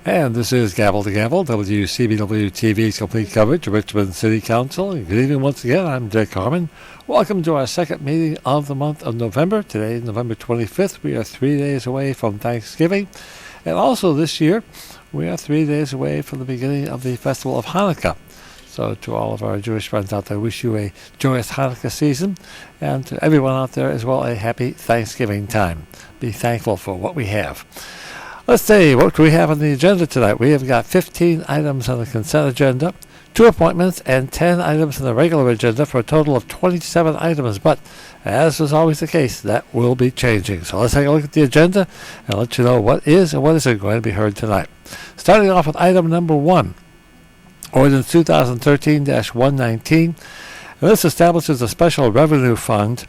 And this is Gavel to Gavel, WCBW-TV's complete coverage of Richmond City Council. Good evening once again. I'm Dick Harmon. Welcome to our second meeting of the month of November. Today, November 25th, we are 3 days away from Thanksgiving. And also this year, we are 3 days away from the beginning of the Festival of Hanukkah. So to all of our Jewish friends out there, wish you a joyous Hanukkah season. And to everyone out there as well, a happy Thanksgiving time. Be thankful for what we have. Let's see, what do we have on the agenda tonight? We have got 15 items on the consent agenda, 2 appointments, and 10 items on the regular agenda for a total of 27 items. But, as is always the case, that will be changing. So let's take a look at the agenda and let you know what is and what isn't going to be heard tonight. Starting off with item number 1, Ordinance 2013-119. And this establishes a special revenue fund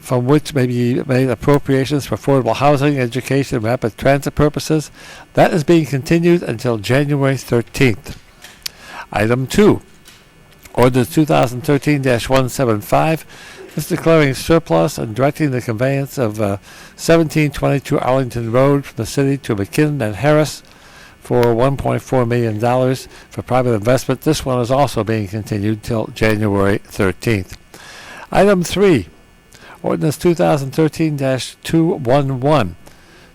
from which may be made appropriations for affordable housing, education, and rapid transit purposes. That is being continued until January 13th. Item 2, Ordinance 2013-175. This is declaring surplus and directing the conveyance of 1722 Arlington Road from the city to McKinnon and Harris for $1.4 million for private investment. This one is also being continued till January 13th. Item 3, Ordinance 2013-211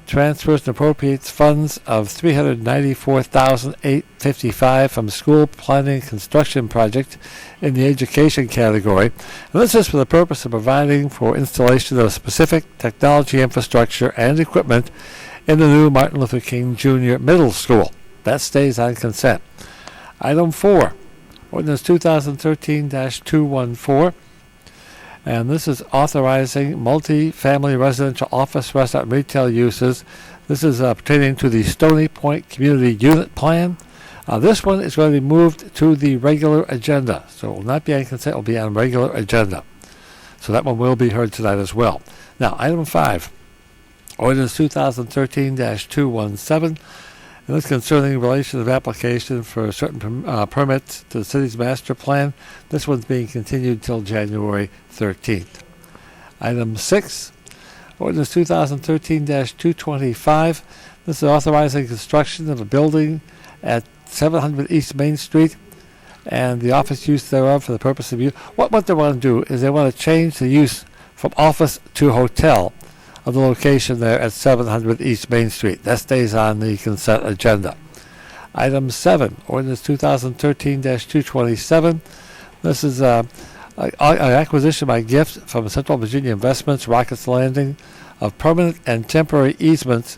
transfers and appropriates funds of $394,855 from school planning construction project in the education category. And this is for the purpose of providing for installation of specific technology infrastructure and equipment in the new Martin Luther King Jr. Middle School. That stays on consent. Item 4, Ordinance 2013-214. And this is authorizing multi-family residential office, restaurant, retail uses. This is pertaining to the Stony Point Community Unit Plan. This one is going to be moved to the regular agenda. So it will not be on consent, it will be on regular agenda. So that one will be heard tonight as well. Now, item 5, Ordinance 2013-217. And this concerning relation of application for certain permits to the city's master plan. This one's being continued till January 13th. Item 6, Ordinance 2013-225. This is authorizing construction of a building at 700 East Main Street and the office use thereof for the purpose of use. What they want to do is they want to change the use from office to hotel of the location there at 700 East Main Street. That stays on the consent agenda. Item 7, Ordinance 2013-227. This is an acquisition by gift from Central Virginia Investments, Rockets Landing, of permanent and temporary easements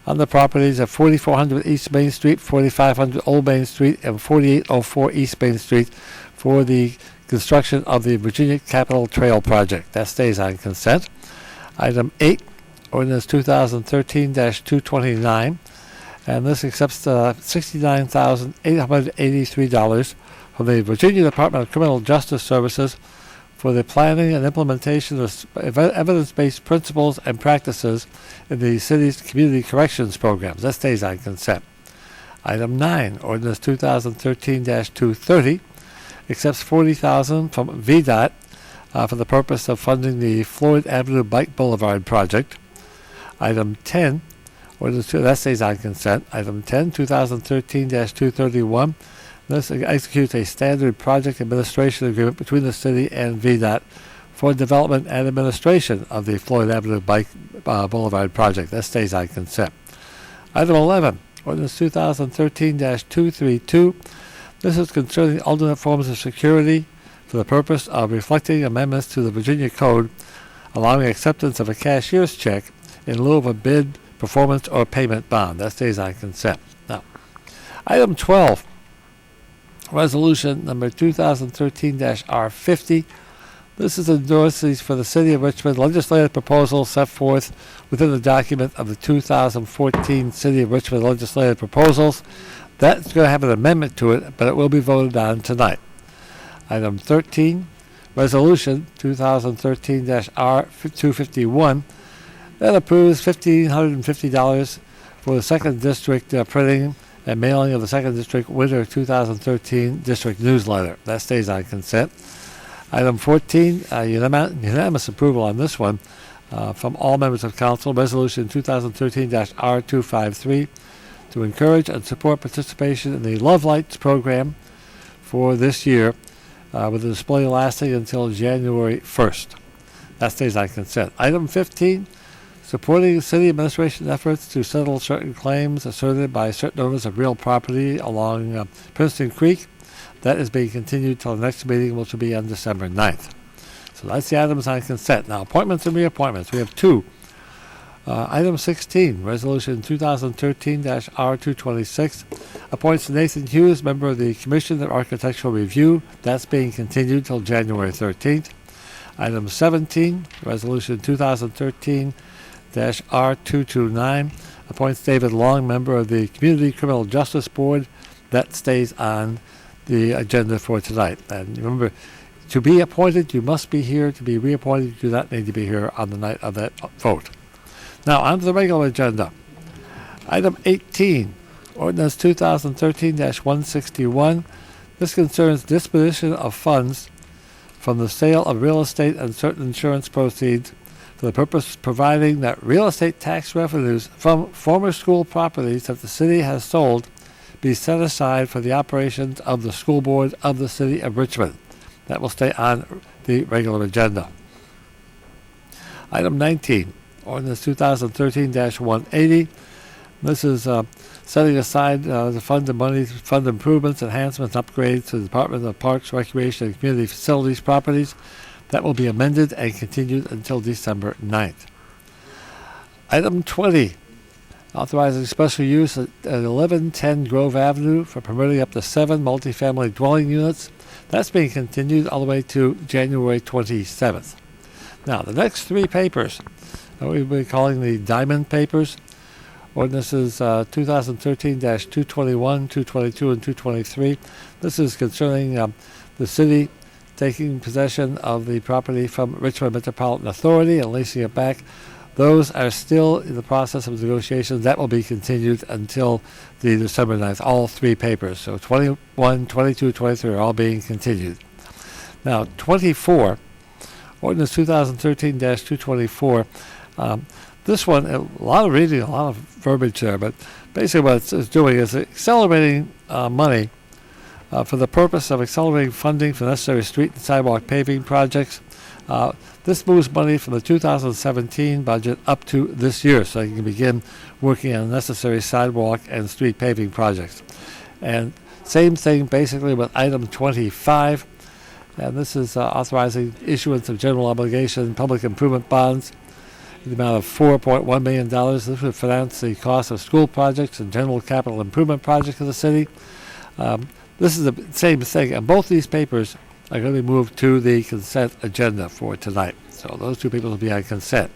on the properties of 4400 East Main Street, 4500 Old Main Street, and 4804 East Main Street for the construction of the Virginia Capitol Trail Project. That stays on consent. Item 8, Ordinance 2013-229, and this accepts $69,883 from the Virginia Department of Criminal Justice Services for the planning and implementation of evidence-based principles and practices in the city's community corrections programs. That stays on consent. Item 9, Ordinance 2013-230, accepts $40,000 from VDOT for the purpose of funding the Floyd Avenue Bike Boulevard project. Item 10, that stays on consent. Item 10, 2013-231. This executes a standard project administration agreement between the city and VDOT for development and administration of the Floyd Avenue Bike Boulevard project. That stays on consent. Item 11, Ordinance 2013-232. This is concerning alternate forms of security for the purpose of reflecting amendments to the Virginia Code allowing acceptance of a cashier's check in lieu of a bid, performance, or payment bond. That stays on consent. Now, item 12, Resolution number 2013-R50. This is endorses for the City of Richmond legislative proposals set forth within the document of the 2014 City of Richmond legislative proposals. That's going to have an amendment to it, but it will be voted on tonight. Item 13, Resolution 2013-R251. That approves $1,550 for the 2nd District printing and mailing of the 2nd District Winter 2013 District Newsletter. That stays on consent. Item 14, unanimous approval on this one from all members of Council. Resolution 2013-R253. to encourage and support participation in the Love Lights program for this year, with the display lasting until January 1st. That stays on consent. Item 15, supporting city administration efforts to settle certain claims asserted by certain owners of real property along Princeton Creek. That is being continued till the next meeting, which will be on December 9th. So that's the items on consent. Now, appointments and reappointments. We have two. Item 16, Resolution 2013-R226, appoints Nathan Hughes, member of the Commission of Architectural Review. That's being continued till January 13th. Item 17, Resolution 2013-R229, appoints David Long, member of the Community Criminal Justice Board. That stays on the agenda for tonight. And remember, to be appointed, you must be here. To be reappointed, you do not need to be here on the night of that vote. Now, on to the regular agenda. Item 18, Ordinance 2013-161. This concerns disposition of funds from the sale of real estate and certain insurance proceeds for the purpose of providing that real estate tax revenues from former school properties that the city has sold be set aside for the operations of the school board of the city of Richmond. That will stay on the regular agenda. Item 19, Ordinance 2013-180. This is setting aside the fund of money to fund improvements, enhancements, and upgrades to the Department of Parks, Recreation, and Community Facilities properties. That will be amended and continued until December 9th. Item 20, authorizing special use at 1110 Grove Avenue for permitting up to 7 multifamily dwelling units. That's being continued all the way to January 27th. Now, the next three papers, we'll be calling the Diamond Papers. Ordinances 2013-221, 222, and 223. This is concerning the city taking possession of the property from Richmond Metropolitan Authority and leasing it back. Those are still in the process of negotiations. That will be continued until the December 9th, all three papers. So 21, 22, 23 are all being continued. Now, 24, Ordinance 2013-224. This one, a lot of reading, a lot of verbiage there, but basically what it's doing is accelerating money for the purpose of accelerating funding for necessary street and sidewalk paving projects. This moves money from the 2017 budget up to this year, so you can begin working on necessary sidewalk and street paving projects. And same thing basically with item 25, and this is authorizing issuance of general obligation public improvement bonds in the amount of $4.1 million. This would finance the cost of school projects and general capital improvement projects of the city. This is the same thing, and both these papers are going to be moved to the consent agenda for tonight. So those two papers will be on consent.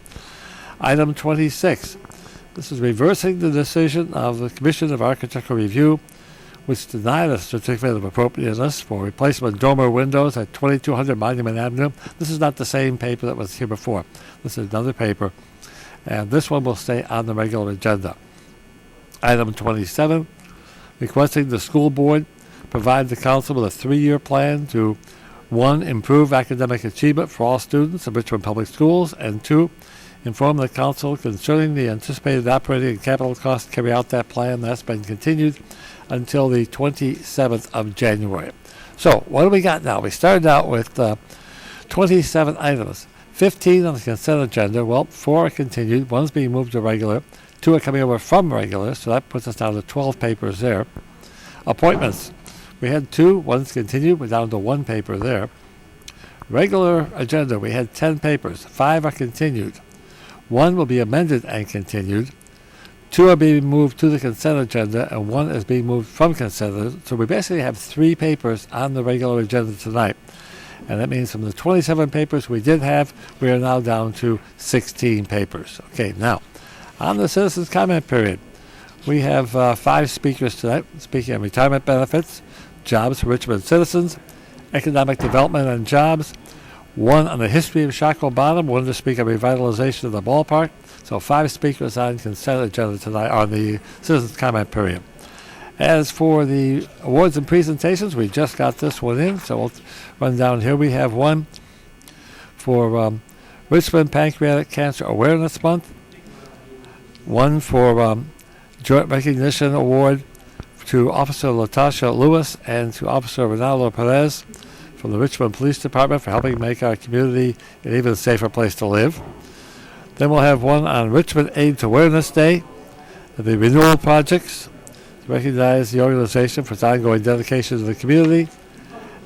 Item 26. This is reversing the decision of the Commission of Architectural Review, which denied a certificate of appropriateness for replacement dormer windows at 2200 Monument Avenue. This is not the same paper that was here before. This is another paper, and this one will stay on the regular agenda. Item 27, requesting the school board provide the council with a 3-year plan to 1. Improve academic achievement for all students of Richmond Public Schools, and 2. Inform the council concerning the anticipated operating and capital costs to carry out that plan. That's been continued until the 27th of January. So, what do we got now? We started out with 27 items. 15 on the consent agenda. Well, 4 are continued. 1's being moved to regular. 2 are coming over from regular, so that puts us down to 12 papers there. Appointments. We had 2, 1's continued, we're down to 1 paper there. Regular agenda, we had 10 papers, 5 are continued. 1 will be amended and continued. 2 are being moved to the consent agenda, and 1 is being moved from consent. So we basically have 3 papers on the regular agenda tonight. And that means from the 27 papers we did have, we are now down to 16 papers. Okay, now, on the citizens' comment period, we have 5 speakers tonight speaking on retirement benefits, jobs for Richmond citizens, economic development and jobs, 1 on the history of Shockoe Bottom, 1 to speak on revitalization of the ballpark. So 5 speakers on consent agenda tonight on the citizens comment period. As for the awards and presentations, we just got this one in, so we'll run down here. We have 1 for Richmond Pancreatic Cancer Awareness Month, 1 for Joint Recognition Award to Officer Latasha Lewis and to Officer Ronaldo Perez from the Richmond Police Department for helping make our community an even safer place to live. Then we'll have one on Richmond AIDS Awareness Day, the Renewal Projects, to recognize the organization for its ongoing dedication to the community,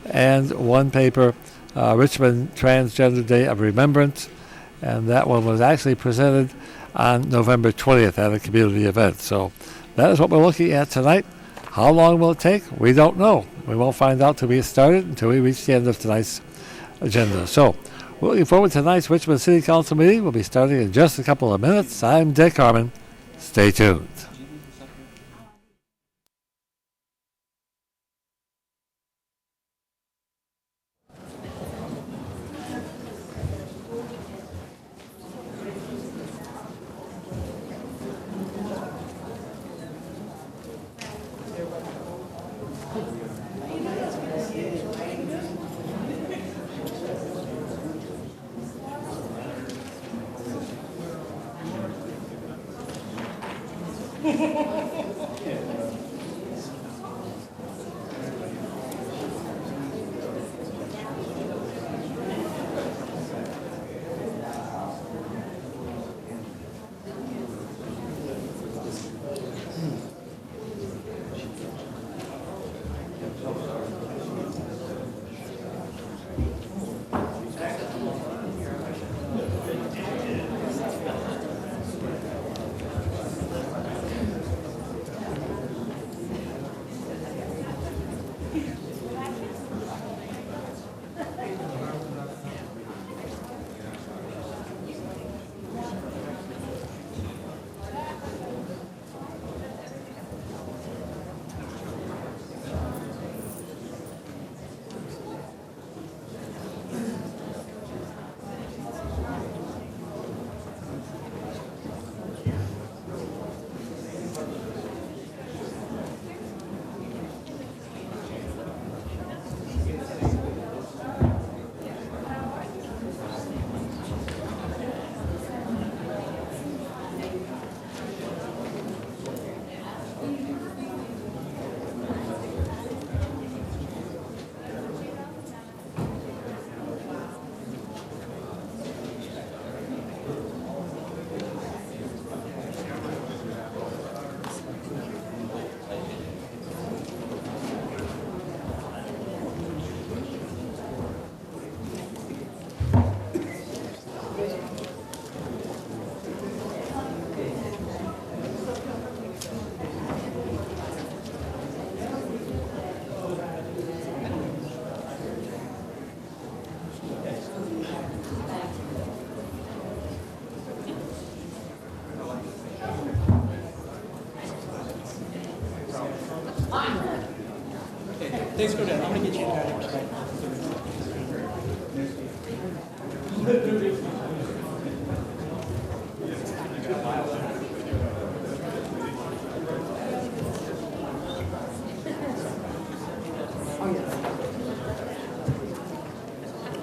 and one paper, Richmond Transgender Day of Remembrance, and that one was actually presented on November 20th at a community event. So that is what we're looking at tonight. How long will it take? We don't know. We won't find out till we get started, until we reach the end of tonight's agenda. So we're looking forward to tonight's Richmond City Council meeting. We'll be starting in just a couple of minutes. I'm Dick Harmon. Stay tuned. Thanks for that. I'm going to get you that. Oh, yeah.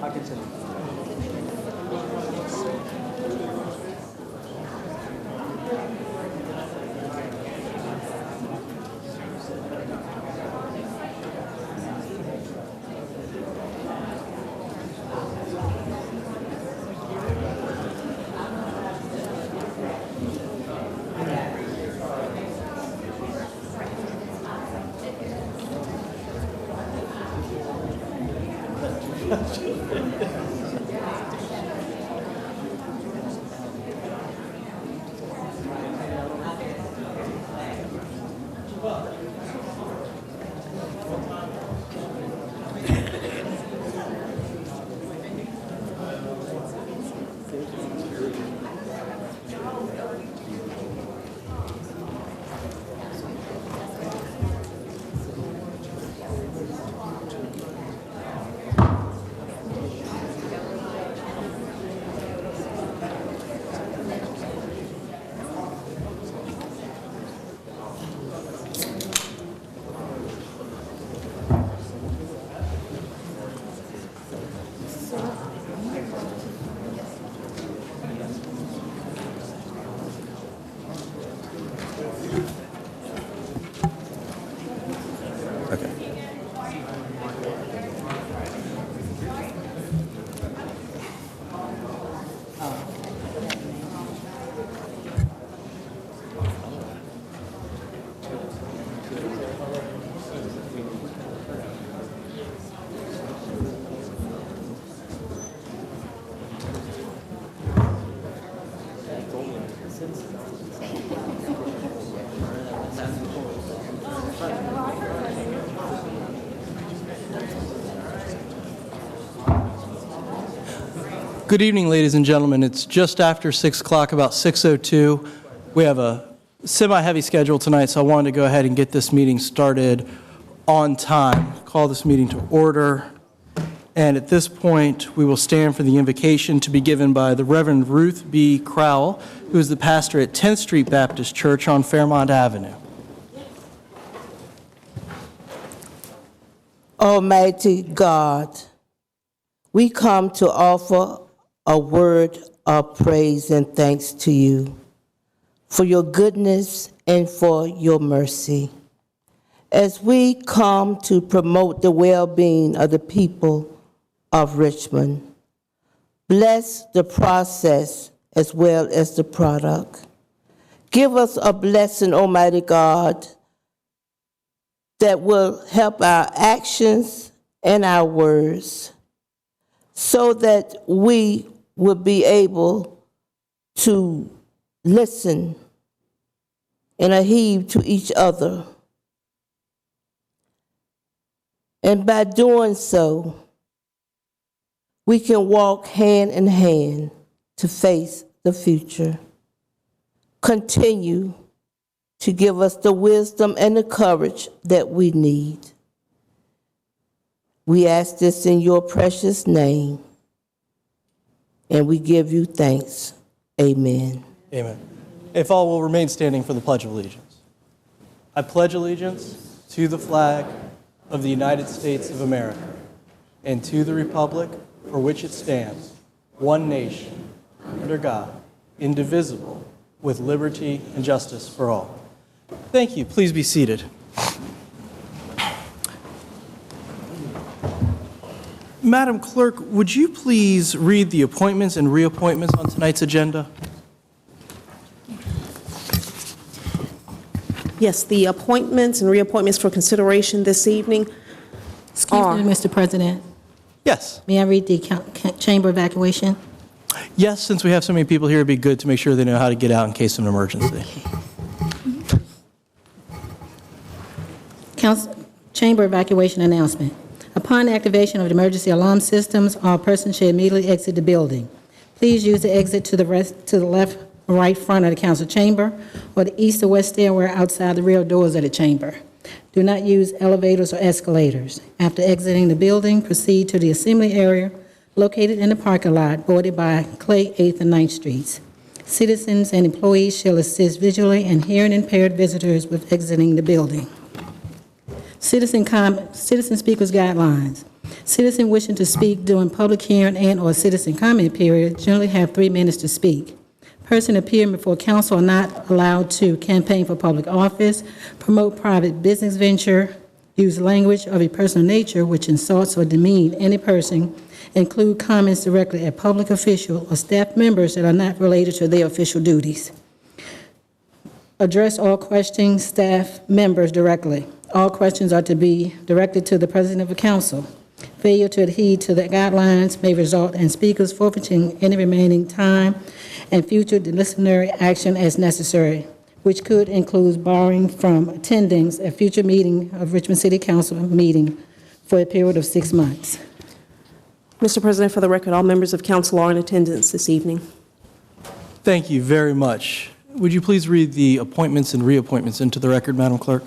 I can send it. Good evening, ladies and gentlemen. It's just after 6 o'clock, about 6:02. We have a semi-heavy schedule tonight, so I wanted to go ahead and get this meeting started on time. Call this meeting to order. And at this point, we will stand for the invocation to be given by the Reverend Ruth B. Crowell, who is the pastor at 10th Street Baptist Church on Fairmont Avenue. Almighty God, we come to offer a word of praise and thanks to you for your goodness and for your mercy. As we come to promote the well-being of the people of Richmond, bless the process as well as the product. Give us a blessing, Almighty God, that will help our actions and our words so that we will be able to listen and adhere to each other. And by doing so, we can walk hand in hand to face the future. Continue to give us the wisdom and the courage that we need. We ask this in your precious name, and we give you thanks. Amen. Amen. If all will remain standing for the Pledge of Allegiance. I pledge allegiance to the flag of the United States of America and to the republic for which it stands, one nation, under God, indivisible, with liberty and justice for all. Thank you. Please be seated. Madam Clerk, would you please read the appointments and reappointments on tonight's agenda? Yes, the appointments and reappointments for consideration this evening Excuse me, Mr. President. Yes. May I read the chamber evacuation? Yes, since we have so many people here, it'd be good to make sure they know how to get out in case of an emergency. Chamber evacuation announcement. Upon activation of the emergency alarm systems, all persons should immediately exit the building. Please use the exit to the left or right front of the council chamber or the east or west stairway outside the rear doors of the chamber. Do not use elevators or escalators. After exiting the building, proceed to the assembly area located in the parking lot bordered by Clay 8th and 9th Streets. Citizens and employees shall assist visually and hearing impaired visitors with exiting the building. Citizen speakers guidelines. Citizen wishing to speak during public hearing and/or citizen comment period generally have 3 minutes to speak. Person appearing before council are not allowed to campaign for public office, promote private business venture, use language of a personal nature which insults or demean any person, include comments directly at public official or staff members that are not related to their official duties. Address all questioning staff members directly. All questions are to be directed to the President of the Council. Failure to adhere to the guidelines may result in speakers forfeiting any remaining time and future disciplinary action as necessary, which could include barring from attending a future meeting of Richmond City Council meeting for a period of 6 months. Mr. President, for the record, all members of council are in attendance this evening. Thank you very much. Would you please read the appointments and reappointments into the record, Madam Clerk?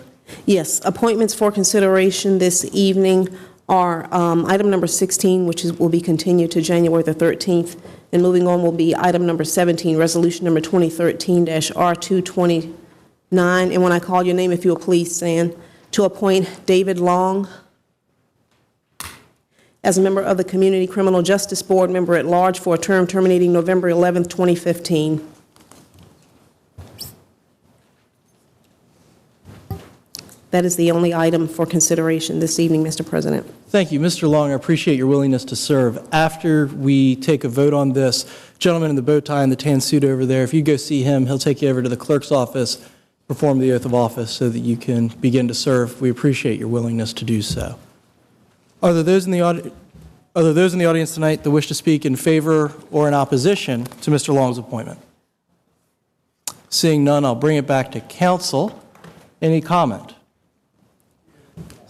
Yes, appointments for consideration this evening are item number 16, which will be continued to January the 13th, and moving on will be item number 17, resolution number 2013-R229. And when I call your name, if you will please stand, to appoint David Long as a member of the Community Criminal Justice Board, member at large for a term terminating November 11th, 2015. That is the only item for consideration this evening, Mr. President. Thank you. Mr. Long, I appreciate your willingness to serve. After we take a vote on this, gentleman in the bow tie and the tan suit over there, if you go see him, he'll take you over to the clerk's office, perform the oath of office so that you can begin to serve. We appreciate your willingness to do so. Are there those in the audience tonight that wish to speak in favor or in opposition to Mr. Long's appointment? Seeing none, I'll bring it back to council. Any comment?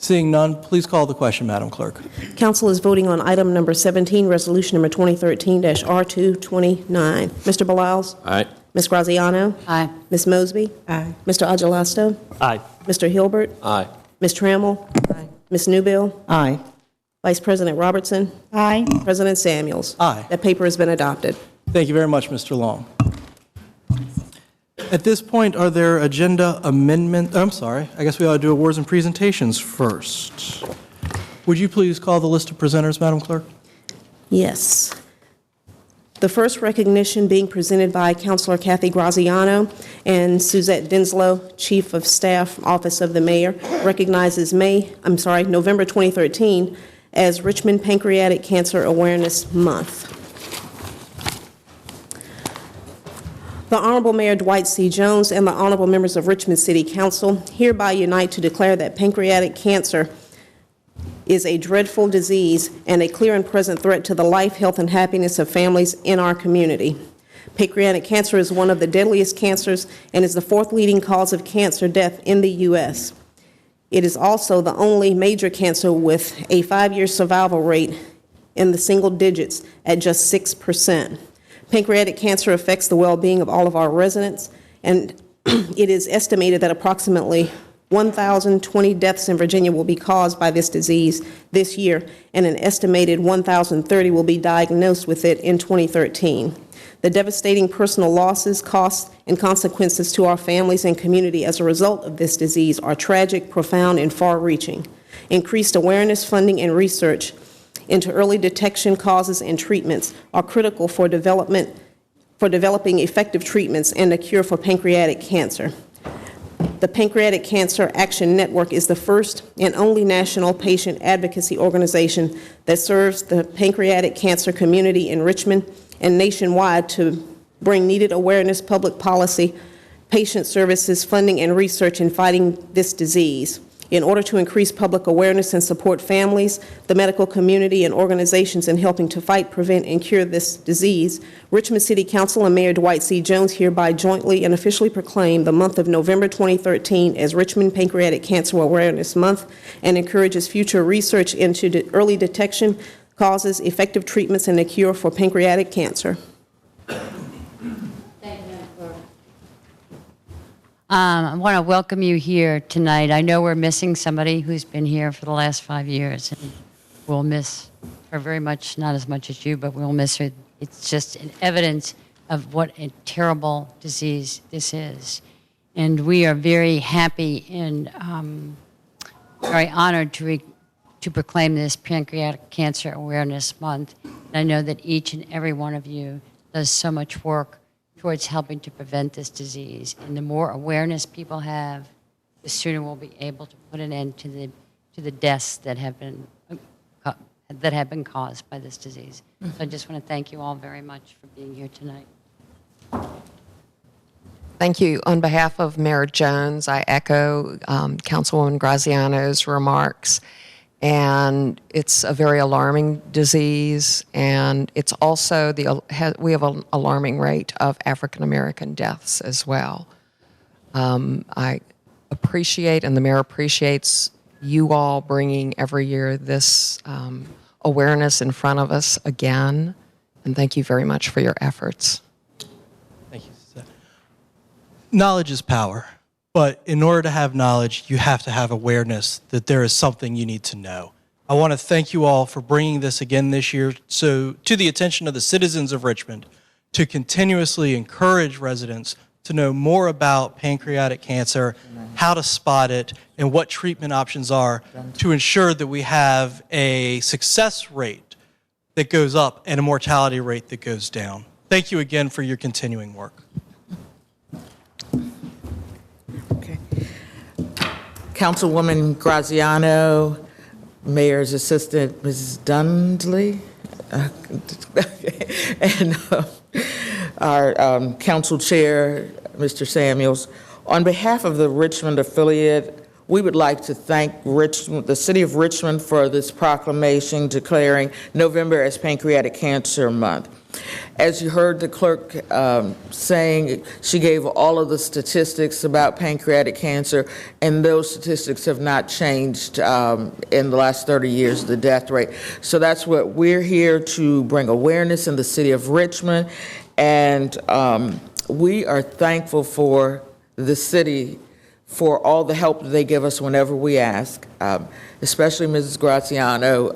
Seeing none, please call the question, Madam Clerk. Council is voting on item number 17, resolution number 2013-R229. Mr. Beliles? Aye. Ms. Graziano? Aye. Ms. Mosby? Aye. Mr. Agelasto? Aye. Mr. Hilbert? Aye. Ms. Trammell? Aye. Ms. Newbill? Aye. Vice President Robertson? Aye. President Samuels? Aye. That paper has been adopted. Thank you very much, Mr. Long. At this point, are there agenda amendments? I'm sorry, I guess we ought to do awards and presentations first. Would you please call the list of presenters, Madam Clerk? Yes. The first recognition being presented by Councilor Kathy Graziano and Suzette Denslow, Chief of Staff, Office of the Mayor, recognizes November 2013 as Richmond Pancreatic Cancer Awareness Month. The Honorable Mayor Dwight C. Jones and the honorable members of Richmond City Council hereby unite to declare that pancreatic cancer is a dreadful disease and a clear and present threat to the life, health, and happiness of families in our community. Pancreatic cancer is one of the deadliest cancers and is the fourth leading cause of cancer death in the U.S. It is also the only major cancer with a 5-year survival rate in the single digits at just 6%. Pancreatic cancer affects the well-being of all of our residents, and it is estimated that approximately 1,020 deaths in Virginia will be caused by this disease this year, and an estimated 1,030 will be diagnosed with it in 2013. The devastating personal losses, costs, and consequences to our families and community as a result of this disease are tragic, profound, and far-reaching. Increased awareness, funding, and research into early detection, causes, and treatments are critical for developing effective treatments and a cure for pancreatic cancer. The Pancreatic Cancer Action Network is the first and only national patient advocacy organization that serves the pancreatic cancer community in Richmond and nationwide to bring needed awareness, public policy, patient services, funding, and research in fighting this disease. In order to increase public awareness and support families, the medical community, and organizations in helping to fight, prevent, and cure this disease, Richmond City Council and Mayor Dwight C. Jones hereby jointly and officially proclaim the month of November 2013 as Richmond Pancreatic Cancer Awareness Month and encourages future research into early detection, causes, effective treatments, and a cure for pancreatic cancer. I want to welcome you here tonight. I know we're missing somebody who's been here for the last 5 years, and we'll miss her very much, not as much as you, but we'll miss her. It's just an evidence of what a terrible disease this is. And we are very happy and very honored to proclaim this Pancreatic Cancer Awareness Month. And I know that each and every one of you does so much work towards helping to prevent this disease. And the more awareness people have, the sooner we'll be able to put an end to the deaths that have been caused by this disease. So I just want to thank you all very much for being here tonight. Thank you. On behalf of Mayor Jones, I echo Councilwoman Graziano's remarks. And it's a very alarming disease, and it's also we have an alarming rate of African American deaths as well. I appreciate, and the mayor appreciates, you all bringing every year this awareness in front of us again, and thank you very much for your efforts. Thank you, Suzette. Knowledge is power. But in order to have knowledge, you have to have awareness that there is something you need to know. I want to thank you all for bringing this again this year to the attention of the citizens of Richmond to continuously encourage residents to know more about pancreatic cancer, how to spot it, and what treatment options are to ensure that we have a success rate that goes up and a mortality rate that goes down. Thank you again for your continuing work. Councilwoman Graziano, Mayor's Assistant Mrs. Dundley, and our Council Chair, Mr. Samuels. On behalf of the Richmond affiliate, we would like to thank Richmond, the city of Richmond, for this proclamation declaring November as Pancreatic Cancer Month. As you heard the clerk saying, she gave all of the statistics about pancreatic cancer, and those statistics have not changed in the last 30 years, the death rate. So that's what we're here to bring awareness in the city of Richmond, and we are thankful for the city for all the help that they give us whenever we ask, especially Mrs. Graziano.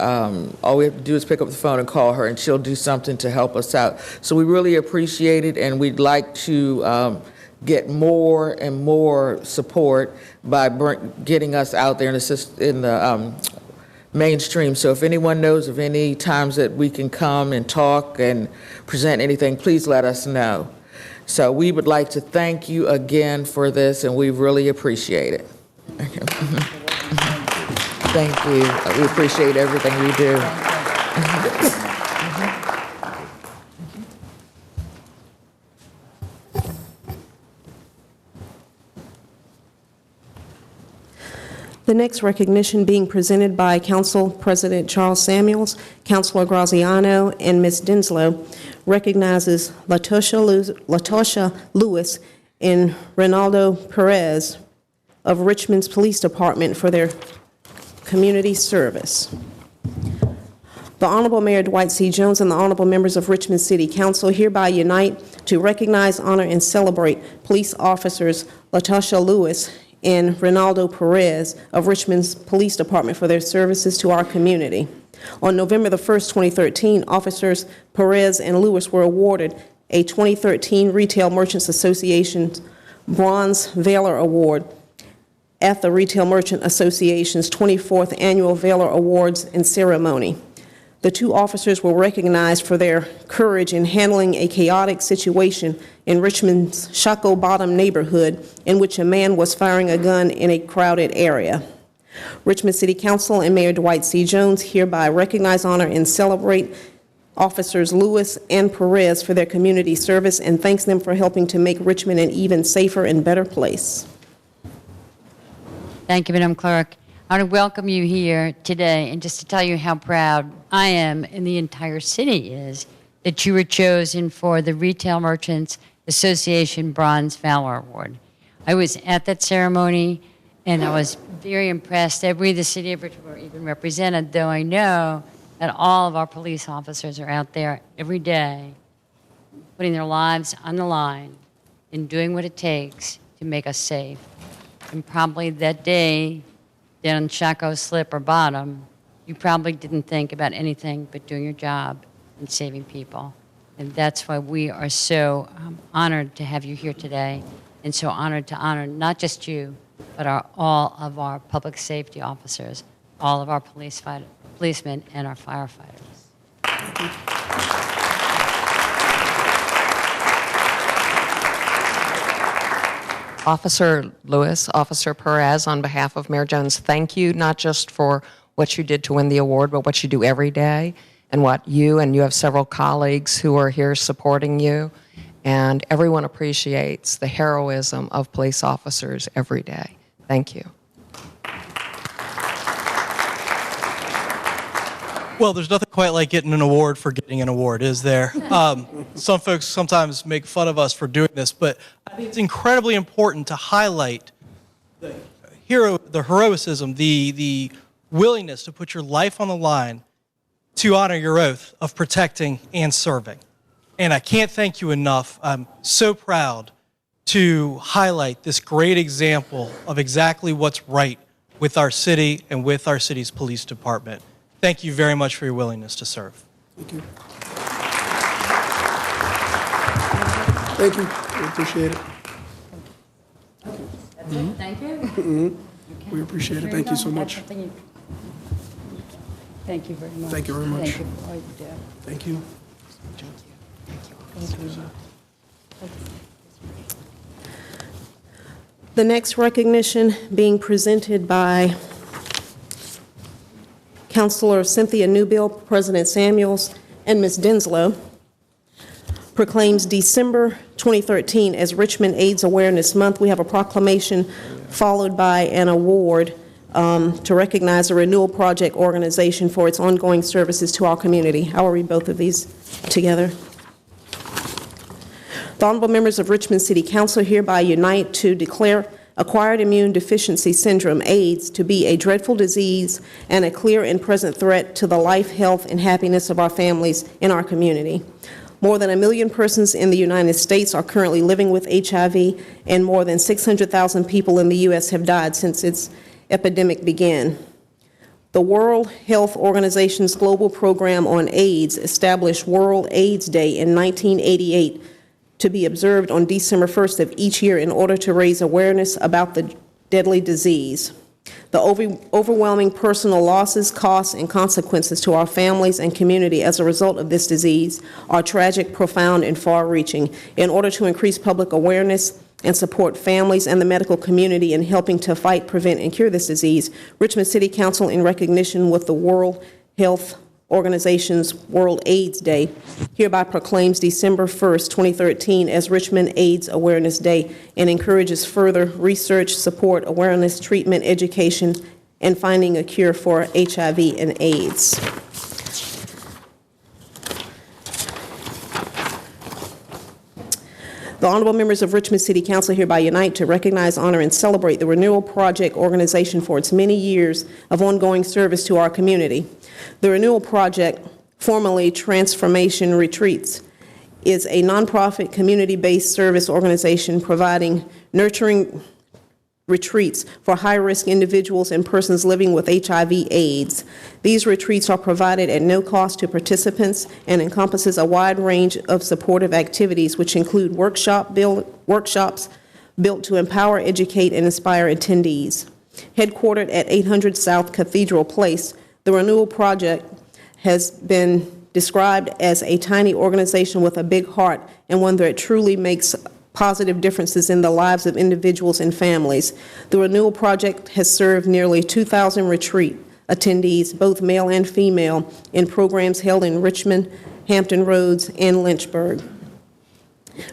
All we have to do is pick up the phone and call her, and she'll do something to help us out. So we really appreciate it, and we'd like to get more and more support by getting us out there in the mainstream. So if anyone knows of any times that we can come and talk and present anything, please let us know. So we would like to thank you again for this, and we really appreciate it. Thank you. We appreciate everything you do. The next recognition being presented by Council President Charles Samuels, Councilor Graziano, and Ms. Denslow recognizes Latosha Lewis and Ronaldo Perez of Richmond's Police Department for their community service. The Honorable Mayor Dwight C. Jones and the Honorable members of Richmond City Council hereby unite to recognize, honor, and celebrate police officers Latosha Lewis and Ronaldo Perez of Richmond's Police Department for their services to our community. On November the 1st, 2013, Officers Perez and Lewis were awarded a 2013 Retail Merchants Association's Bronze Valor Award at the Retail Merchant Association's 24th Annual Valor Awards and Ceremony. The two officers were recognized for their courage in handling a chaotic situation in Richmond's Shockoe Bottom neighborhood in which a man was firing a gun in a crowded area. Richmond City Council and Mayor Dwight C. Jones hereby recognize, honor, and celebrate Officers Lewis and Perez for their community service and thanks them for helping to make Richmond an even safer and better place. Thank you, Madam Clerk. I want to welcome you here today and just to tell you how proud I am and the entire city is that you were chosen for the Retail Merchants Association Bronze Valor Award. I was at that ceremony and I was very impressed that we, the city of Richmond, were even represented, though I know that all of our police officers are out there every day putting their lives on the line and doing what it takes to make us safe. And probably that day, down in Shockoe Slip or Bottom, you probably didn't think about anything but doing your job and saving people. And that's why we are so honored to have you here today and so honored to honor not just you, but all of our public safety officers, all of our policemen and our firefighters. Officer Lewis, Officer Perez, on behalf of Mayor Jones, thank you not just for what you did to win the award, but what you do every day and what you have several colleagues who are here supporting you. And everyone appreciates the heroism of police officers every day. Thank you. Well, there's nothing quite like getting an award for getting an award, is there? Some folks sometimes make fun of us for doing this, but I think it's incredibly important to highlight the heroism, the willingness to put your life on the line to honor your oath of protecting and serving. And I can't thank you enough. I'm so proud to highlight this great example of exactly what's right with our city and with our city's police department. Thank you very much for your willingness to serve. Thank you. Thank you. We appreciate it. That's it. Thank you. Okay. We appreciate it. Thank you so much. Thank you very much. Thank you very much. Thank you for all you do. Thank you. The next recognition being presented by Councilor Cynthia Newbill, President Samuels, and Ms. Denslow, proclaims December 2013 as Richmond AIDS Awareness Month. We have a proclamation followed by an award to recognize the Renewal Project organization for its ongoing services to our community. I will read both of these together. The honorable members of Richmond City Council hereby unite to declare acquired immune deficiency syndrome, AIDS, to be a dreadful disease and a clear and present threat to the life, health, and happiness of our families in our community. More than 1 million persons in the United States are currently living with HIV, and more than 600,000 people in the U.S. have died since its epidemic began. The World Health Organization's global program on AIDS established World AIDS Day in 1988 to be observed on December 1st of each year in order to raise awareness about the deadly disease. The overwhelming personal losses, costs, and consequences to our families and community as a result of this disease are tragic, profound, and far-reaching. In order to increase public awareness and support families and the medical community in helping to fight, prevent, and cure this disease, Richmond City Council, in recognition with the World Health Organization's World AIDS Day, hereby proclaims December 1st, 2013 as Richmond AIDS Awareness Day and encourages further research, support, awareness, treatment, education, and finding a cure for HIV and AIDS. The honorable members of Richmond City Council hereby unite to recognize, honor, and celebrate the Renewal Project organization for its many years of ongoing service to our community. The Renewal Project, formerly Transformation Retreats, is a nonprofit community-based service organization providing nurturing retreats for high-risk individuals and persons living with HIV/AIDS. These retreats are provided at no cost to participants and encompasses a wide range of supportive activities, which include workshops built to empower, educate, and inspire attendees. Headquartered at 800 South Cathedral Place, the Renewal Project has been described as a tiny organization with a big heart and one that truly makes positive differences in the lives of individuals and families. The Renewal Project has served nearly 2,000 retreat attendees, both male and female, in programs held in Richmond, Hampton Roads, and Lynchburg.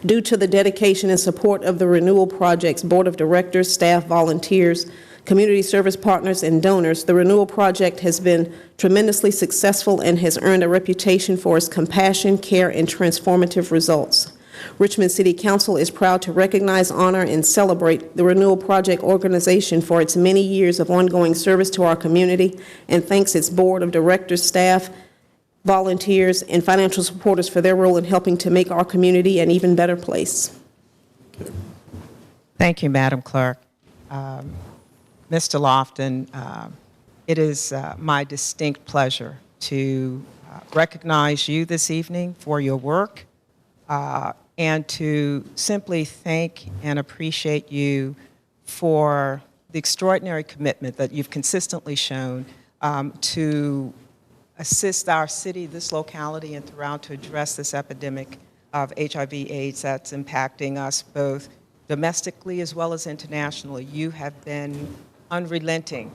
Due to the dedication and support of the Renewal Project's Board of Directors, staff, volunteers, community service partners, and donors, the Renewal Project has been tremendously successful and has earned a reputation for its compassion, care, and transformative results. Richmond City Council is proud to recognize, honor, and celebrate the Renewal Project organization for its many years of ongoing service to our community and thanks its Board of Directors, staff, volunteers, and financial supporters for their role in helping to make our community an even better place. Thank you, Madam Clerk. Mr. Lofton, it is my distinct pleasure to recognize you this evening for your work and to simply thank and appreciate you for the extraordinary commitment that you've consistently shown to assist our city, this locality, and throughout to address this epidemic of HIV/AIDS that's impacting us both domestically as well as internationally. You have been unrelenting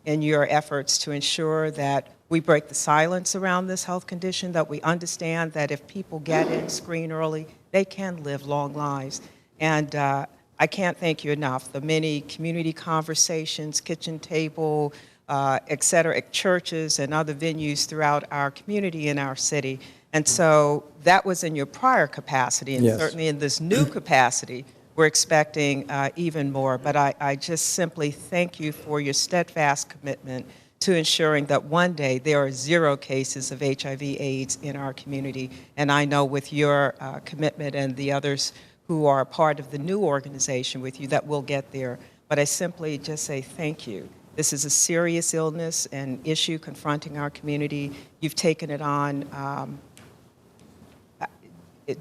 in your efforts to ensure that we break the silence around this health condition, that we understand that if people get it, screen early, they can live long lives. And I can't thank you enough. The many community conversations, kitchen table, et cetera, at churches and other venues throughout our community and our city. And so that was in your prior capacity, and Yes. certainly in this new capacity, we're expecting even more. But I just simply thank you for your steadfast commitment to ensuring that one day there are 0 cases of HIV/AIDS in our community. And I know with your commitment and the others who are part of the new organization with you that we'll get there. But I simply just say thank you. This is a serious illness and issue confronting our community. You've taken it on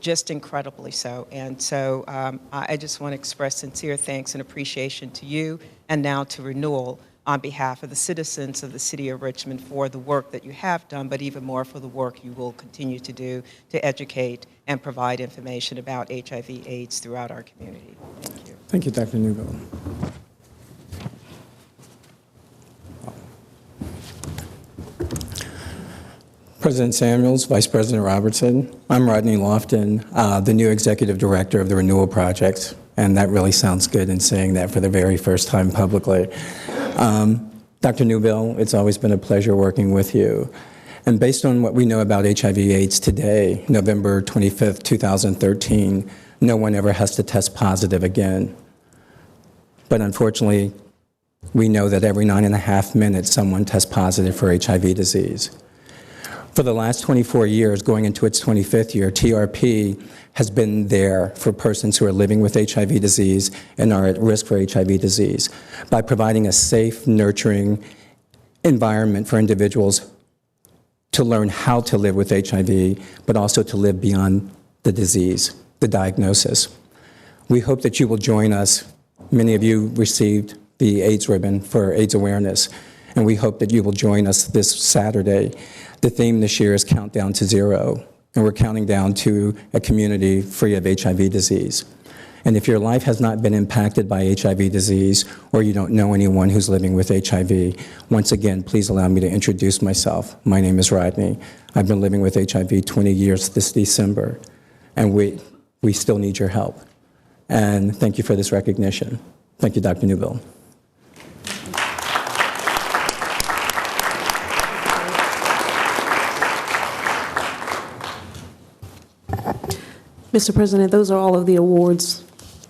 just incredibly so. And so I just want to express sincere thanks and appreciation to you and now to Renewal on behalf of the citizens of the city of Richmond for the work that you have done, but even more for the work you will continue to do to educate and provide information about HIV/AIDS throughout our community. Thank you. Thank you, Dr. Newville. President Samuels, Vice President Robertson, I'm Rodney Lofton, the new Executive Director of the Renewal Project, And that really sounds good in saying that for the very first time publicly. Dr. Newbill, it's always been a pleasure working with you. And based on what we know about HIV/AIDS today, November 25th, 2013, no one ever has to test positive again. But unfortunately, we know that every 9.5 minutes someone tests positive for HIV disease. For the last 24 years, going into its 25th year, TRP has been there for persons who are living with HIV disease and are at risk for HIV disease by providing a safe, nurturing environment for individuals to learn how to live with HIV, but also to live beyond the disease, the diagnosis. We hope that you will join us. Many of you received the AIDS ribbon for AIDS awareness, and we hope that you will join us this Saturday. The theme this year is Countdown to Zero, and we're counting down to a community free of HIV disease. And if your life has not been impacted by HIV disease, or you don't know anyone who's living with HIV, once again, please allow me to introduce myself. My name is Rodney. I've been living with HIV 20 years this December, and we still need your help. And thank you for this recognition. Thank you, Dr. Newbill. Mr. President, those are all of the awards.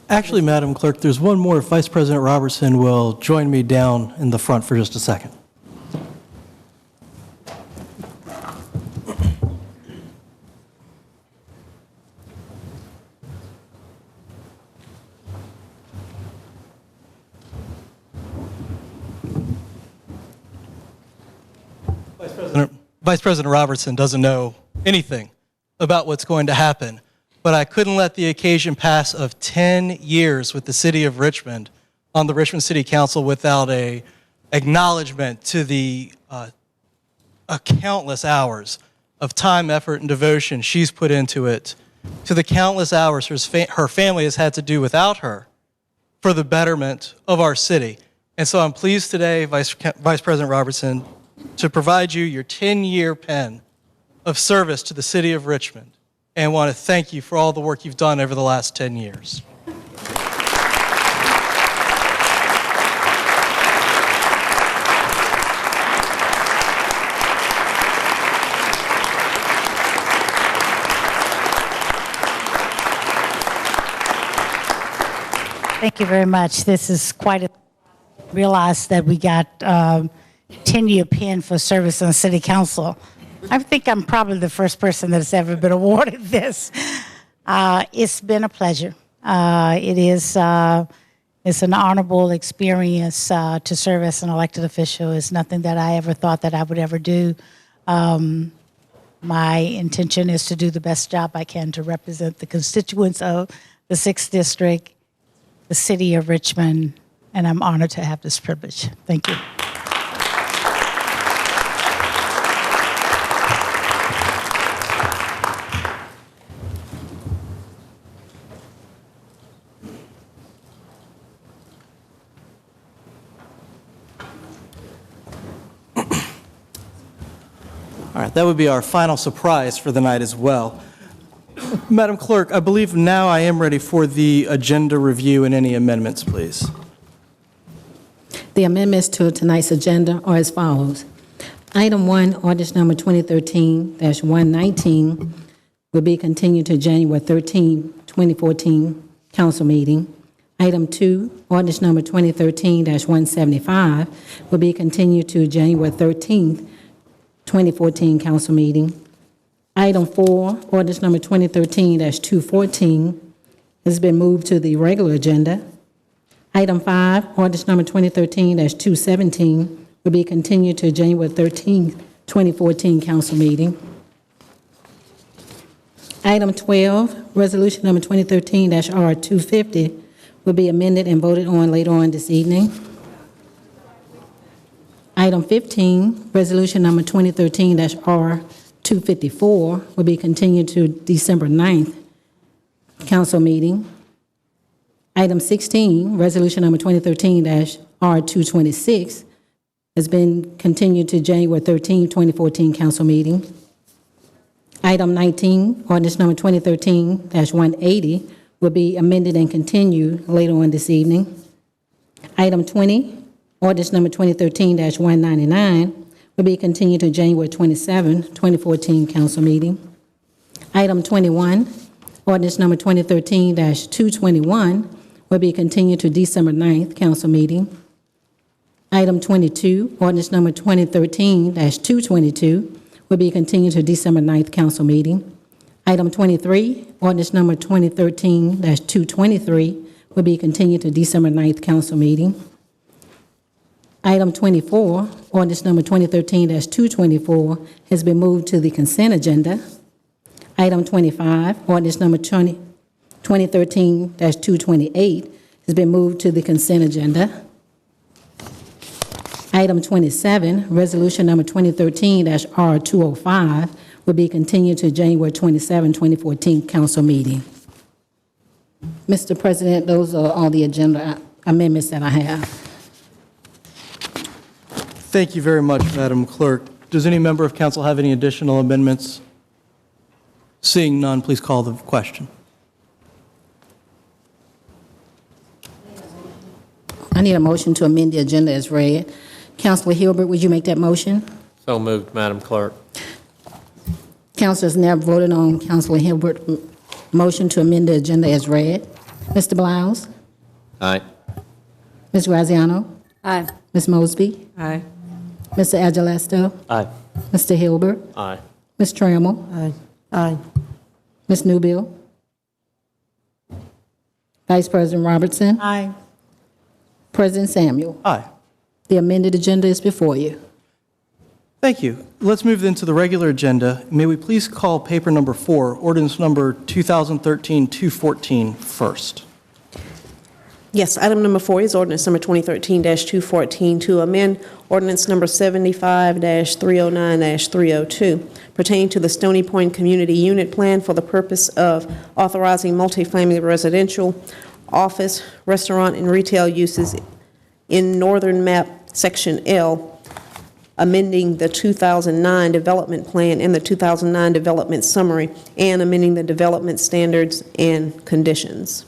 Actually, Madam Clerk, there's one more. If Vice President Robertson will join me down in the front for just a second. Vice President Robertson doesn't know anything about what's going to happen, but I couldn't let the occasion pass of 10 years with the City of Richmond on the Richmond City Council without a acknowledgement to the countless hours of time, effort, and devotion she's put into it, to the countless hours her family has had to do without her for the betterment of our city. And so I'm pleased today, Vice President Robertson, to provide you your 10-year pen of service to the City of Richmond, and want to thank you for all the work you've done over the last 10 years. Thank you very much. This is quite a realize that we got 10-year pin for service on the City Council. I think I'm probably the first person that's ever been awarded this. It's been a pleasure. It's an honorable experience to serve as an elected official. It's nothing that I ever thought that I would ever do. My intention is to do the best job I can to represent the constituents of the 6th District, the City of Richmond, and I'm honored to have this privilege. Thank you. All right, that would be our final surprise for the night as well. Madam Clerk, I believe now I am ready for the agenda review and any amendments, please. The amendments to tonight's agenda are as follows. Item 1, ordinance number 2013-119 will be continued to January 13, 2014 council meeting. Item 2, ordinance number 2013-175 will be continued to January 13th, 2014 council meeting. Item 4, ordinance number 2013-214 has been moved to the regular agenda. Item 5, ordinance number 2013-217 will be continued to January 13th, 2014 council meeting. Item 12, resolution number 2013-R250 will be amended and voted on later on this evening. Item 15, resolution number 2013-R254 will be continued to December 9th council meeting. Item 16, resolution number 2013-R226 has been continued to January 13, 2014 council meeting. Item 19, ordinance number 2013-180 will be amended and continued later on this evening. Item 20, ordinance number 2013-199, will be continued to January 27, 2014 council meeting. Item 21, ordinance number 2013-221, will be continued to December 9th council meeting. Item 22, ordinance number 2013-222, will be continued to December 9th council meeting. Item 23, ordinance number 2013-223, will be continued to December 9th council meeting. Item 24, ordinance number 2013-224, has been moved to the consent agenda. Item 25, ordinance number 2013-228, has been moved to the consent agenda. Item 27, resolution number 2013-R205, will be continued to January 27, 2014 council meeting. Mr. President, those are all the agenda amendments that I have. Thank you very much, Madam Clerk. Does any member of council have any additional amendments? Seeing none, please call the question. I need a motion to amend the agenda as read. Councilor Hilbert, would you make that motion? So moved, Madam Clerk. Councilors now voted on Councilor Hilbert's motion to amend the agenda as read. Mr. Blouse? Aye. Ms. Graziano? Aye. Ms. Mosby? Aye. Mr. Agilesto? Aye. Mr. Hilbert? Aye. Ms. Trammell? Aye. Aye. Ms. Newbill? Vice President Robertson? Aye. President Samuel? Aye. The amended agenda is before you. Thank you. Let's move then to the regular agenda. May we please call paper number 4, ordinance number 2013-214 first. Yes, item number 4 is ordinance number 2013-214 to amend ordinance number 75-309-302 pertaining to the Stony Point Community Unit Plan for the purpose of authorizing multifamily residential, office, restaurant, and retail uses in Northern Map Section L, amending the 2009 Development Plan and the 2009 Development Summary, and amending the development standards and conditions.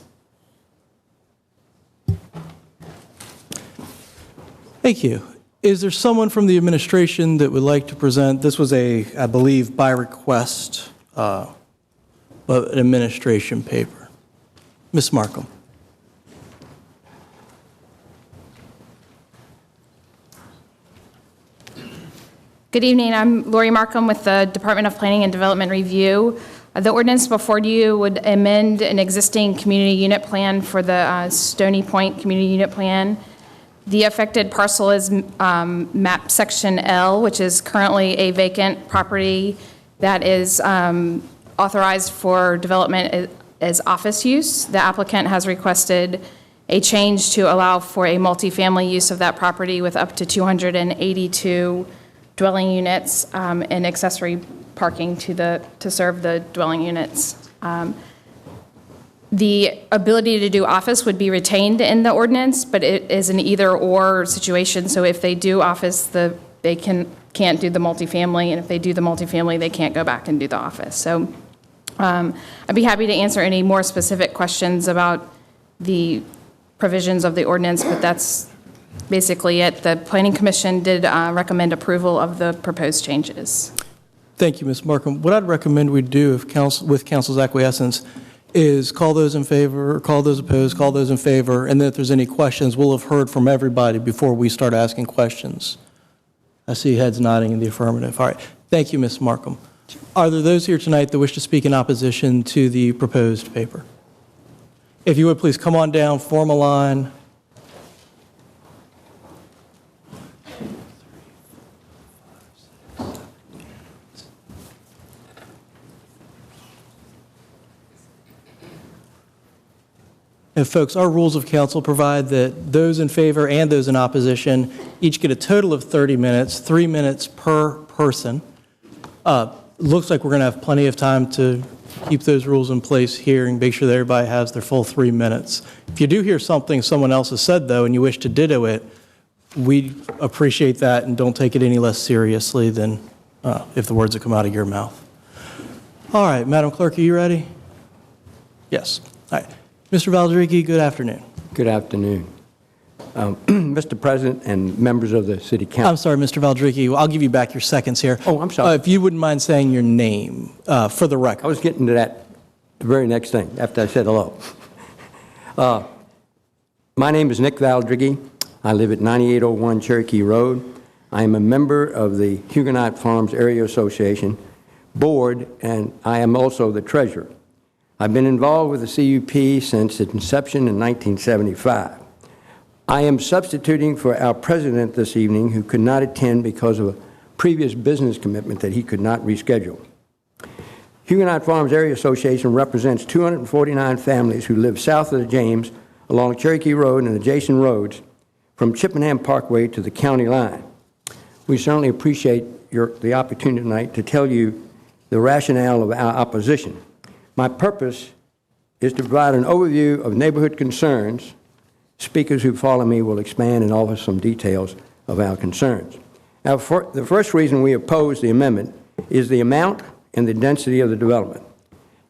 Thank you. Is there someone from the administration that would like to present? This was I believe, by request, but an administration paper. Ms. Markham. Good evening. I'm Lori Markham with the Department of Planning and Development Review. The ordinance before you would amend an existing community unit plan for the Stony Point Community Unit Plan. The affected parcel is map section L, which is currently a vacant property that is authorized for development as office use. The applicant has requested a change to allow for a multifamily use of that property with up to 282 dwelling units and accessory parking to serve the dwelling units. The ability to do office would be retained in the ordinance, but it is an either-or situation. So if they do office, they can't do the multifamily, and if they do the multifamily, they can't go back and do the office. So I'd be happy to answer any more specific questions about the provisions of the ordinance, but that's basically it. The Planning Commission did recommend approval of the proposed changes. Thank you, Ms. Markham. What I'd recommend we do, with council's acquiescence, is call those in favor, call those opposed, call those in favor, and then if there's any questions, we'll have heard from everybody before we start asking questions. I see heads nodding in the affirmative. All right. Thank you, Ms. Markham. Are there those here tonight that wish to speak in opposition to the proposed paper? If you would please come on down, form a line. And folks, our rules of council provide that those in favor and those in opposition each get a total of 30 minutes, 3 minutes per person. Looks like we're going to have plenty of time to keep those rules in place here and make sure that everybody has their full 3 minutes. If you do hear something someone else has said, though, and you wish to ditto it, we appreciate that and don't take it any less seriously than if the words that come out of your mouth. All right, Madam Clerk, are you ready? Yes. All right. Mr. Valdrigi, good afternoon. Good afternoon. Mr. President and members of the City Council. I'm sorry, Mr. Valdrigi, I'll give you back your seconds here. Oh, I'm sorry. If you wouldn't mind saying your name for the record. I was getting to that the very next thing after I said hello. My name is Nick Valdrigi. I live at 9801 Cherokee Road. I am a member of the Huguenot Farms Area Association Board, and I am also the treasurer. I've been involved with the CUP since its inception in 1975. I am substituting for our president this evening, who could not attend because of a previous business commitment that he could not reschedule. Huguenot Farms Area Association represents 249 families who live south of the James along Cherokee Road and adjacent roads from Chippenham Parkway to the county line. We certainly appreciate the opportunity tonight to tell you the rationale of our opposition. My purpose is to provide an overview of neighborhood concerns. Speakers who follow me will expand and offer some details of our concerns. Now, the first reason we oppose the amendment is the amount and the density of the development.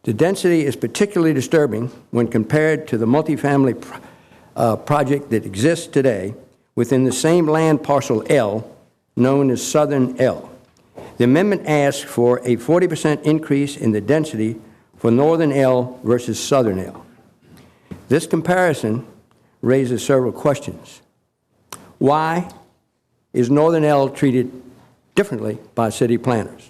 The density is particularly disturbing when compared to the multifamily project that exists today within the same land parcel L, known as Southern L. The amendment asks for a 40% increase in the density for Northern L versus Southern L. This comparison raises several questions. Why is Northern L treated differently by city planners?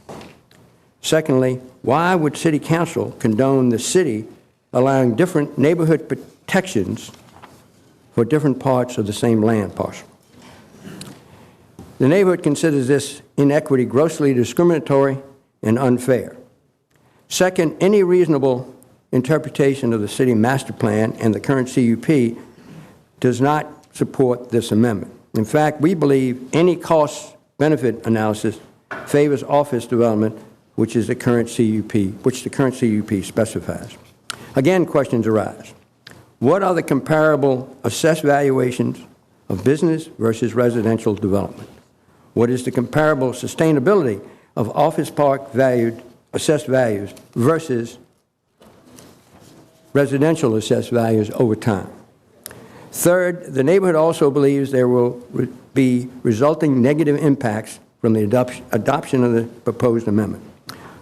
Secondly, why would City Council condone the city allowing different neighborhood protections for different parts of the same land parcel? The neighborhood considers this inequity grossly discriminatory and unfair. Second, any reasonable interpretation of the city master plan and the current CUP does not support this amendment. In fact, we believe any cost-benefit analysis favors office development, which the current CUP specifies. Again, questions arise. What are the comparable assessed valuations of business versus residential development? What is the comparable sustainability of office park assessed values versus residential assessed values over time? Third, the neighborhood also believes there will be resulting negative impacts from the adoption of the proposed amendment.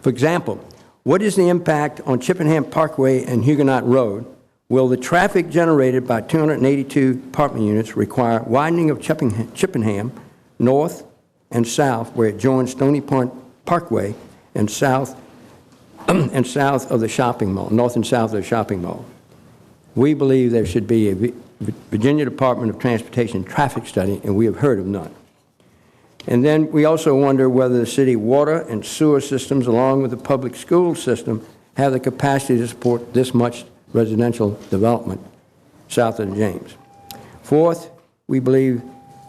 For example, what is the impact on Chippenham Parkway and Huguenot Road? Will the traffic generated by 282 apartment units require widening of Chippenham north and south, where it joins Stony Point Parkway, and south of the shopping mall, north and south of the shopping mall? We believe there should be a Virginia Department of Transportation traffic study, and we have heard of none. And then we also wonder whether the city water and sewer systems, along with the public school system, have the capacity to support this much residential development south of the James. Fourth, we believe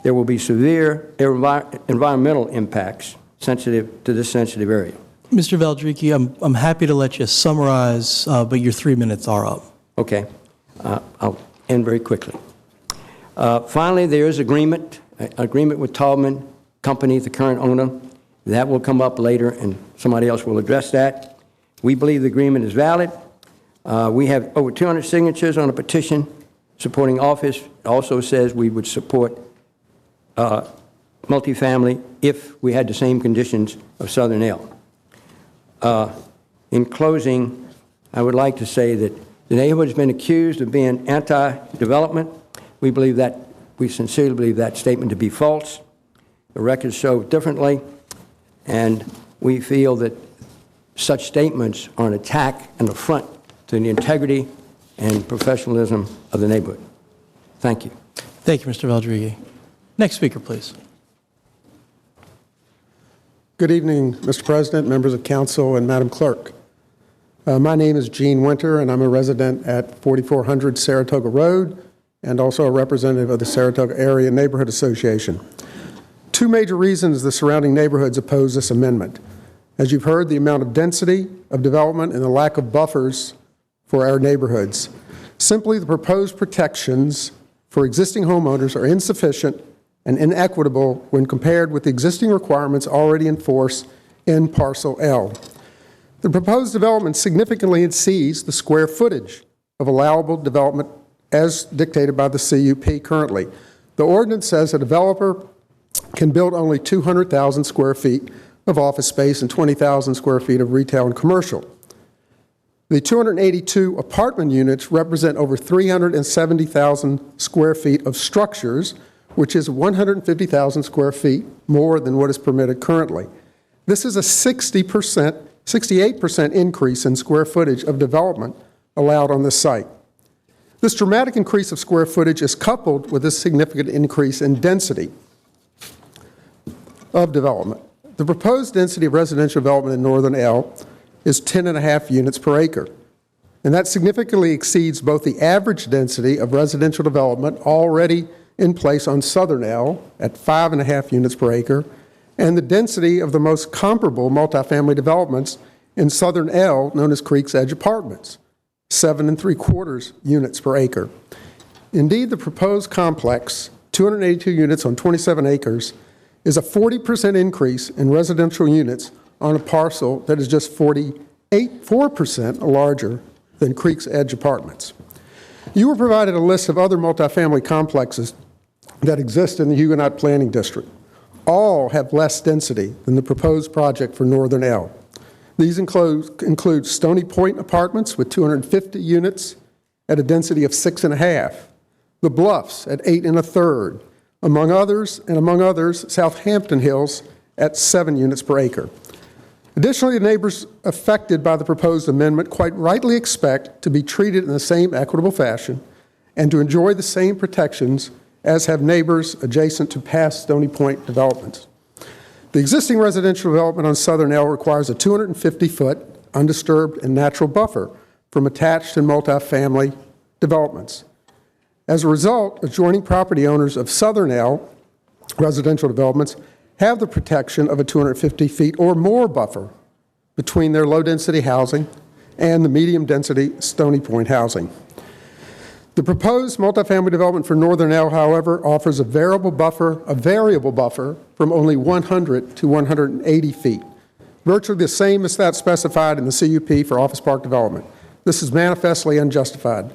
there will be severe environmental impacts sensitive to this sensitive area. Mr. Valdrigi, I'm happy to let you summarize, but your 3 minutes are up. Okay. I'll end very quickly. Finally, there is agreement with Taubman Company, the current owner. That will come up later, and somebody else will address that. We believe the agreement is valid. We have over 200 signatures on a petition supporting office. It also says we would support multifamily if we had the same conditions of Southern L. In closing, I would like to say that the neighborhood has been accused of being anti-development. We sincerely believe that statement to be false. The records show differently, and we feel that such statements are an attack and affront to the integrity and professionalism of the neighborhood. Thank you. Thank you, Mr. Valdrigi. Next speaker, please. Good evening, Mr. President, members of council, and Madam Clerk. My name is Gene Winter, and I'm a resident at 4400 Saratoga Road and also a representative of the Saratoga Area Neighborhood Association. Two major reasons the surrounding neighborhoods oppose this amendment. As you've heard, the amount of density of development and the lack of buffers for our neighborhoods. Simply, the proposed protections for existing homeowners are insufficient and inequitable when compared with the existing requirements already in force in Parcel L. The proposed development significantly exceeds the square footage of allowable development as dictated by the CUP currently. The ordinance says a developer can build only 200,000 square feet of office space and 20,000 square feet of retail and commercial. The 282 apartment units represent over 370,000 square feet of structures, which is 150,000 square feet more than what is permitted currently. This is a 68% increase in square footage of development allowed on this site. This dramatic increase of square footage is coupled with a significant increase in density of development. The proposed density of residential development in Northern L is 10.5 units per acre, and that significantly exceeds both the average density of residential development already in place on Southern L at 5.5 units per acre, and the density of the most comparable multifamily developments in Southern L, known as Creek's Edge Apartments, 7.75 units per acre. Indeed, the proposed complex, 282 units on 27 acres, is a 40% increase in residential units on a parcel that is just 4% larger than Creek's Edge Apartments. You were provided a list of other multifamily complexes that exist in the Huguenot Planning District. All have less density than the proposed project for Northern L. These include Stony Point Apartments with 250 units at a density of 6.5, The Bluffs at 8.33, among others, Southampton Hills at 7 units per acre. Additionally, the neighbors affected by the proposed amendment quite rightly expect to be treated in the same equitable fashion and to enjoy the same protections as have neighbors adjacent to past Stony Point developments. The existing residential development on Southern L requires a 250-foot undisturbed and natural buffer from attached and multifamily developments. As a result, adjoining property owners of Southern L residential developments have the protection of a 250 feet or more buffer between their low-density housing and the medium-density Stony Point housing. The proposed multifamily development for Northern L, however, offers a variable buffer from only 100 to 180 feet, virtually the same as that specified in the CUP for Office Park development. This is manifestly unjustified.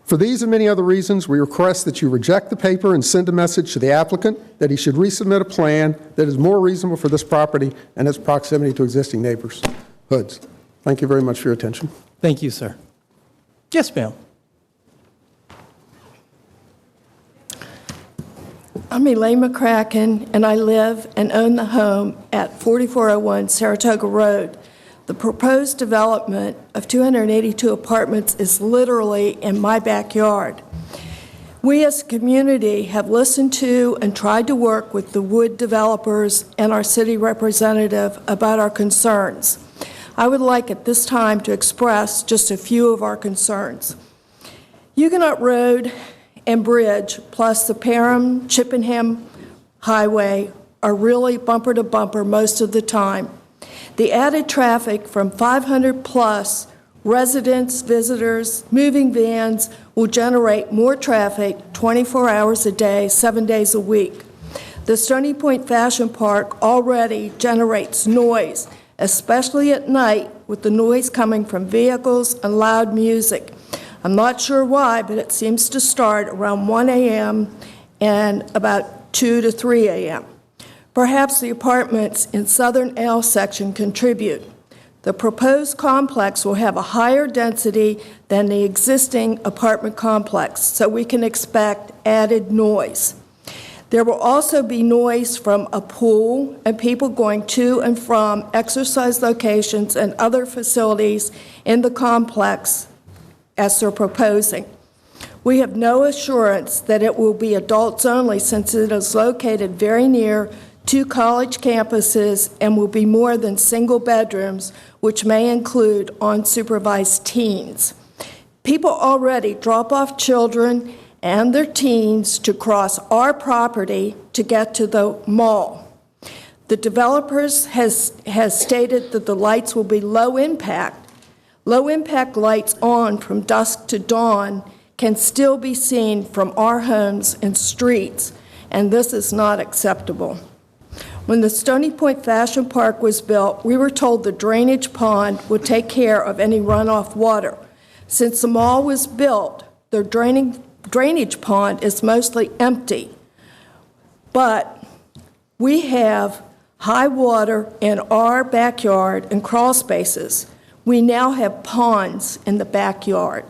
For these and many other reasons, we request that you reject the paper and send a message to the applicant that he should resubmit a plan that is more reasonable for this property and its proximity to existing neighborhoods. Thank you very much for your attention. Thank you, sir. Yes, ma'am. I'm Elaine McCracken, and I live and own the home at 4401 Saratoga Road. The proposed development of 282 apartments is literally in my backyard. We as a community have listened to and tried to work with the wood developers and our city representative about our concerns. I would like at this time to express just a few of our concerns. Huguenot Road and Bridge, plus the Parham-Chippenham Highway, are really bumper to bumper most of the time. The added traffic from 500-plus residents, visitors, moving vans will generate more traffic 24 hours a day, 7 days a week. The Stony Point Fashion Park already generates noise, especially at night with the noise coming from vehicles and loud music. I'm not sure why, but it seems to start around 1 a.m. and about 2 to 3 a.m. Perhaps the apartments in Southern L section contribute. The proposed complex will have a higher density than the existing apartment complex, so we can expect added noise. There will also be noise from a pool and people going to and from exercise locations and other facilities in the complex as they're proposing. We have no assurance that it will be adults only since it is located very near 2 college campuses and will be more than single bedrooms, which may include unsupervised teens. People already drop off children and their teens to cross our property to get to the mall. The developers has stated that the lights will be low impact. Low impact lights on from dusk to dawn can still be seen from our homes and streets, and this is not acceptable. When the Stony Point Fashion Park was built, we were told the drainage pond would take care of any runoff water. Since the mall was built, the drainage pond is mostly empty. But we have high water in our backyard and crawl spaces. We now have ponds in the backyard.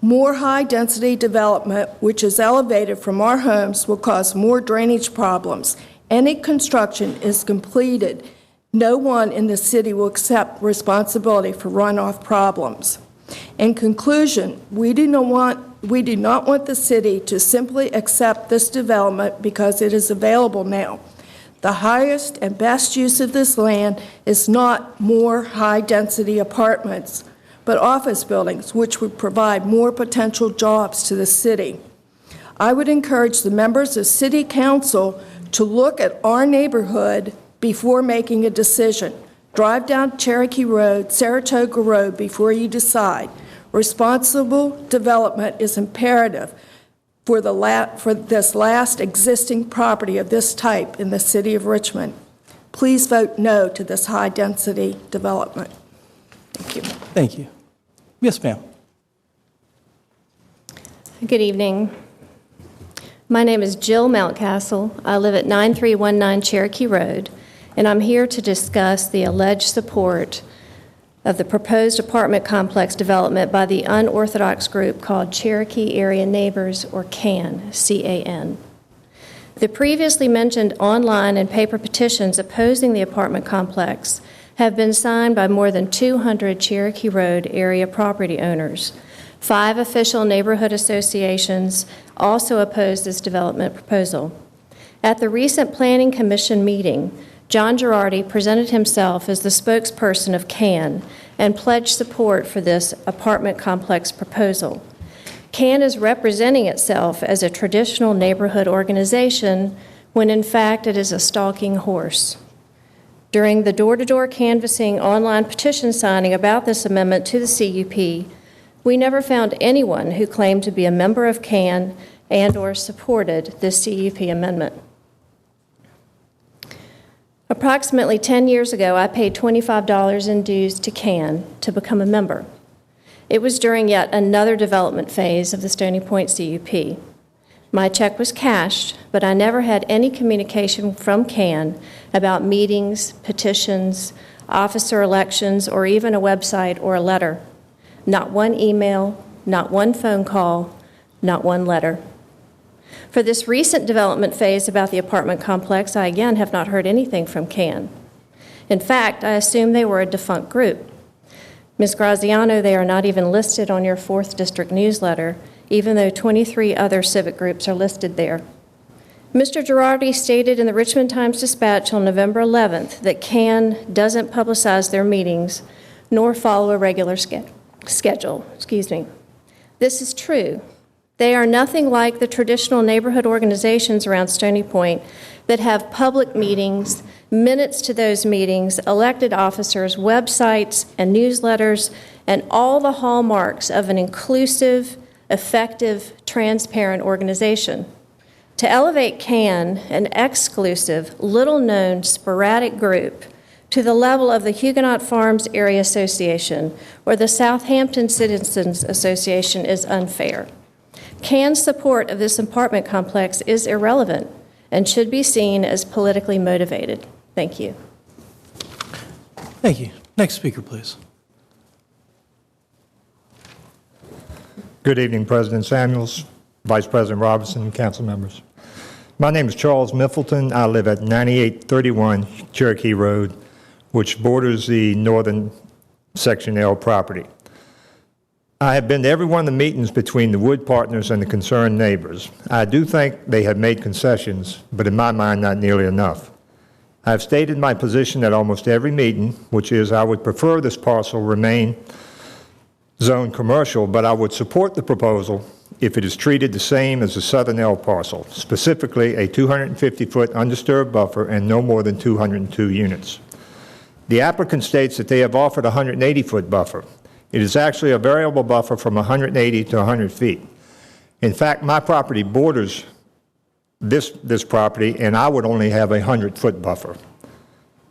More high-density development, which is elevated from our homes, will cause more drainage problems. Any construction is completed, no one in the city will accept responsibility for runoff problems. In conclusion, we do not want the city to simply accept this development because it is available now. The highest and best use of this land is not more high-density apartments, but office buildings, which would provide more potential jobs to the city. I would encourage the members of City Council to look at our neighborhood before making a decision. Drive down Cherokee Road, Saratoga Road before you decide. Responsible development is imperative for this last existing property of this type in the city of Richmond. Please vote no to this high-density development. Thank you. Thank you. Yes, ma'am. Good evening. My name is Jill Mountcastle. I live at 9319 Cherokee Road, and I'm here to discuss the alleged support of the proposed apartment complex development by the unorthodox group called Cherokee Area Neighbors, or CAN, C-A-N. The previously mentioned online and paper petitions opposing the apartment complex have been signed by more than 200 Cherokee Road area property owners. 5 official neighborhood associations also oppose this development proposal. At the recent Planning Commission meeting, John Girardi presented himself as the spokesperson of CAN and pledged support for this apartment complex proposal. CAN is representing itself as a traditional neighborhood organization when in fact it is a stalking horse. During the door-to-door canvassing online petition signing about this amendment to the CUP, we never found anyone who claimed to be a member of CAN and/or supported this CUP amendment. Approximately 10 years ago, I paid $25 in dues to CAN to become a member. It was during yet another development phase of the Stony Point CUP. My check was cashed, but I never had any communication from CAN about meetings, petitions, officer elections, or even a website or a letter. Not one email, not one phone call, not one letter. For this recent development phase about the apartment complex, I again have not heard anything from CAN. In fact, I assume they were a defunct group. Ms. Graziano, they are not even listed on your 4th District newsletter, even though 23 other civic groups are listed there. Mr. Girardi stated in the Richmond Times-Dispatch on November 11th that CAN doesn't publicize their meetings nor follow a regular schedule. This is true. They are nothing like the traditional neighborhood organizations around Stony Point that have public meetings, minutes to those meetings, elected officers, websites, and newsletters, and all the hallmarks of an inclusive, effective, transparent organization. To elevate CAN, an exclusive, little-known, sporadic group, to the level of the Huguenot Farms Area Association or the Southampton Citizens Association is unfair. CAN's support of this apartment complex is irrelevant and should be seen as politically motivated. Thank you. Thank you. Next speaker, please. Good evening, President Samuels, Vice President Robinson, and council members. My name is Charles Miffleton. I live at 9831 Cherokee Road, which borders the northern Section L property. I have been to every one of the meetings between the Wood Partners and the concerned neighbors. I do think they have made concessions, but in my mind, not nearly enough. I have stated my position at almost every meeting, which is I would prefer this parcel remain zoned commercial, but I would support the proposal if it is treated the same as the Southern L parcel, specifically a 250-foot undisturbed buffer and no more than 202 units. The applicant states that they have offered a 180-foot buffer. It is actually a variable buffer from 180 to 100 feet. In fact, my property borders this property, and I would only have a 100-foot buffer.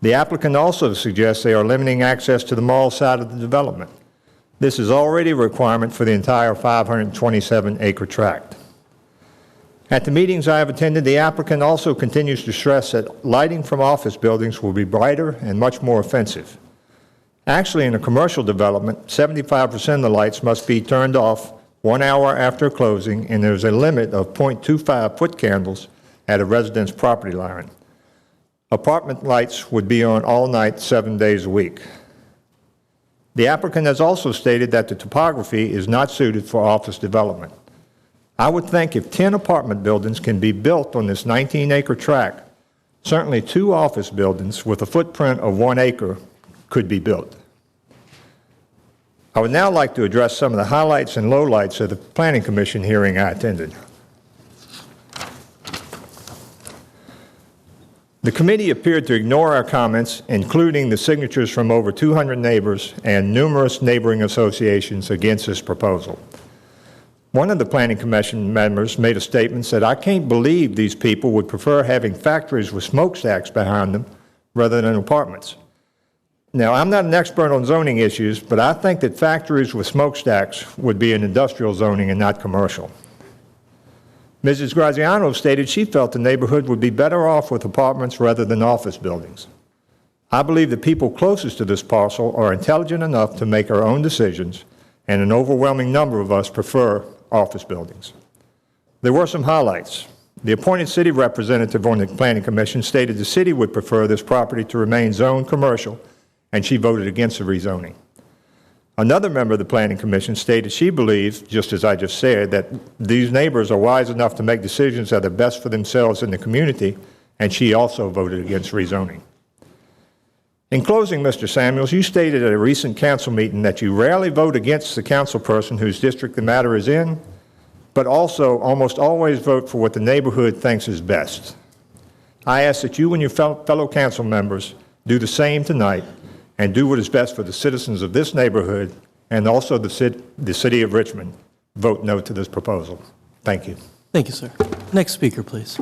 The applicant also suggests they are limiting access to the mall side of the development. This is already a requirement for the entire 527-acre tract. At the meetings I have attended, the applicant also continues to stress that lighting from office buildings will be brighter and much more offensive. Actually, in a commercial development, 75% of the lights must be turned off 1 hour after closing, and there's a limit of 0.25 foot candles at a resident's property line. Apartment lights would be on all night, 7 days a week. The applicant has also stated that the topography is not suited for office development. I would think if 10 apartment buildings can be built on this 19-acre tract, certainly 2 office buildings with a footprint of 1 acre could be built. I would now like to address some of the highlights and lowlights of the Planning Commission hearing I attended. The committee appeared to ignore our comments, including the signatures from over 200 neighbors and numerous neighboring associations against this proposal. One of the Planning Commission members made a statement that I can't believe these people would prefer having factories with smokestacks behind them rather than apartments. Now, I'm not an expert on zoning issues, but I think that factories with smokestacks would be in industrial zoning and not commercial. Mrs. Graziano stated she felt the neighborhood would be better off with apartments rather than office buildings. I believe the people closest to this parcel are intelligent enough to make our own decisions, and an overwhelming number of us prefer office buildings. There were some highlights. The appointed city representative on the Planning Commission stated the city would prefer this property to remain zoned commercial, and she voted against the rezoning. Another member of the Planning Commission stated she believes, just as I just said, that these neighbors are wise enough to make decisions that are best for themselves and the community, and she also voted against rezoning. In closing, Mr. Samuels, you stated at a recent council meeting that you rarely vote against the councilperson whose district the matter is in, but also almost always vote for what the neighborhood thinks is best. I ask that you and your fellow council members do the same tonight and do what is best for the citizens of this neighborhood and also the city of Richmond. Vote no to this proposal. Thank you. Thank you, sir. Next speaker, please.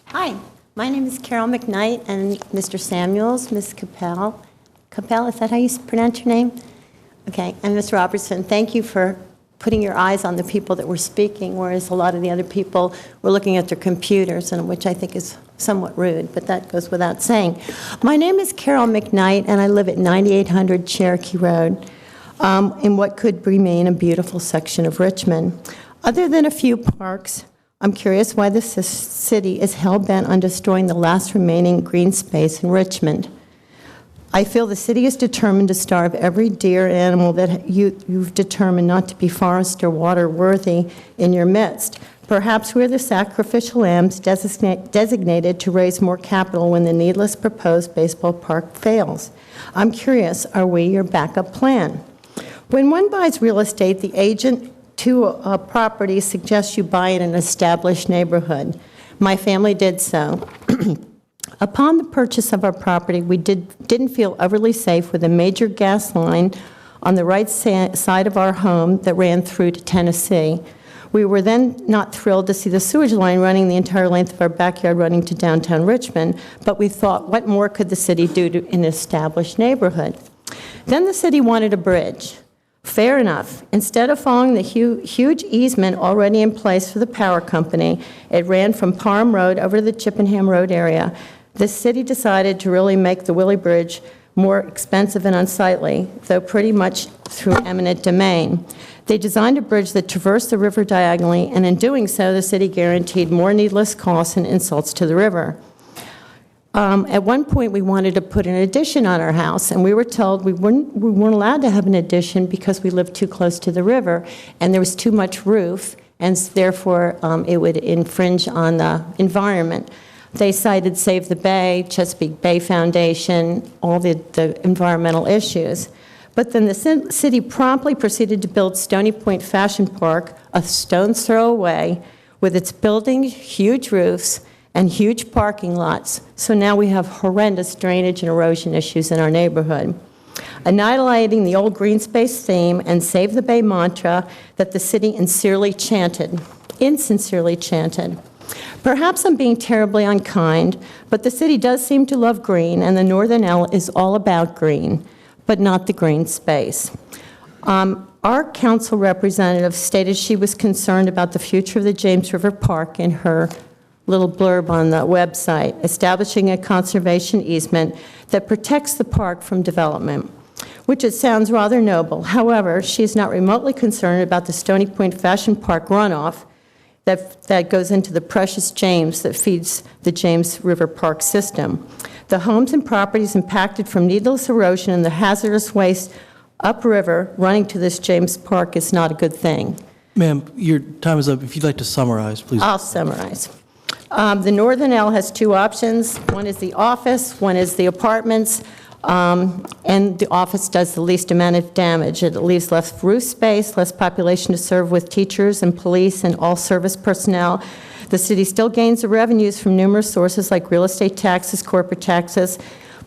Hi, my name is Carol McKnight, and Mr. Samuels, Ms. Capel. Capel, is that how you pronounce your name? Okay, and Ms. Robertson, thank you for putting your eyes on the people that were speaking, whereas a lot of the other people were looking at their computers, and which I think is somewhat rude, but that goes without saying. My name is Carol McKnight, and I live at 9800 Cherokee Road in what could remain a beautiful section of Richmond. Other than a few parks, I'm curious why the city is hell-bent on destroying the last remaining green space in Richmond. I feel the city is determined to starve every deer animal that you've determined not to be forest or water worthy in your midst. Perhaps we're the sacrificial lambs designated to raise more capital when the needless proposed baseball park fails. I'm curious, are we your backup plan? When one buys real estate, the agent to a property suggests you buy in an established neighborhood. My family did so. Upon the purchase of our property, we didn't feel overly safe with a major gas line on the right side of our home that ran through to Tennessee. We were then not thrilled to see the sewage line running the entire length of our backyard running to downtown Richmond, but we thought, what more could the city do in an established neighborhood? Then the city wanted a bridge. Fair enough. Instead of following the huge easement already in place for the power company, it ran from Parham Road over to the Chippenham Road area. The city decided to really make the Willie Bridge more expensive and unsightly, though pretty much through eminent domain. They designed a bridge that traversed the river diagonally, and in doing so, the city guaranteed more needless costs and insults to the river. At one point, we wanted to put an addition on our house, and we were told we weren't allowed to have an addition because we lived too close to the river, and there was too much roof, and therefore it would infringe on the environment. They cited Save the Bay, Chesapeake Bay Foundation, all the environmental issues. But then the city promptly proceeded to build Stony Point Fashion Park a stone's throw away with its buildings, huge roofs, and huge parking lots. So now we have horrendous drainage and erosion issues in our neighborhood. Annihilating the old green space theme and Save the Bay mantra that the city insincerely chanted. Perhaps I'm being terribly unkind, but the city does seem to love green, and the Northern L is all about green. but not the green space. Our council representative stated she was concerned about the future of the James River Park in her little blurb on the website, establishing a conservation easement that protects the park from development, which it sounds rather noble. However, she is not remotely concerned about the Stony Point Fashion Park runoff that goes into the precious James that feeds the James River Park system. The homes and properties impacted from needless erosion and the hazardous waste upriver running to this James Park is not a good thing. Ma'am, your time is up. If you'd like to summarize, please. I'll summarize. The Northern L has two options. One is the office, one is the apartments, and the office does the least amount of damage. It leaves less roof space, less population to serve with teachers and police and all service personnel. The city still gains the revenues from numerous sources like real estate taxes, corporate taxes.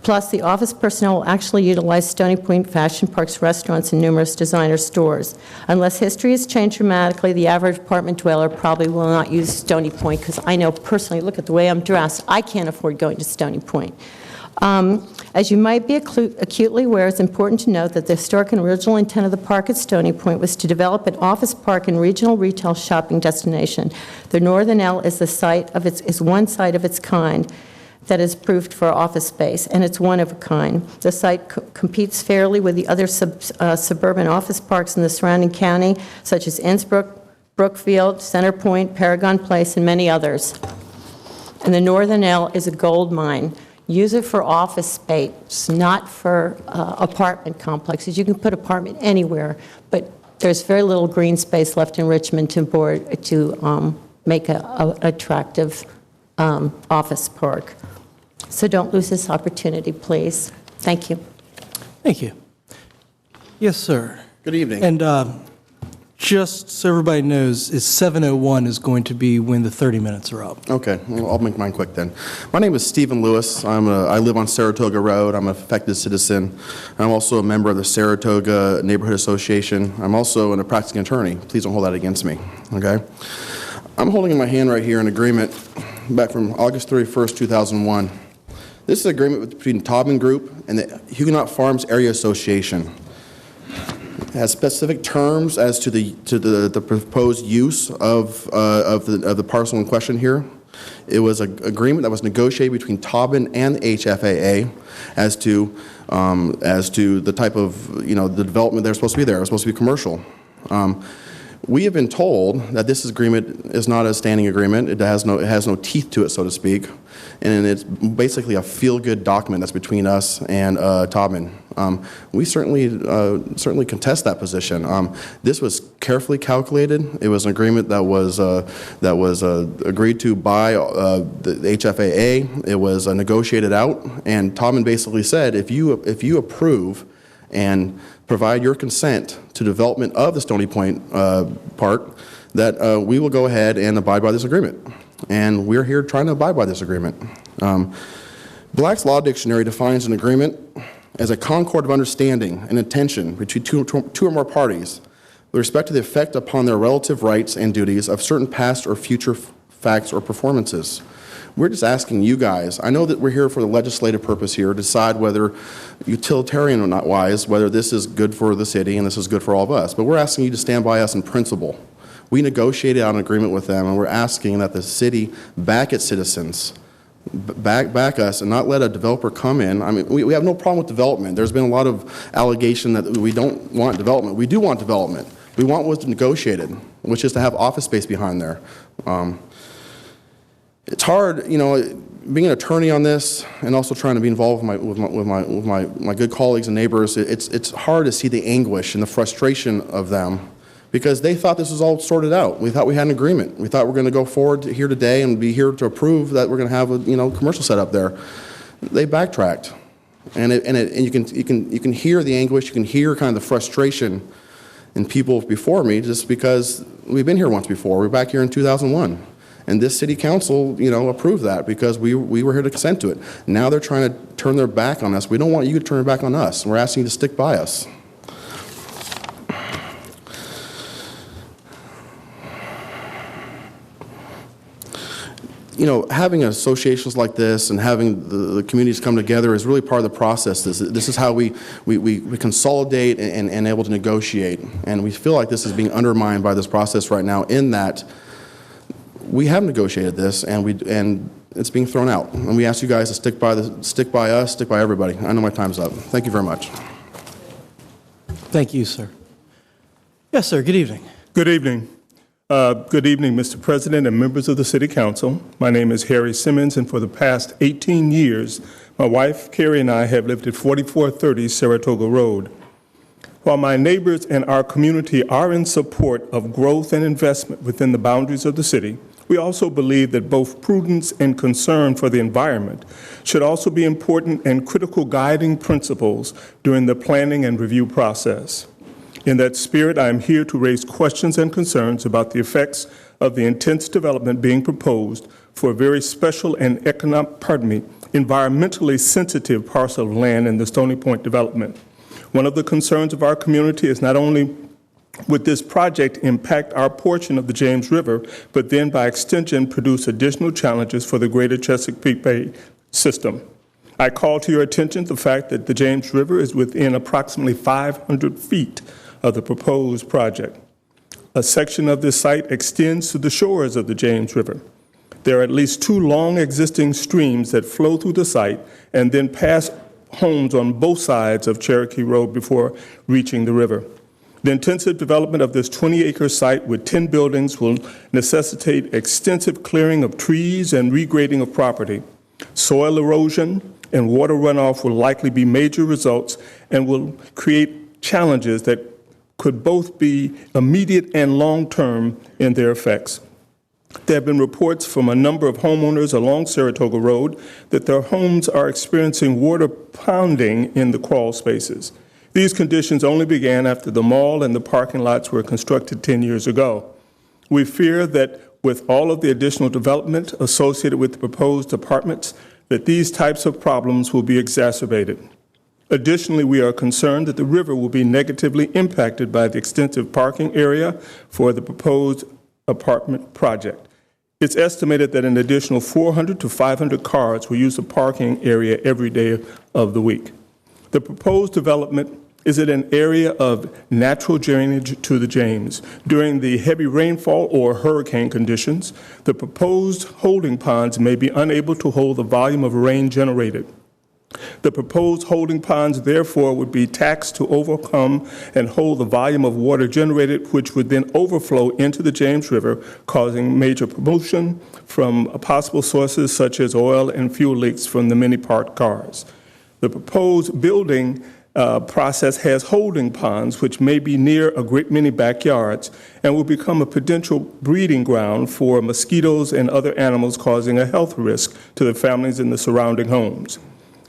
Plus, the office personnel will actually utilize Stony Point Fashion Park's restaurants and numerous designer stores. Unless history has changed dramatically, the average apartment dweller probably will not use Stony Point, because I know personally, look at the way I'm dressed, I can't afford going to Stony Point. As you might be acutely aware, it's important to note that the historic and original intent of the park at Stony Point was to develop an office park and regional retail shopping destination. The Northern L is one site of its kind that is approved for office space, and it's one of a kind. The site competes fairly with the other suburban office parks in the surrounding county, such as Innsbrook, Brookfield, Center Point, Paragon Place, and many others. And the Northern L is a gold mine. Use it for office space, not for apartment complexes. You can put apartment anywhere, but there's very little green space left in Richmond to make an attractive office park. So don't lose this opportunity, please. Thank you. Thank you. Yes, sir. Good evening. And just so everybody knows, it's 7:01 is going to be when the 30 minutes are up. Okay, well, I'll make mine quick then. My name is Stephen Lewis. I live on Saratoga Road. I'm an affected citizen. I'm also a member of the Saratoga Neighborhood Association. I'm also a practicing attorney. Please don't hold that against me, okay? I'm holding in my hand right here an agreement back from August 31st, 2001. This is an agreement between Taubman Group and the Huguenot Farms Area Association. It has specific terms as to the proposed use of the parcel in question here. It was an agreement that was negotiated between Taubman and the HFAA as to the type of the development they're supposed to be there. It was supposed to be commercial. We have been told that this agreement is not a standing agreement. It has no teeth to it, so to speak, and it's basically a feel-good document that's between us and Taubman. We certainly contest that position. This was carefully calculated. It was an agreement that was agreed to by the HFAA. It was negotiated out, and Taubman basically said, if you approve and provide your consent to development of the Stony Point Park, that we will go ahead and abide by this agreement. And we're here trying to abide by this agreement. Black's Law Dictionary defines an agreement as a concord of understanding and intention between two or more parties with respect to the effect upon their relative rights and duties of certain past or future facts or performances. We're just asking you guys, I know that we're here for the legislative purpose here, to decide whether, utilitarian or not wise, whether this is good for the city and this is good for all of us. But we're asking you to stand by us in principle. We negotiated out an agreement with them, and we're asking that the city back its citizens, back us, and not let a developer come in. I mean, we have no problem with development. There's been a lot of allegation that we don't want development. We do want development. We want what's negotiated, which is to have office space behind there. It's hard, being an attorney on this and also trying to be involved with my good colleagues and neighbors. It's hard to see the anguish and the frustration of them, because they thought this was all sorted out. We thought we had an agreement. We thought we're going to go forward here today and be here to approve that we're going to have a commercial set up there. They backtracked, and you can hear the anguish. You can hear kind of the frustration in people before me, just because we've been here once before. We're back here in 2001. And this city council, approved that because we were here to consent to it. Now they're trying to turn their back on us. We don't want you to turn your back on us. We're asking you to stick by us. having associations like this and having the communities come together is really part of the process. This is how we consolidate and able to negotiate. And we feel like this is being undermined by this process right now, in that we have negotiated this and it's being thrown out. And we ask you guys to stick by us, stick by everybody. I know my time's up. Thank you very much. Thank you, sir. Yes, sir. Good evening. Good evening. Good evening, Mr. President and members of the City Council. My name is Harry Simmons, and for the past 18 years, my wife, Carrie, and I have lived at 4430 Saratoga Road. While my neighbors and our community are in support of growth and investment within the boundaries of the city, we also believe that both prudence and concern for the environment should also be important and critical guiding principles during the planning and review process. In that spirit, I am here to raise questions and concerns about the effects of the intense development being proposed for a very special and environmentally sensitive parcel of land in the Stony Point development. One of the concerns of our community is not only would this project impact our portion of the James River, but then by extension produce additional challenges for the greater Chesapeake Bay system. I call to your attention the fact that the James River is within approximately 500 feet of the proposed project. A section of this site extends to the shores of the James River. There are at least 2 long existing streams that flow through the site and then pass homes on both sides of Cherokee Road before reaching the river. The intensive development of this 20-acre site with 10 buildings will necessitate extensive clearing of trees and regrading of property. Soil erosion and water runoff will likely be major results and will create challenges that could both be immediate and long-term in their effects. There have been reports from a number of homeowners along Saratoga Road that their homes are experiencing water pounding in the crawl spaces. These conditions only began after the mall and the parking lots were constructed 10 years ago. We fear that with all of the additional development associated with the proposed apartments, that these types of problems will be exacerbated. Additionally, we are concerned that the river will be negatively impacted by the extensive parking area for the proposed apartment project. It's estimated that an additional 400 to 500 cars will use the parking area every day of the week. The proposed development is in an area of natural drainage to the James. During the heavy rainfall or hurricane conditions, the proposed holding ponds may be unable to hold the volume of rain generated. The proposed holding ponds, therefore, would be taxed to overcome and hold the volume of water generated, which would then overflow into the James River, causing major pollution from possible sources such as oil and fuel leaks from the many parked cars. The proposed building process has holding ponds, which may be near a great many backyards and will become a potential breeding ground for mosquitoes and other animals, causing a health risk to the families in the surrounding homes.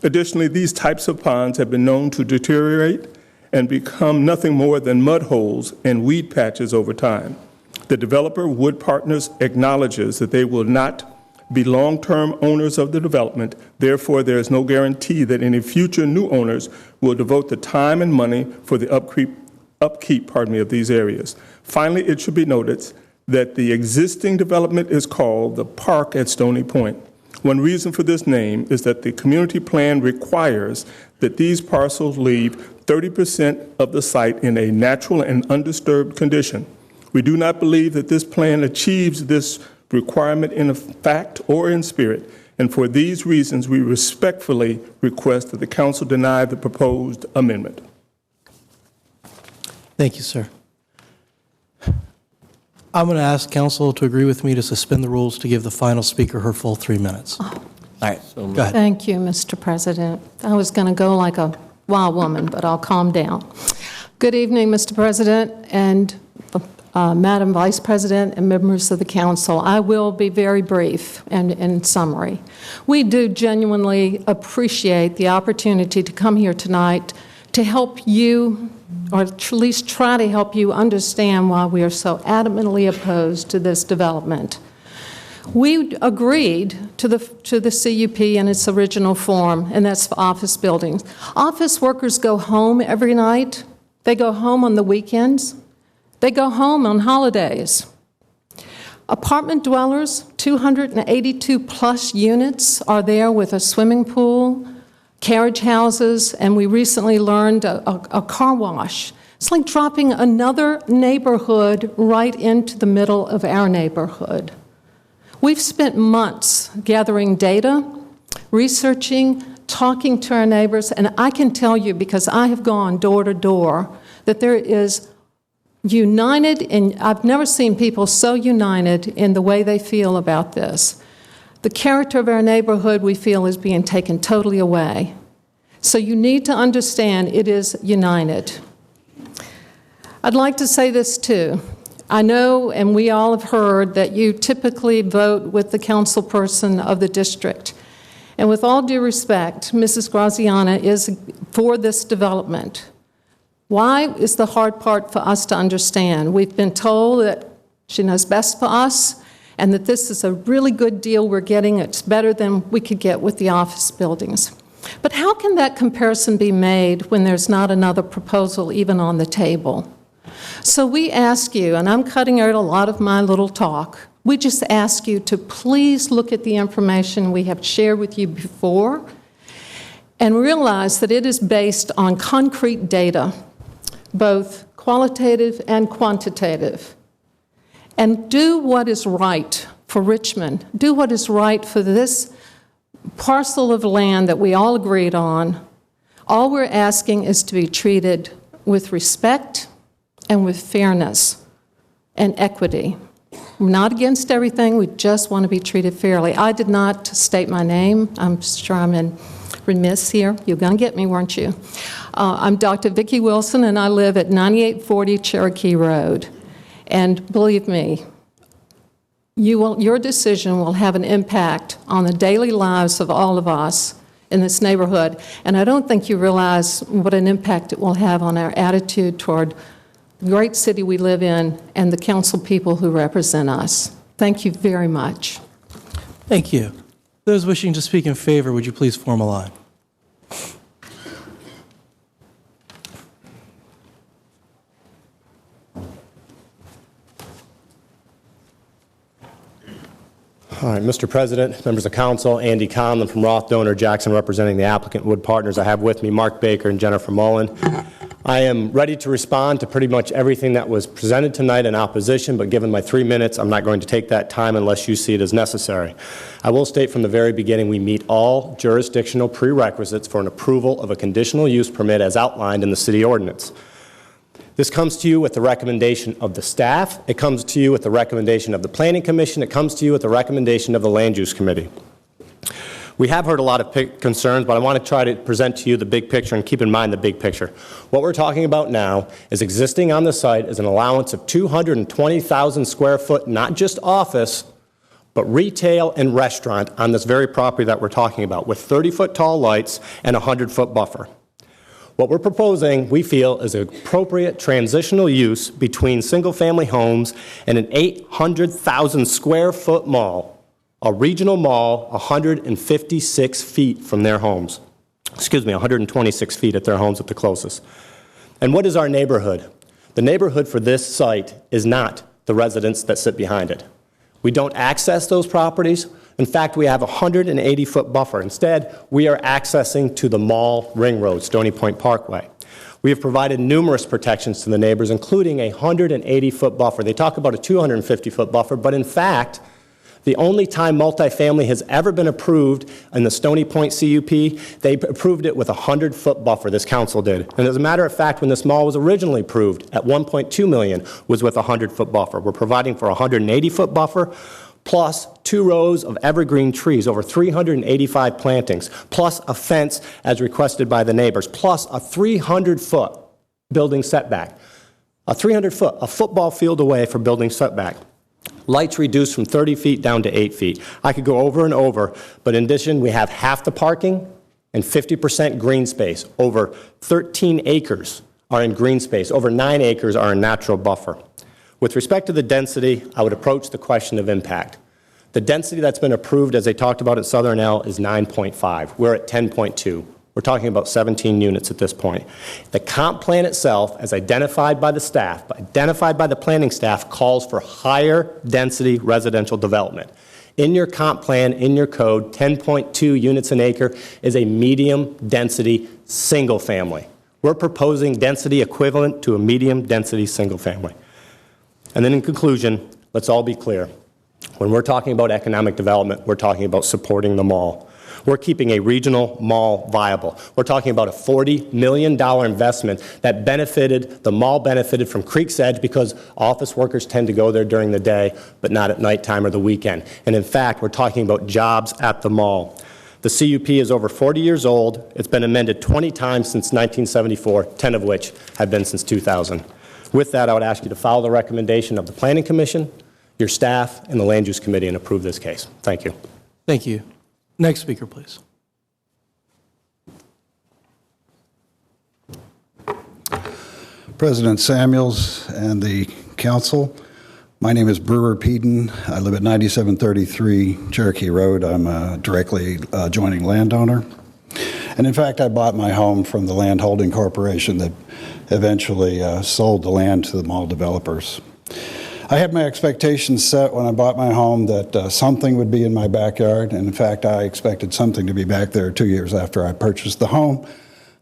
Additionally, these types of ponds have been known to deteriorate and become nothing more than mud holes and weed patches over time. The developer, Wood Partners, acknowledges that they will not be long-term owners of the development. Therefore, there is no guarantee that any future new owners will devote the time and money for the upkeep of these areas. Finally, it should be noted that the existing development is called the Park at Stony Point. One reason for this name is that the community plan requires that these parcels leave 30% of the site in a natural and undisturbed condition. We do not believe that this plan achieves this requirement in fact or in spirit, and for these reasons, we respectfully request that the council deny the proposed amendment. Thank you, sir. I'm going to ask council to agree with me to suspend the rules to give the final speaker her full 3 minutes. All right, go ahead. Thank you, Mr. President. I was going to go like a wild woman, but I'll calm down. Good evening, Mr. President and Madam Vice President and members of the council. I will be very brief and in summary. We do genuinely appreciate the opportunity to come here tonight to help you, or at least try to help you understand why we are so adamantly opposed to this development. We agreed to the CUP in its original form, and that's for office buildings. Office workers go home every night. They go home on the weekends. They go home on holidays. Apartment dwellers, 282-plus units are there with a swimming pool, carriage houses, and we recently learned a car wash. It's like dropping another neighborhood right into the middle of our neighborhood. We've spent months gathering data, researching, talking to our neighbors, and I can tell you, because I have gone door to door, that there is united, and I've never seen people so united in the way they feel about this. The character of our neighborhood, we feel, is being taken totally away. So you need to understand it is united. I'd like to say this too. I know, and we all have heard, that you typically vote with the council person of the district. And with all due respect, Mrs. Graziano is for this development. Why is the hard part for us to understand? We've been told that she knows best for us and that this is a really good deal we're getting. It's better than we could get with the office buildings. But how can that comparison be made when there's not another proposal even on the table? So we ask you, and I'm cutting out a lot of my little talk, we just ask you to please look at the information we have shared with you before and realize that it is based on concrete data, both qualitative and quantitative. And do what is right for Richmond. Do what is right for this parcel of land that we all agreed on. All we're asking is to be treated with respect and with fairness and equity. We're not against everything, we just want to be treated fairly. I did not state my name. I'm sure I'm remiss here. You're going to get me, weren't you? I'm Dr. Vicki Wilson, and I live at 9840 Cherokee Road. And believe me, your decision will have an impact on the daily lives of all of us in this neighborhood. And I don't think you realize what an impact it will have on our attitude toward the great city we live in and the council people who represent us. Thank you very much. Thank you. Those wishing to speak in favor, would you please form a line? All right, Mr. President, members of council, Andy Conlon from Roth Donor Jackson representing the applicant Wood Partners. I have with me Mark Baker and Jennifer Mullen. I am ready to respond to pretty much everything that was presented tonight in opposition, but given my 3 minutes, I'm not going to take that time unless you see it as necessary. I will state from the very beginning we meet all jurisdictional prerequisites for an approval of a conditional use permit as outlined in the city ordinance. This comes to you with the recommendation of the staff. It comes to you with the recommendation of the Planning Commission. It comes to you with the recommendation of the Land Use Committee. We have heard a lot of concerns, but I want to try to present to you the big picture and keep in mind the big picture. What we're talking about now is existing on the site is an allowance of 220,000 square foot, not just office, but retail and restaurant on this very property that we're talking about, with 30-foot tall lights and a 100-foot buffer. What we're proposing, we feel, is an appropriate transitional use between single-family homes and an 800,000 square foot mall, a regional mall 156 feet from their homes. 126 feet at their homes at the closest. And what is our neighborhood? The neighborhood for this site is not the residents that sit behind it. We don't access those properties. In fact, we have a 180-foot buffer. Instead, we are accessing to the mall ring road, Stony Point Parkway. We have provided numerous protections to the neighbors, including a 180-foot buffer. They talk about a 250-foot buffer, but in fact, the only time multifamily has ever been approved in the Stony Point CUP, they approved it with a 100-foot buffer, this council did. And as a matter of fact, when this mall was originally approved at $1.2 million, was with a 100-foot buffer. We're providing for a 180-foot buffer, plus 2 rows of evergreen trees, over 385 plantings, plus a fence as requested by the neighbors, plus a 300-foot building setback. A 300-foot, a football field away for building setback. Lights reduced from 30 feet down to 8 feet. I could go over and over, but in addition, we have half the parking and 50% green space. Over 13 acres are in green space. Over 9 acres are in natural buffer. With respect to the density, I would approach the question of impact. The density that's been approved, as they talked about at Southern L, is 9.5. We're at 10.2. We're talking about 17 units at this point. The comp plan itself, as identified by the staff, identified by the planning staff, calls for higher density residential development. In your comp plan, in your code, 10.2 units an acre is a medium density single family. We're proposing density equivalent to a medium density single family. And then in conclusion, let's all be clear. When we're talking about economic development, we're talking about supporting the mall. We're keeping a regional mall viable. We're talking about a $40 million investment that benefited, the mall benefited from Creek's Edge because office workers tend to go there during the day, but not at nighttime or the weekend. And in fact, we're talking about jobs at the mall. The CUP is over 40 years old. It's been amended 20 times since 1974, 10 of which have been since 2000. With that, I would ask you to follow the recommendation of the Planning Commission, your staff, and the Land Use Committee and approve this case. Thank you. Thank you. Next speaker, please. President Samuels and the council, my name is Brewer Peden. I live at 9733 Cherokee Road. I'm a directly adjoining landowner. And in fact, I bought my home from the Land Holding Corporation that eventually sold the land to the mall developers. I had my expectations set when I bought my home that something would be in my backyard, and in fact, I expected something to be back there 2 years after I purchased the home.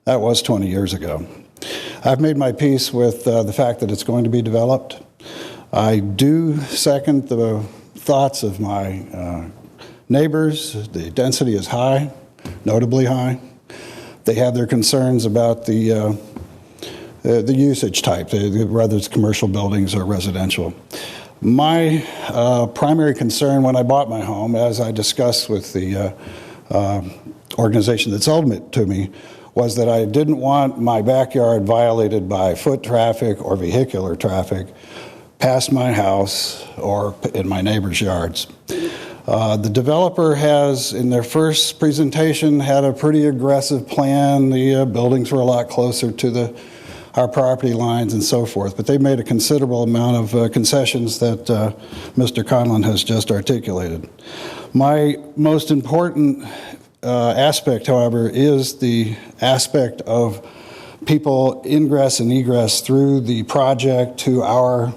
That was 20 years ago. I've made my peace with the fact that it's going to be developed. I do second the thoughts of my neighbors. The density is high, notably high. They have their concerns about the usage type, whether it's commercial buildings or residential. My primary concern when I bought my home, as I discussed with the organization that sold it to me, was that I didn't want my backyard violated by foot traffic or vehicular traffic past my house or in my neighbors' yards. The developer has, in their first presentation, had a pretty aggressive plan. The buildings were a lot closer to our property lines and so forth, but they made a considerable amount of concessions that Mr. Conlon has just articulated. My most important aspect, however, is the aspect of people ingress and egress through the project to our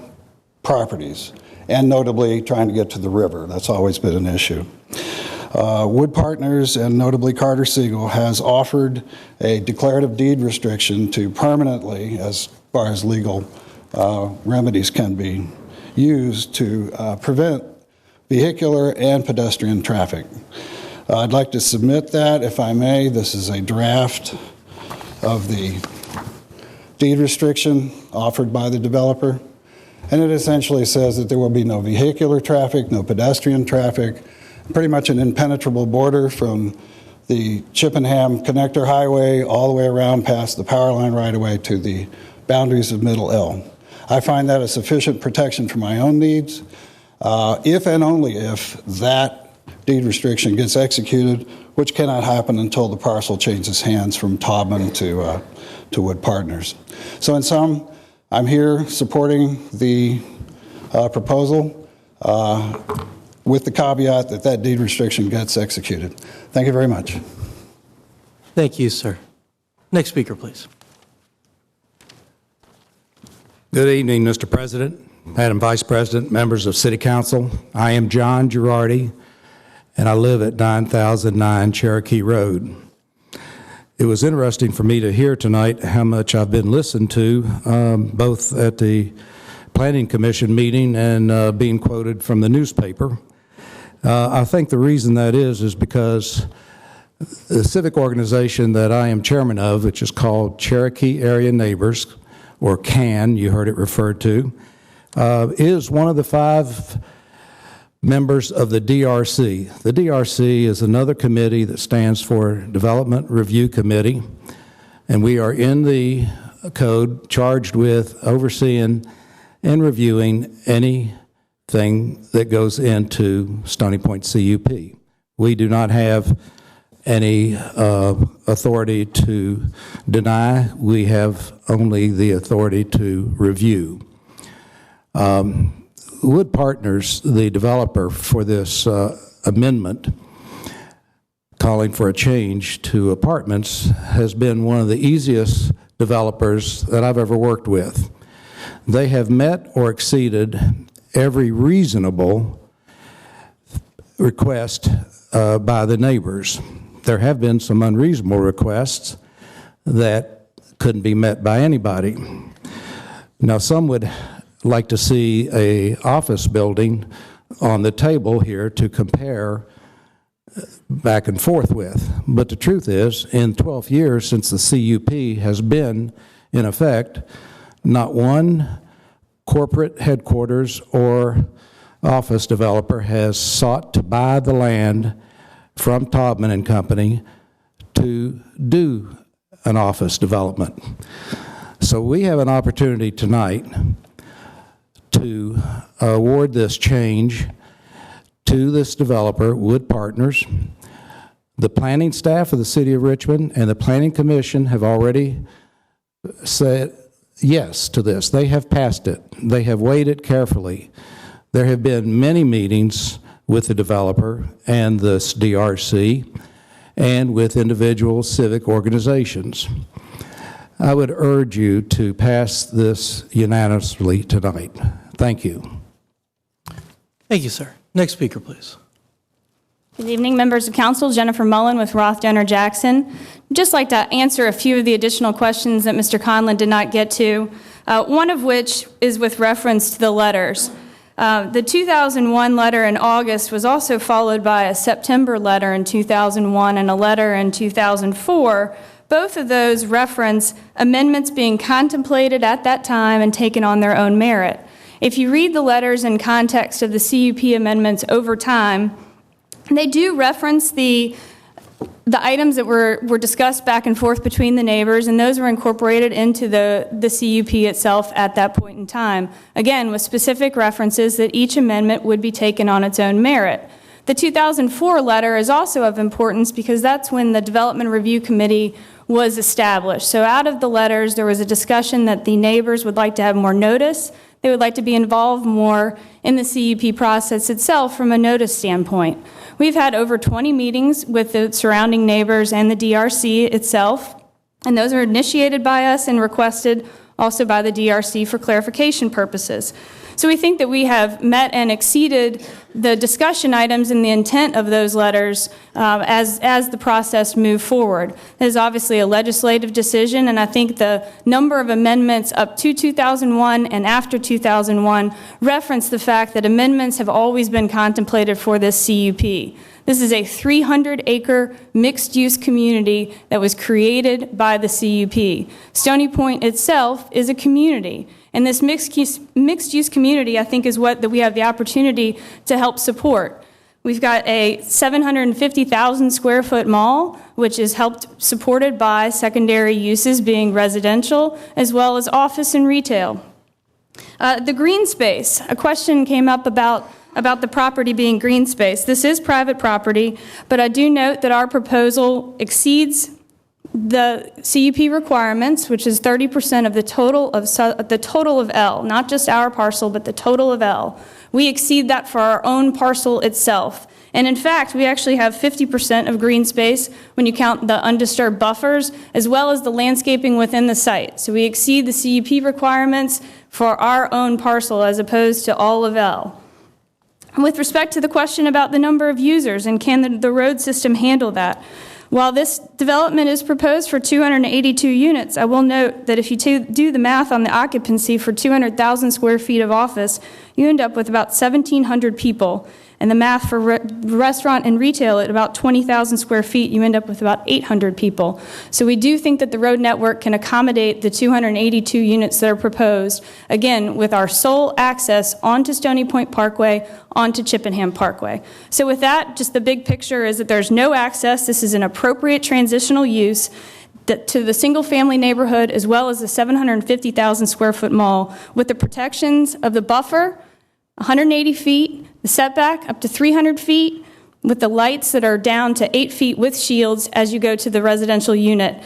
properties, and notably trying to get to the river. That's always been an issue. Wood Partners, and notably Carter Siegel, has offered a declarative deed restriction to permanently, as far as legal remedies can be used, to prevent vehicular and pedestrian traffic. I'd like to submit that, if I may. This is a draft of the deed restriction offered by the developer, and it essentially says that there will be no vehicular traffic, no pedestrian traffic, pretty much an impenetrable border from the Chippenham Connector Highway all the way around past the power line right away to the boundaries of Middle L. I find that a sufficient protection for my own needs, if and only if that deed restriction gets executed, which cannot happen until the parcel changes hands from Taubman to Wood Partners. So in sum, I'm here supporting the proposal with the caveat that that deed restriction gets executed. Thank you very much. Thank you, sir. Next speaker, please. Good evening, Mr. President, Madam Vice President, members of City Council. I am John Girardi, and I live at 9009 Cherokee Road. It was interesting for me to hear tonight how much I've been listened to, both at the Planning Commission meeting and being quoted from the newspaper. I think the reason that is because the civic organization that I am chairman of, which is called Cherokee Area Neighbors, or CAN, you heard it referred to, is one of the 5 members of the DRC. The DRC is another committee that stands for Development Review Committee, and we are in the code charged with overseeing and reviewing anything that goes into Stony Point CUP. We do not have any authority to deny. We have only the authority to review. Wood Partners, the developer for this amendment, calling for a change to apartments has been one of the easiest developers that I've ever worked with. They have met or exceeded every reasonable request by the neighbors. There have been some unreasonable requests that couldn't be met by anybody. Now, some would like to see an office building on the table here to compare back and forth with. But the truth is, in 12 years since the CUP has been in effect, not one corporate headquarters or office developer has sought to buy the land from Taubman and Company to do an office development. So we have an opportunity tonight to award this change to this developer, Wood Partners. The planning staff of the City of Richmond and the Planning Commission have already said yes to this. They have passed it. They have weighed it carefully. There have been many meetings with the developer and this DRC and with individual civic organizations. I would urge you to pass this unanimously tonight. Thank you. Thank you, sir. Next speaker, please. Good evening, members of council. Jennifer Mullen with Roth Donor Jackson. I'd just like to answer a few of the additional questions that Mr. Conlon did not get to, one of which is with reference to the letters. The 2001 letter in August was also followed by a September letter in 2001 and a letter in 2004. Both of those reference amendments being contemplated at that time and taken on their own merit. If you read the letters in context of the CUP amendments over time, they do reference the items that were discussed back and forth between the neighbors, and those were incorporated into the CUP itself at that point in time, again, with specific references that each amendment would be taken on its own merit. The 2004 letter is also of importance because that's when the Development Review Committee was established. So out of the letters, there was a discussion that the neighbors would like to have more notice. They would like to be involved more in the CUP process itself from a notice standpoint. We've had over 20 meetings with the surrounding neighbors and the DRC itself, and those are initiated by us and requested also by the DRC for clarification purposes. So we think that we have met and exceeded the discussion items and the intent of those letters as the process moved forward. It is obviously a legislative decision, and I think the number of amendments up to 2001 and after 2001 reference the fact that amendments have always been contemplated for this CUP. This is a 300-acre mixed-use community that was created by the CUP. Stony Point itself is a community. And this mixed-use community, I think, is what that we have the opportunity to help support. We've got a 750,000 square foot mall, which is supported by secondary uses being residential, as well as office and retail. The green space, a question came up about the property being green space. This is private property, but I do note that our proposal exceeds the CUP requirements, which is 30% of the total of L, not just our parcel, but the total of L. We exceed that for our own parcel itself. And in fact, we actually have 50% of green space when you count the undisturbed buffers, as well as the landscaping within the site. So we exceed the CUP requirements for our own parcel as opposed to all of L. With respect to the question about the number of users and can the road system handle that, while this development is proposed for 282 units, I will note that if you do the math on the occupancy for 200,000 square feet of office, you end up with about 1,700 people. And the math for restaurant and retail at about 20,000 square feet, you end up with about 800 people. So we do think that the road network can accommodate the 282 units that are proposed, again, with our sole access onto Stony Point Parkway, onto Chippenham Parkway. So with that, just the big picture is that there's no access. This is an appropriate transitional use to the single-family neighborhood as well as the 750,000 square foot mall with the protections of the buffer, 180 feet, the setback up to 300 feet, with the lights that are down to 8 feet with shields as you go to the residential unit,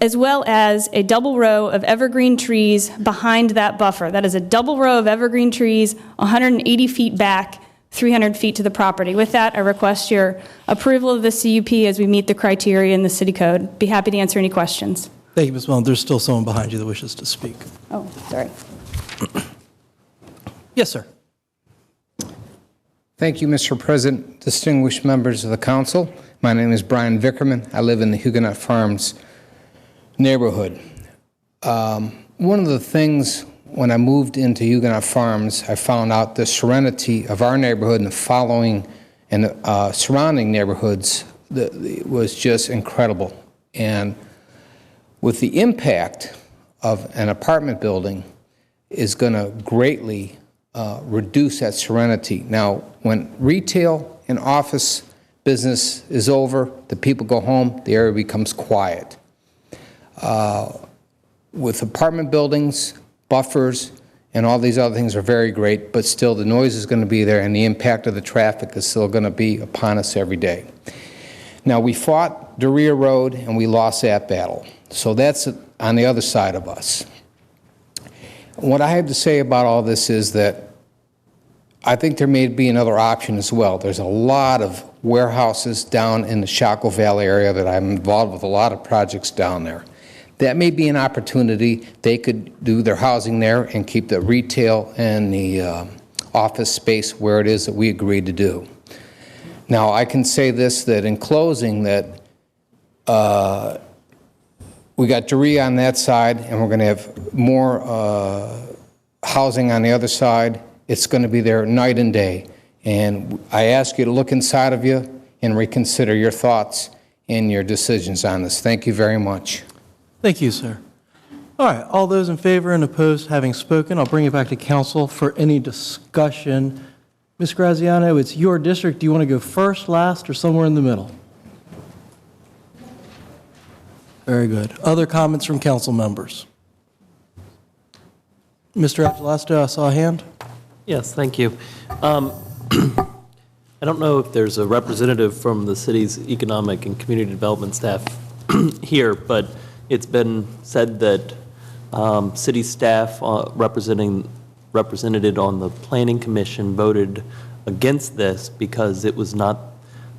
as well as a double row of evergreen trees behind that buffer. That is a double row of evergreen trees 180 feet back 300 feet to the property. With that, I request your approval of the CUP as we meet the criteria in the city code. Be happy to answer any questions. Thank you, Ms. Mullen. There's still someone behind you that wishes to speak. Oh, sorry. Yes, sir. Thank you, Mr. President, distinguished members of the council. My name is Brian Vickerman. I live in the Huguenot Farms neighborhood. One of the things when I moved into Huguenot Farms, I found out the serenity of our neighborhood and the following and the surrounding neighborhoods was just incredible. And with the impact of an apartment building is going to greatly reduce that serenity. Now, when retail and office business is over, the people go home, the area becomes quiet. With apartment buildings, buffers, and all these other things are very great, but still the noise is going to be there and the impact of the traffic is still going to be upon us every day. Now, we fought Doria Road and we lost that battle. So that's on the other side of us. What I have to say about all this is that I think there may be another option as well. There's a lot of warehouses down in the Chaco Valley area that I'm involved with a lot of projects down there. That may be an opportunity. They could do their housing there and keep the retail and the office space where it is that we agreed to do. Now, I can say this, that in closing, that we got Doria on that side, and we're going to have more housing on the other side. It's going to be there night and day. And I ask you to look inside of you and reconsider your thoughts and your decisions on this. Thank you very much. Thank you, sir. All right, all those in favor and opposed having spoken, I'll bring it back to council for any discussion. Ms. Graziano, it's your district. Do you want to go first, last, or somewhere in the middle? Very good. Other comments from council members? Mr. Agelasto, I saw a hand. Yes, thank you. I don't know if there's a representative from the city's economic and community development staff here, but it's been said that city staff represented on the Planning Commission voted against this because it was not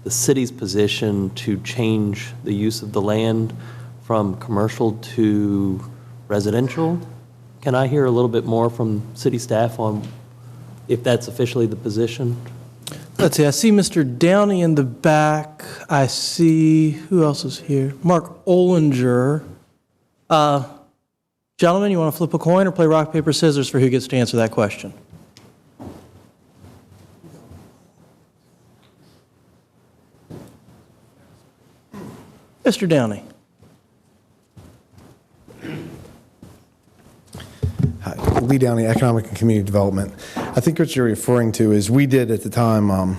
the city's position to change the use of the land from commercial to residential. Can I hear a little bit more from city staff on if that's officially the position? Let's see, I see Mr. Downey in the back. I see, who else is here? Mark Ollinger. Gentlemen, you want to flip a coin or play rock, paper, scissors for who gets to answer that question? Mr. Downey. Hi, Lee Downey, Economic and Community Development. I think what you're referring to is we did at the time,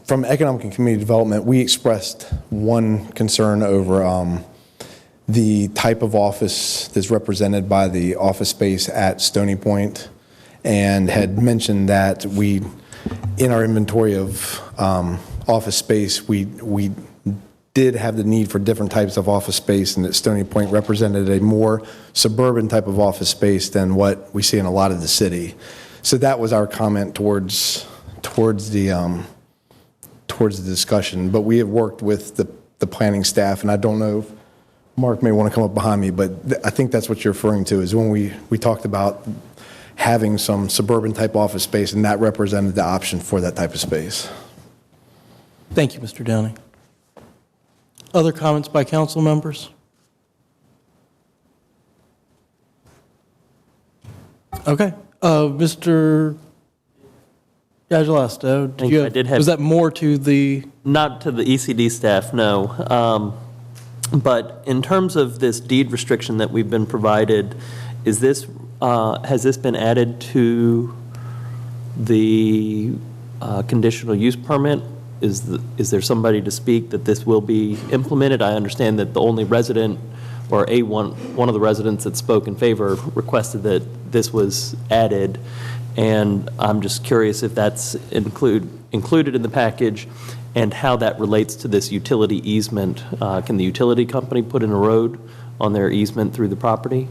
from Economic and Community Development, we expressed one concern over the type of office that's represented by the office space at Stony Point, and had mentioned that we, in our inventory of office space, we did have the need for different types of office space, and that Stony Point represented a more suburban type of office space than what we see in a lot of the city. So that was our comment towards the discussion. But we have worked with the planning staff, and I don't know if Mark may want to come up behind me, but I think that's what you're referring to, is when we talked about having some suburban type office space, and that represented the option for that type of space. Thank you, Mr. Downey. Other comments by council members? Okay. Mr. Agelasto, was that more to the... Not to the ECD staff, no. But in terms of this deed restriction that we've been provided, has this been added to the conditional use permit? Is there somebody to speak that this will be implemented? I understand that the only resident, or one of the residents that spoke in favor, requested that this was added, and I'm just curious if that's included in the package and how that relates to this utility easement. Can the utility company put in a road on their easement through the property?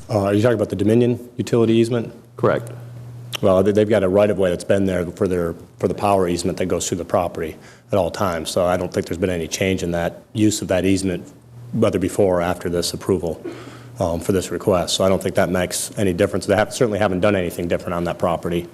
Are you talking about the Dominion utility easement? Correct. Well, they've got a right-of-way that's been there for the power easement that goes through the property at all times, so I don't think there's been any change in that use of that easement, whether before or after this approval for this request. So I don't think that makes any difference. They certainly haven't done anything different on that property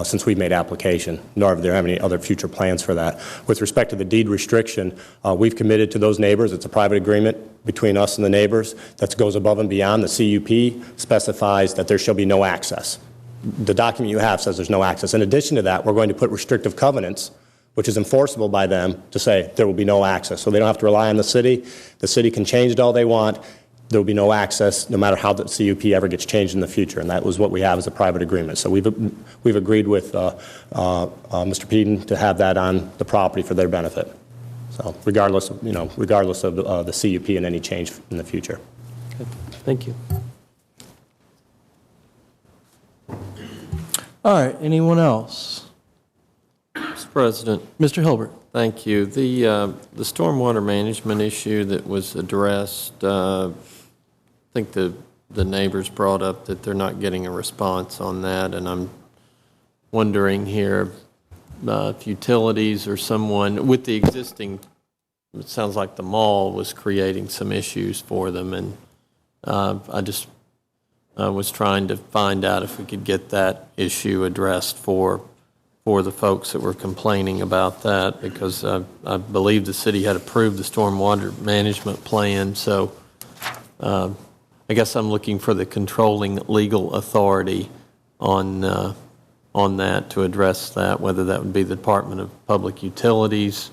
since we made application, nor have there any other future plans for that. With respect to the deed restriction, we've committed to those neighbors. It's a private agreement between us and the neighbors that goes above and beyond. The CUP specifies that there shall be no access. The document you have says there's no access. In addition to that, we're going to put restrictive covenants, which is enforceable by them, to say there will be no access. So they don't have to rely on the city. The city can change it all they want. There will be no access, no matter how the CUP ever gets changed in the future. And that was what we have as a private agreement. So we've agreed with Mr. Peden to have that on the property for their benefit. So regardless of the CUP and any change in the future. Okay. Thank you. All right, anyone else? Mr. President. Mr. Hilbert. Thank you. The stormwater management issue that was addressed, I think the neighbors brought up that they're not getting a response on that, and I'm wondering here if utilities or someone with the existing, it sounds like the mall was creating some issues for them, and I was trying to find out if we could get that issue addressed for the folks that were complaining about that, because I believe the city had approved the stormwater management plan. So I guess I'm looking for the controlling legal authority on that to address that, whether that would be the Department of Public Utilities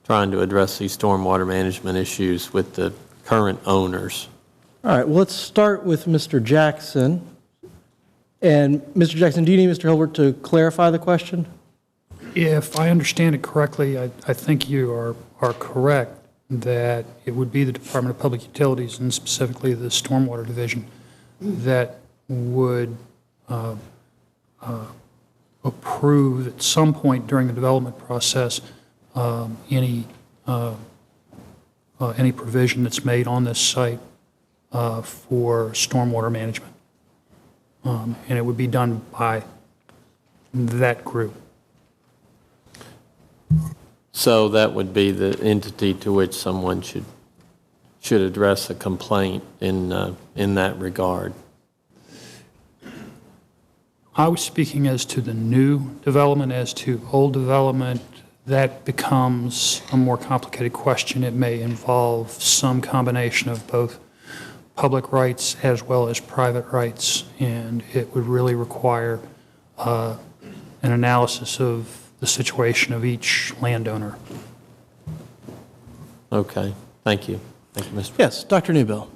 trying to address these stormwater management issues with the current owners. All right, well, let's start with Mr. Jackson. And Mr. Jackson, do you need Mr. Hilbert to clarify the question? If I understand it correctly, I think you are correct that it would be the Department of Public Utilities, and specifically the Stormwater Division, that would approve at some point during the development process any provision that's made on this site for stormwater management. And it would be done by that group. So that would be the entity to which someone should address a complaint in that regard. I was speaking as to the new development. As to old development, that becomes a more complicated question. It may involve some combination of both public rights as well as private rights, and it would really require an analysis of the situation of each landowner. Okay, thank you. Thank you, Mr. Yes, Dr. Newbill.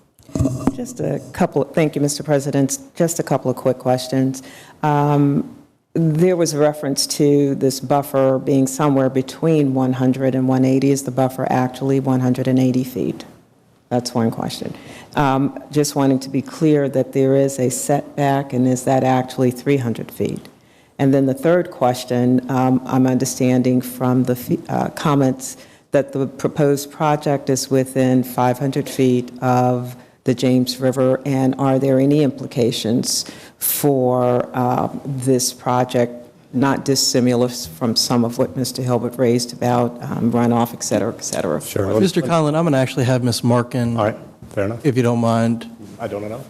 Just a couple, thank you, Mr. President. Just a couple of quick questions. There was a reference to this buffer being somewhere between 100 and 180. Is the buffer actually 180 feet? That's one question. Just wanting to be clear that there is a setback, and is that actually 300 feet? And then the third question, I'm understanding from the comments that the proposed project is within 500 feet of the James River, and are there any implications for this project, not dissimilar from some of what Mr. Hilbert raised about runoff, et cetera, et cetera? Sure. Mr. Conlon, I'm going to actually have Ms. Markin, All right, fair enough. if you don't mind. I don't know.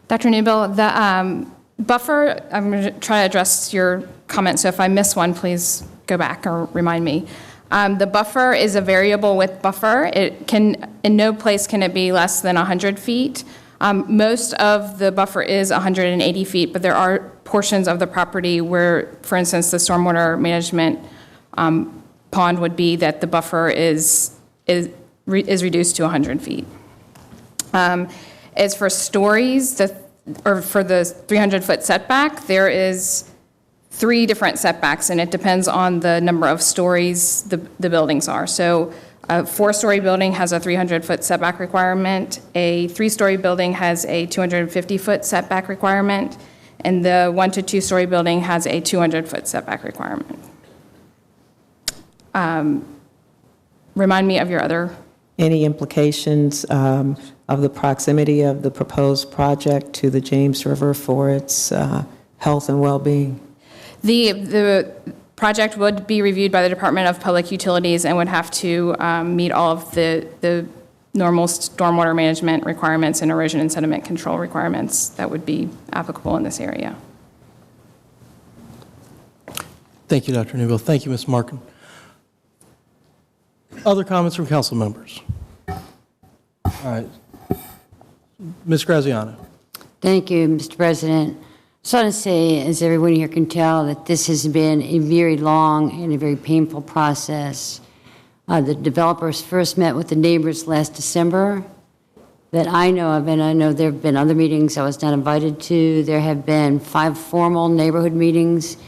Dr. Newbill, the buffer, I'm going to try to address your comment, so if I miss one, please go back or remind me. The buffer is a variable width buffer. It can, in no place can it be less than 100 feet. Most of the buffer is 180 feet, but there are portions of the property where, for instance, the stormwater management pond would be that the buffer is reduced to 100 feet. As for stories, or for the 300-foot setback, there is 3 different setbacks, and it depends on the number of stories the buildings are. So a 4-story building has a 300-foot setback requirement. A 3-story building has a 250-foot setback requirement, and the 1 to 2-story building has a 200-foot setback requirement. Remind me of your other any implications of the proximity of the proposed project to the James River for its health and well-being? The project would be reviewed by the Department of Public Utilities and would have to meet all of the normal stormwater management requirements and erosion and sediment control requirements that would be applicable in this area. Thank you, Dr. Newbill. Thank you, Ms. Markin. Other comments from council members? All right. Ms. Graziano. Thank you, Mr. President. I just want to say, as everyone here can tell, that this has been a very long and a very painful process. The developers first met with the neighbors last December that I know of, and I know there have been other meetings I was not invited to. There have been 5 formal neighborhood meetings,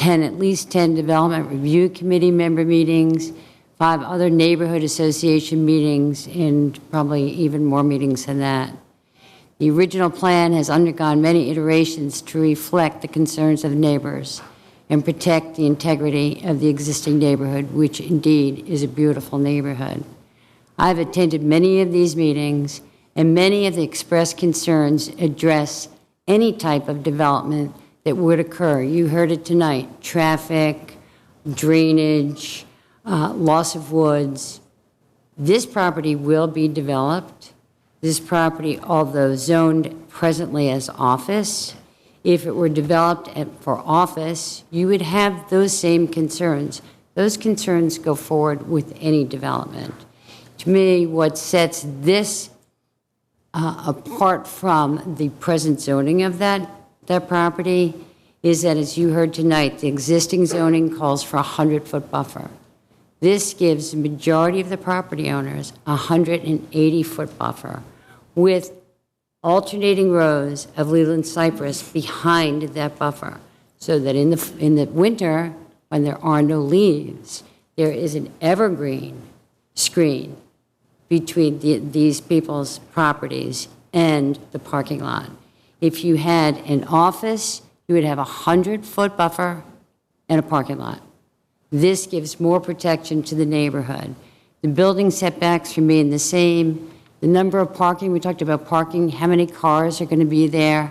at least 10 development review committee member meetings, 5 other neighborhood association meetings, and probably even more meetings than that. The original plan has undergone many iterations to reflect the concerns of neighbors and protect the integrity of the existing neighborhood, which indeed is a beautiful neighborhood. I've attended many of these meetings, and many of the expressed concerns address any type of development that would occur. You heard it tonight: traffic, drainage, loss of woods. This property will be developed. This property, although zoned presently as office, if it were developed for office, you would have those same concerns. Those concerns go forward with any development. To me, what sets this apart from the present zoning of that property is that, as you heard tonight, the existing zoning calls for a 100-foot buffer. This gives the majority of the property owners a 180-foot buffer with alternating rows of Leland cypress behind that buffer, so that in the winter, when there are no leaves, there is an evergreen screen between these people's properties and the parking lot. If you had an office, you would have a 100-foot buffer and a parking lot. This gives more protection to the neighborhood. The building setbacks remain the same. The number of parking, we talked about parking, how many cars are going to be there.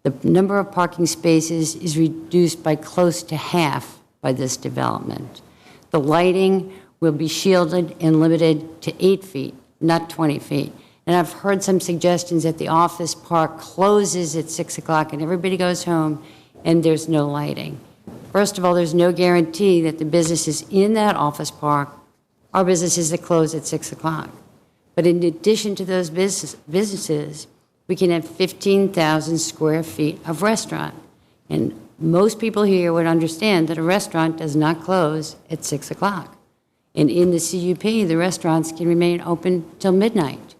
The number of parking spaces is reduced by close to half by this development. The lighting will be shielded and limited to 8 feet, not 20 feet. And I've heard some suggestions that the office park closes at 6 o'clock and everybody goes home and there's no lighting. First of all, there's no guarantee that the businesses in that office park are businesses that close at 6 o'clock. But in addition to those businesses, we can have 15,000 square feet of restaurant. And most people here would understand that a restaurant does not close at 6 o'clock. And in the CUP, the restaurants can remain open till midnight.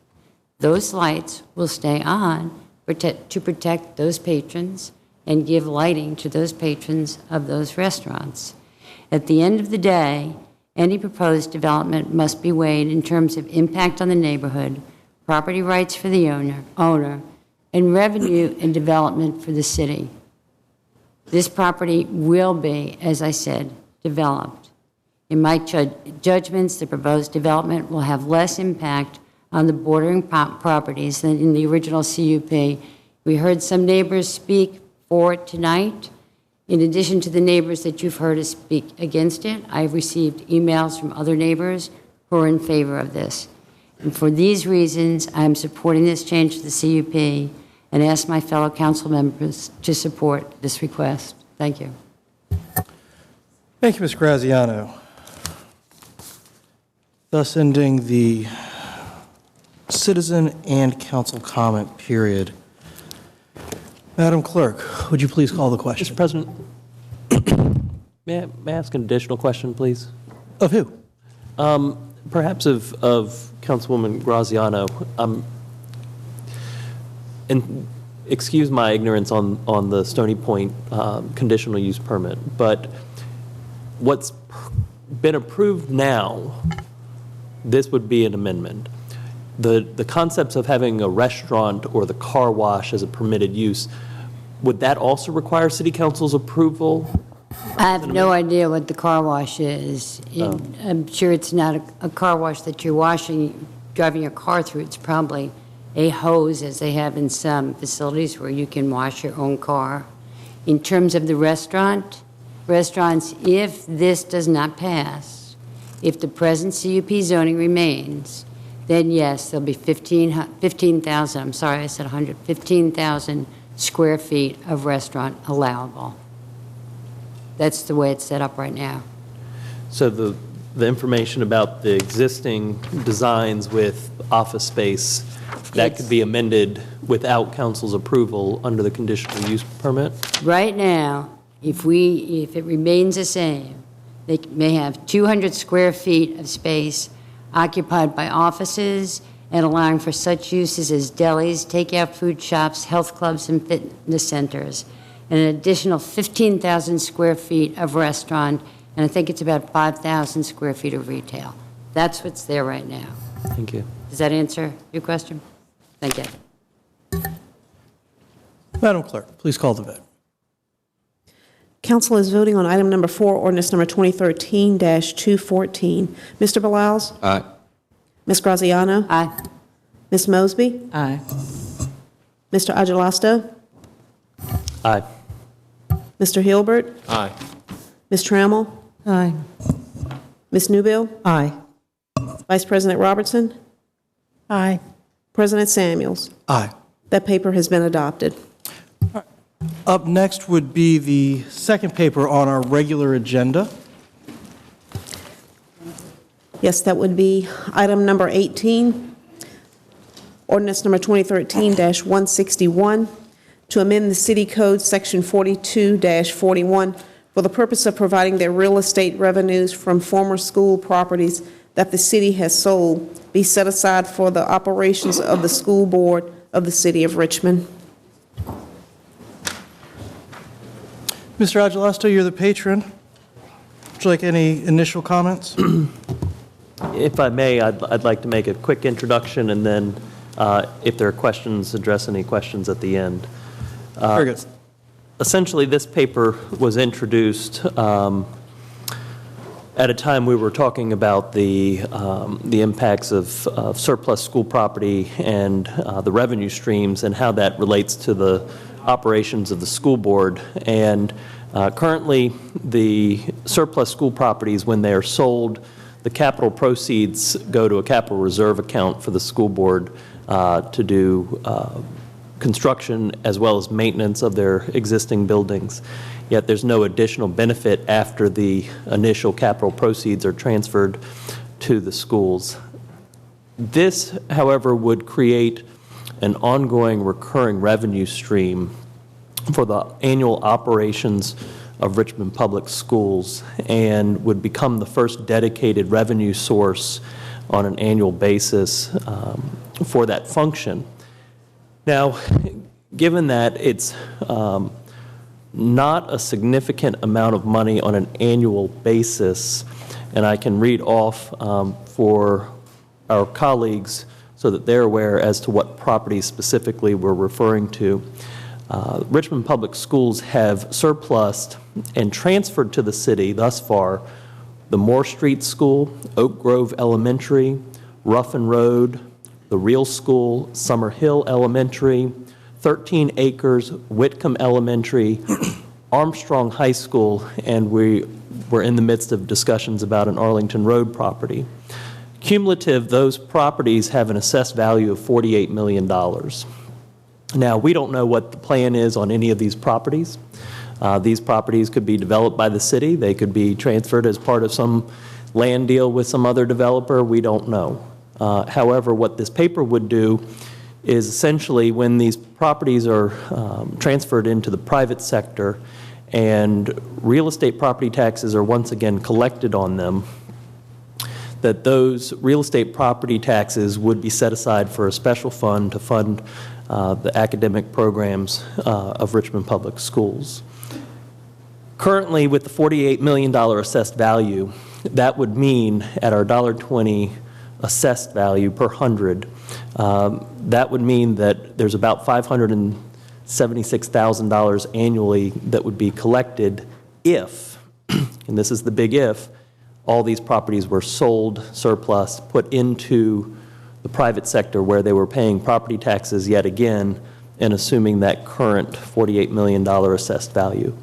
Those lights will stay on to protect those patrons and give lighting to those patrons of those restaurants. At the end of the day, any proposed development must be weighed in terms of impact on the neighborhood, property rights for the owner, and revenue and development for the city. This property will be, as I said, developed. In my judgments, the proposed development will have less impact on the bordering properties than in the original CUP. We heard some neighbors speak for it tonight. In addition to the neighbors that you've heard us speak against it, I've received emails from other neighbors who are in favor of this. And for these reasons, I'm supporting this change to the CUP and ask my fellow council members to support this request. Thank you. Thank you, Ms. Graziano. Thus ending the citizen and council comment period. Madam Clerk, would you please call the question? Mr. President, may I ask an additional question, please? Of who? Perhaps of Councilwoman Graziano. And excuse my ignorance on the Stony Point conditional use permit, but what's been approved now, this would be an amendment. The concepts of having a restaurant or the car wash as a permitted use, would that also require City Council's approval? I have no idea what the car wash is. I'm sure it's not a car wash that you're washing driving your car through, it's probably a hose, as they have in some facilities where you can wash your own car. In terms of the restaurants, if this does not pass, if the present CUP zoning remains, then yes, there'll be 15,000, I'm sorry, I said 100, 15,000 square feet of restaurant allowable. That's the way it's set up right now. So the information about the existing designs with office space, that could be amended without council's approval under the conditional use permit? Right now, if it remains the same, they may have 200 square feet of space occupied by offices and allowing for such uses as delis, takeout food shops, health clubs, and fitness centers, and an additional 15,000 square feet of restaurant, and I think it's about 5,000 square feet of retail. That's what's there right now. Thank you. Does that answer your question? Thank you. Madam Clerk, please call the vote. Council is voting on item number 4, ordinance number 2013-214. Mr. Belials? Aye. Ms. Graziano? Aye. Ms. Mosby? Aye. Mr. Agelasto? Aye. Mr. Hilbert? Aye. Ms. Trammell? Aye. Ms. Newbill? Aye. Vice President Robertson? Aye. President Samuels? Aye. That paper has been adopted. Up next would be the second paper on our regular agenda. Yes, that would be item number 18, ordinance number 2013-161, to amend the City Code, Section 42-41, for the purpose of providing that real estate revenues from former school properties that the city has sold be set aside for the operations of the school board of the City of Richmond. Mr. Agelasto, you're the patron. Would you like any initial comments? If I may, I'd like to make a quick introduction, and then if there are questions, address any questions at the end. Very good. Essentially, this paper was introduced at a time we were talking about the impacts of surplus school property and the revenue streams and how that relates to the operations of the school board. And currently, the surplus school properties, when they are sold, the capital proceeds go to a capital reserve account for the school board to do construction as well as maintenance of their existing buildings. Yet there's no additional benefit after the initial capital proceeds are transferred to the schools. This, however, would create an ongoing recurring revenue stream for the annual operations of Richmond Public Schools and would become the first dedicated revenue source on an annual basis for that function. Now, given that it's not a significant amount of money on an annual basis, and I can read off for our colleagues so that they're aware as to what properties specifically we're referring to. Richmond Public Schools have surplused and transferred to the city thus far the Moore Street School, Oak Grove Elementary, Ruffin Road, the Real School, Summer Hill Elementary, 13 Acres, Whitcomb Elementary, Armstrong High School, and we're in the midst of discussions about an Arlington Road property. Cumulative, those properties have an assessed value of $48 million. Now, we don't know what the plan is on any of these properties. These properties could be developed by the city. They could be transferred as part of some land deal with some other developer. We don't know. However, what this paper would do is essentially when these properties are transferred into the private sector and real estate property taxes are once again collected on them, that those real estate property taxes would be set aside for a special fund to fund the academic programs of Richmond Public Schools. Currently, with the $48 million assessed value, that would mean at our $1.20 assessed value per 100, that would mean that there's about $576,000 annually that would be collected if, and this is the big if, all these properties were sold, surplus, put into the private sector where they were paying property taxes yet again and assuming that current $48 million assessed value.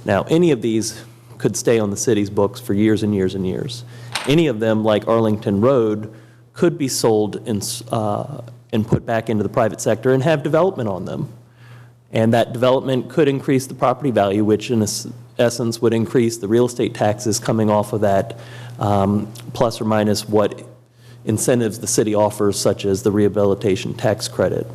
Now, any of these could stay on the city's books for years and years and years. Any of them, like Arlington Road, could be sold and put back into the private sector and have development on them. And that development could increase the property value, which in essence would increase the real estate taxes coming off of that, plus or minus what incentives the city offers, such as the rehabilitation tax credit.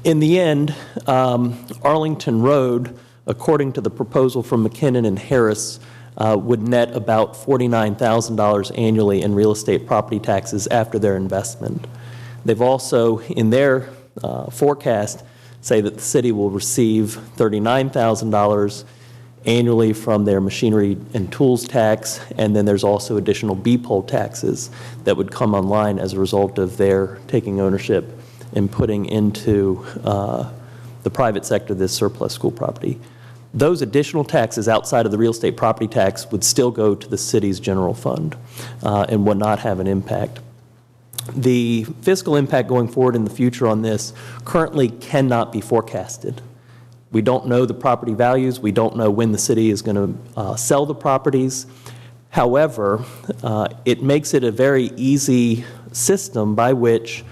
In the end, Arlington Road, according to the proposal from McKinnon and Harris, would net about $49,000 annually in real estate property taxes after their investment. They've also, in their forecast, say that the city will receive $39,000 annually from their machinery and tools tax, and then there's also additional B-pole taxes that would come online as a result of their taking ownership and putting into the private sector this surplus school property. Those additional taxes outside of the real estate property tax would still go to the city's general fund and would not have an impact. The fiscal impact going forward in the future on this currently cannot be forecasted. We don't know the property values. We don't know when the city is going to sell the properties. However, it makes it a very easy system by which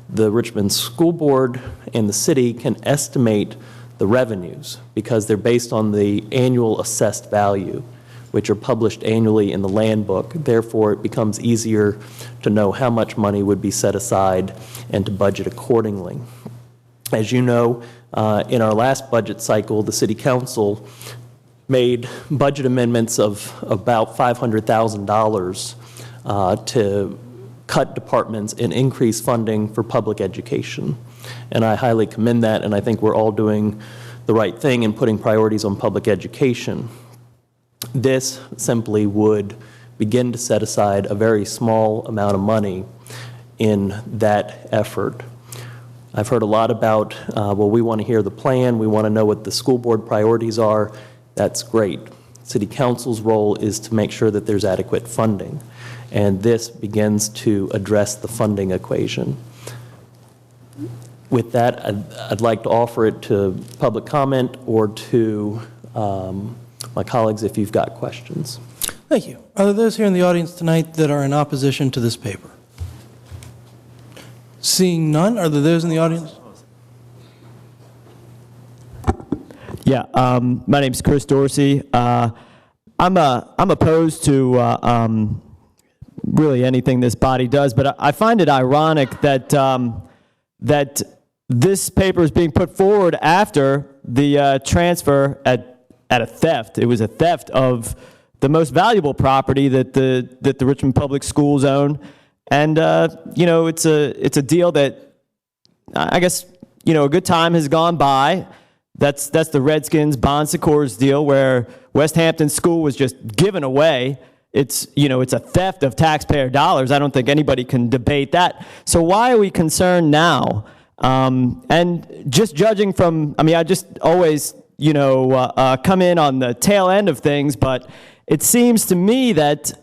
the Richmond School Board and the city can estimate the revenues because they're based on the annual assessed value, which are published annually in the land book. Therefore, it becomes easier to know how much money would be set aside and to budget accordingly. As you know, in our last budget cycle, the City Council made budget amendments of about $500,000 to cut departments and increase funding for public education. And I highly commend that, and I think we're all doing the right thing in putting priorities on public education. This simply would begin to set aside a very small amount of money in that effort. I've heard a lot about, well, we want to hear the plan, we want to know what the school board priorities are. That's great. City Council's role is to make sure that there's adequate funding, and this begins to address the funding equation. With that, I'd like to offer it to public comment or to my colleagues if you've got questions. Thank you. Are there those here in the audience tonight that are in opposition to this paper? Seeing none, are there those in the audience? Yeah, my name's Chris Dorsey. I'm opposed to really anything this body does, but I find it ironic that that this paper is being put forward after the transfer at a theft. It was a theft of the most valuable property that the Richmond Public Schools own, and you know, it's a deal that I guess, you know, a good time has gone by. That's the Redskins Bon Secours deal where West Hampton School was just given away. It's, you know, it's a theft of taxpayer dollars. I don't think anybody can debate that. So why are we concerned now? And just judging from, I mean, I just always, you know, come in on the tail end of things, but it seems to me that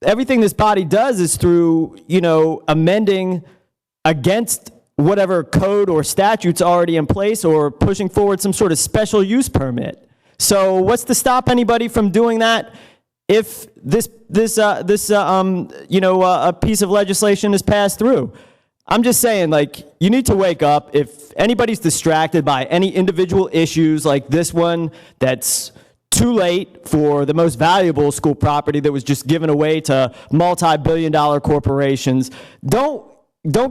everything this body does is through, you know, amending against whatever code or statutes already in place or pushing forward some sort of special use permit. So what's to stop anybody from doing that if this you know, a piece of legislation is passed through? I'm just saying, like, you need to wake up. If anybody's distracted by any individual issues like this one that's too late for the most valuable school property that was just given away to multi-billion-dollar corporations, don't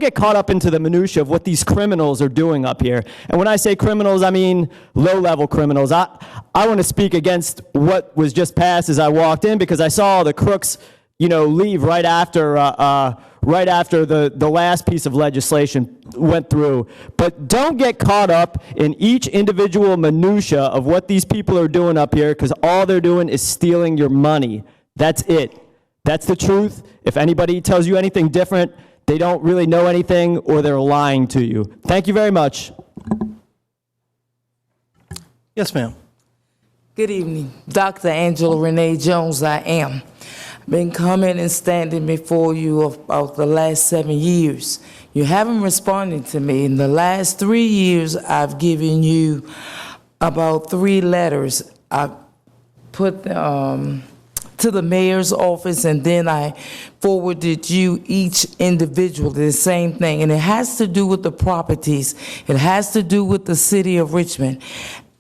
get caught up into the minutia of what these criminals are doing up here. And when I say criminals, I mean low-level criminals. I want to speak against what was just passed as I walked in because I saw the crooks, you know, leave right after the last piece of legislation went through. But don't get caught up in each individual minutia of what these people are doing up here because all they're doing is stealing your money. That's it. That's the truth. If anybody tells you anything different, they don't really know anything or they're lying to you. Thank you very much. Yes, ma'am. Good evening. Dr. Angela Renee Jones, I am. been coming and standing before you about the last 7 years. You haven't responded to me. In the last 3 years, I've given you about 3 letters. I put to the mayor's office, and then I forwarded you each individually the same thing. And it has to do with the properties. It has to do with the city of Richmond.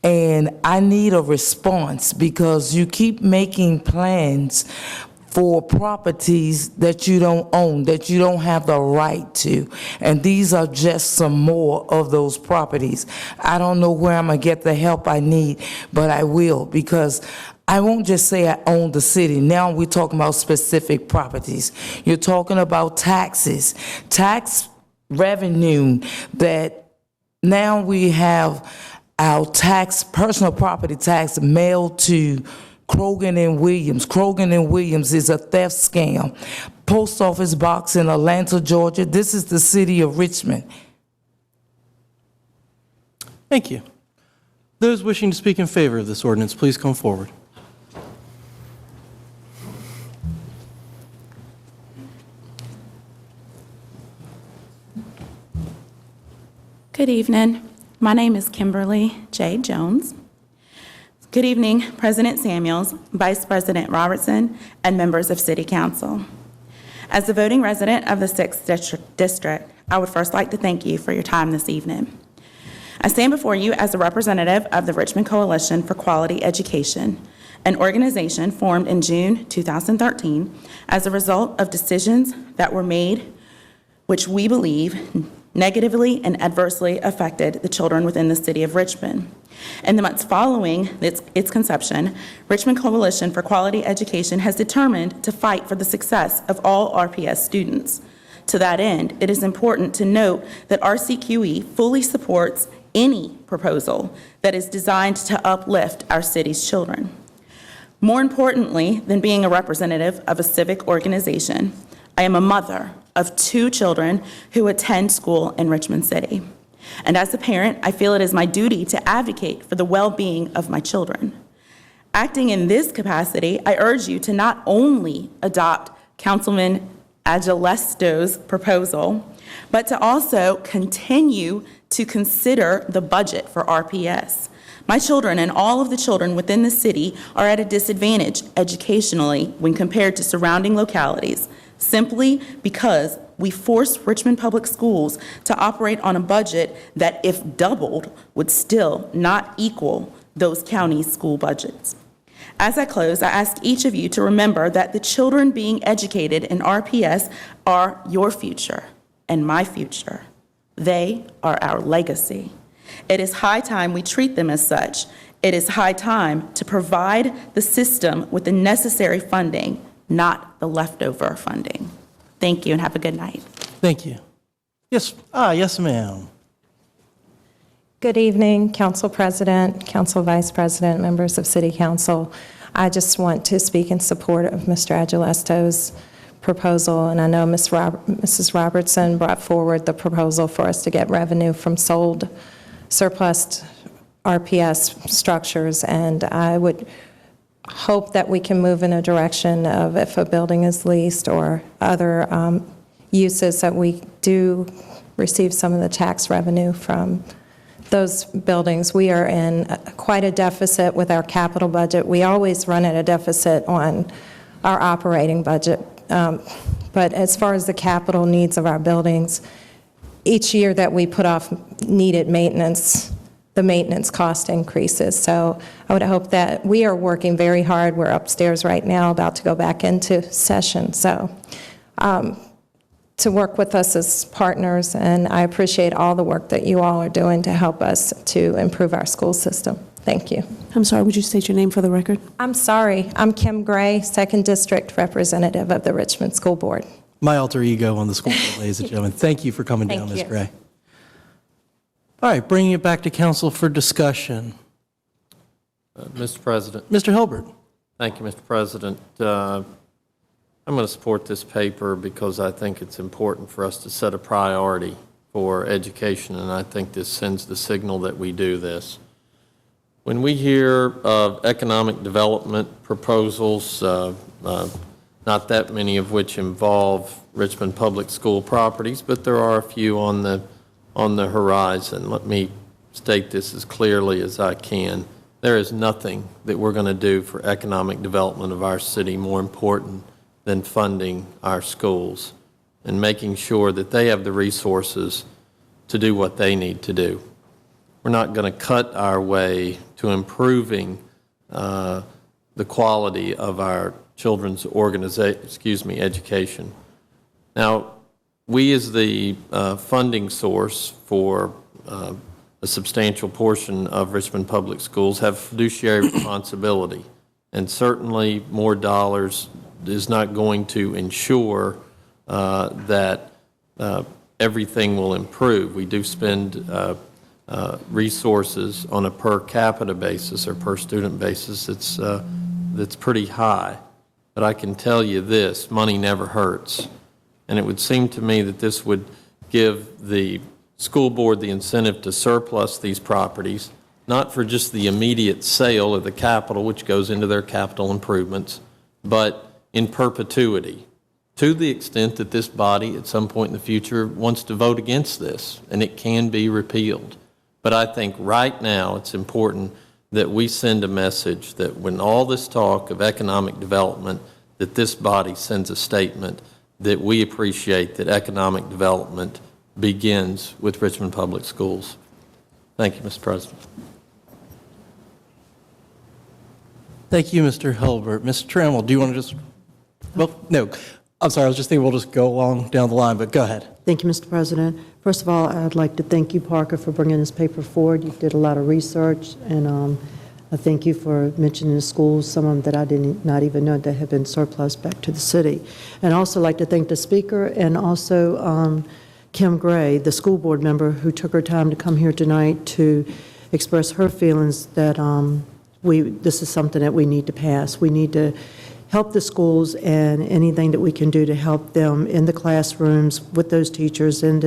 And I need a response because you keep making plans for properties that you don't own, that you don't have the right to. And these are just some more of those properties. I don't know where I'm going to get the help I need, but I will, because I won't just say I own the city. Now we're talking about specific properties. You're talking about taxes, tax revenue that now we have our tax, personal property tax mailed to Krogan and Williams. Krogan and Williams is a theft scam. Post office box in Atlanta, Georgia. This is the city of Richmond. Thank you. Those wishing to speak in favor of this ordinance, please come forward. Good evening. My name is Kimberly J. Jones. Good evening, President Samuels, Vice President Robertson, and members of City Council. As the voting resident of the 6th District, I would first like to thank you for your time this evening. I stand before you as a representative of the Richmond Coalition for Quality Education, an organization formed in June 2013 as a result of decisions that were made which we believe negatively and adversely affected the children within the city of Richmond. In the months following its conception, Richmond Coalition for Quality Education has determined to fight for the success of all RPS students. To that end, it is important to note that RCQE fully supports any proposal that is designed to uplift our city's children. More importantly than being a representative of a civic organization, I am a mother of 2 children who attend school in Richmond City. And as a parent, I feel it is my duty to advocate for the well-being of my children. Acting in this capacity, I urge you to not only adopt Councilman Agelesto's proposal, but to also continue to consider the budget for RPS. My children and all of the children within the city are at a disadvantage educationally when compared to surrounding localities, simply because we force Richmond Public Schools to operate on a budget that, if doubled, would still not equal those county school budgets. As I close, I ask each of you to remember that the children being educated in RPS are your future and my future. They are our legacy. It is high time we treat them as such. It is high time to provide the system with the necessary funding, not the leftover funding. Thank you and have a good night. Thank you. Yes, yes, ma'am. Good evening, Council President, Council Vice President, members of City Council. I just want to speak in support of Mr. Agelesto's proposal, and I know Mrs. Robertson brought forward the proposal for us to get revenue from sold surplus RPS structures, and I would hope that we can move in a direction of, if a building is leased or other uses, that we do receive some of the tax revenue from those buildings. We are in quite a deficit with our capital budget. We always run at a deficit on our operating budget. But as far as the capital needs of our buildings, each year that we put off needed maintenance, the maintenance cost increases. So I would hope that we are working very hard. We're upstairs right now about to go back into session. So to work with us as partners, and I appreciate all the work that you all are doing to help us to improve our school system. Thank you. I'm sorry, would you state your name for the record? I'm sorry. I'm Kim Gray, 2nd District Representative of the Richmond School Board. My alter ego on the school board, ladies and gentlemen. Thank you for coming down, Ms. Gray. All right, bringing it back to council for discussion. Mr. President. Mr. Hilbert. Thank you, Mr. President. I'm going to support this paper because I think it's important for us to set a priority for education, and I think this sends the signal that we do this. When we hear of economic development proposals, not that many of which involve Richmond Public School properties, but there are a few on the horizon. Let me state this as clearly as I can. There is nothing that we're going to do for economic development of our city more important than funding our schools and making sure that they have the resources to do what they need to do. We're not going to cut our way to improving the quality of our children's education. Now, we as the funding source for a substantial portion of Richmond Public Schools have fiduciary responsibility, and certainly more dollars is not going to ensure that everything will improve. We do spend resources on a per capita basis or per student basis that's pretty high. But I can tell you this, money never hurts. And it would seem to me that this would give the school board the incentive to surplus these properties, not for just the immediate sale of the capital, which goes into their capital improvements, but in perpetuity, to the extent that this body at some point in the future wants to vote against this, and it can be repealed. But I think right now it's important that we send a message that when all this talk of economic development, that this body sends a statement that we appreciate that economic development begins with Richmond Public Schools. Thank you, Mr. President. Thank you, Mr. Hilbert. Mr. Trammell, do you want to just, well, no, I'm sorry, I was just thinking we'll just go along down the line, but go ahead. Thank you, Mr. President. First of all, I'd like to thank you, Parker, for bringing this paper forward. You did a lot of research, and I thank you for mentioning the schools, some of them that I did not even know that have been surplus back to the city. And also like to thank the speaker and also Kim Gray, the school board member who took her time to come here tonight to express her feelings that this is something that we need to pass. We need to help the schools, and anything that we can do to help them in the classrooms with those teachers and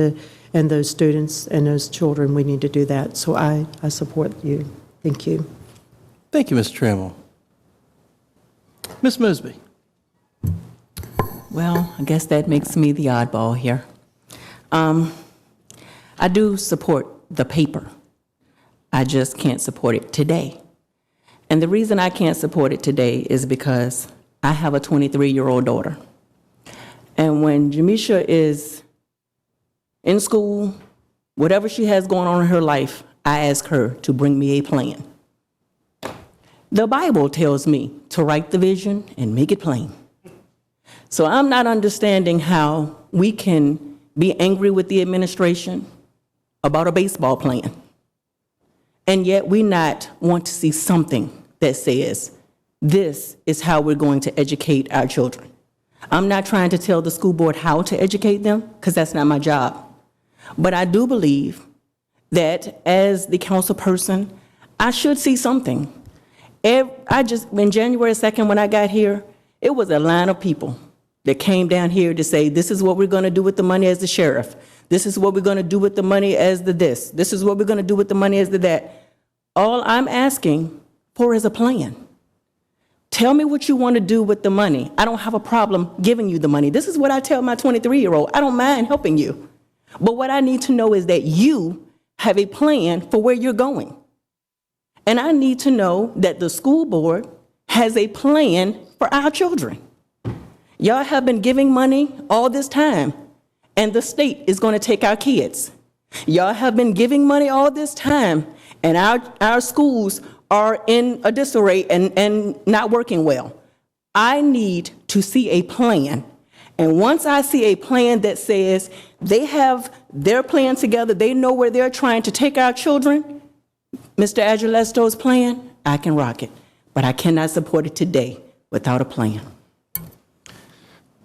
those students and those children, we need to do that. So I support you. Thank you. Thank you, Mr. Trammell. Ms. Mosby. Well, I guess that makes me the oddball here. I do support the paper. I just can't support it today. And the reason I can't support it today is because I have a 23-year-old daughter. And when Jamisha is in school, whatever she has going on in her life, I ask her to bring me a plan. The Bible tells me to write the vision and make it plain. So I'm not understanding how we can be angry with the administration about a baseball plan, and yet we not want to see something that says, this is how we're going to educate our children. I'm not trying to tell the school board how to educate them, because that's not my job. But I do believe that as the council person, I should see something. In January 2nd, when I got here, it was a line of people that came down here to say, this is what we're going to do with the money as the sheriff. This is what we're going to do with the money as the this. This is what we're going to do with the money as the that. All I'm asking for is a plan. Tell me what you want to do with the money. I don't have a problem giving you the money. This is what I tell my 23-year-old. I don't mind helping you. But what I need to know is that you have a plan for where you're going. And I need to know that the school board has a plan for our children. Y'all have been giving money all this time, and the state is going to take our kids. Y'all have been giving money all this time, and our schools are in a disarray and not working well. I need to see a plan. And once I see a plan that says they have their plan together, they know where they're trying to take our children, Mr. Agilesto's plan, I can rock it. But I cannot support it today without a plan.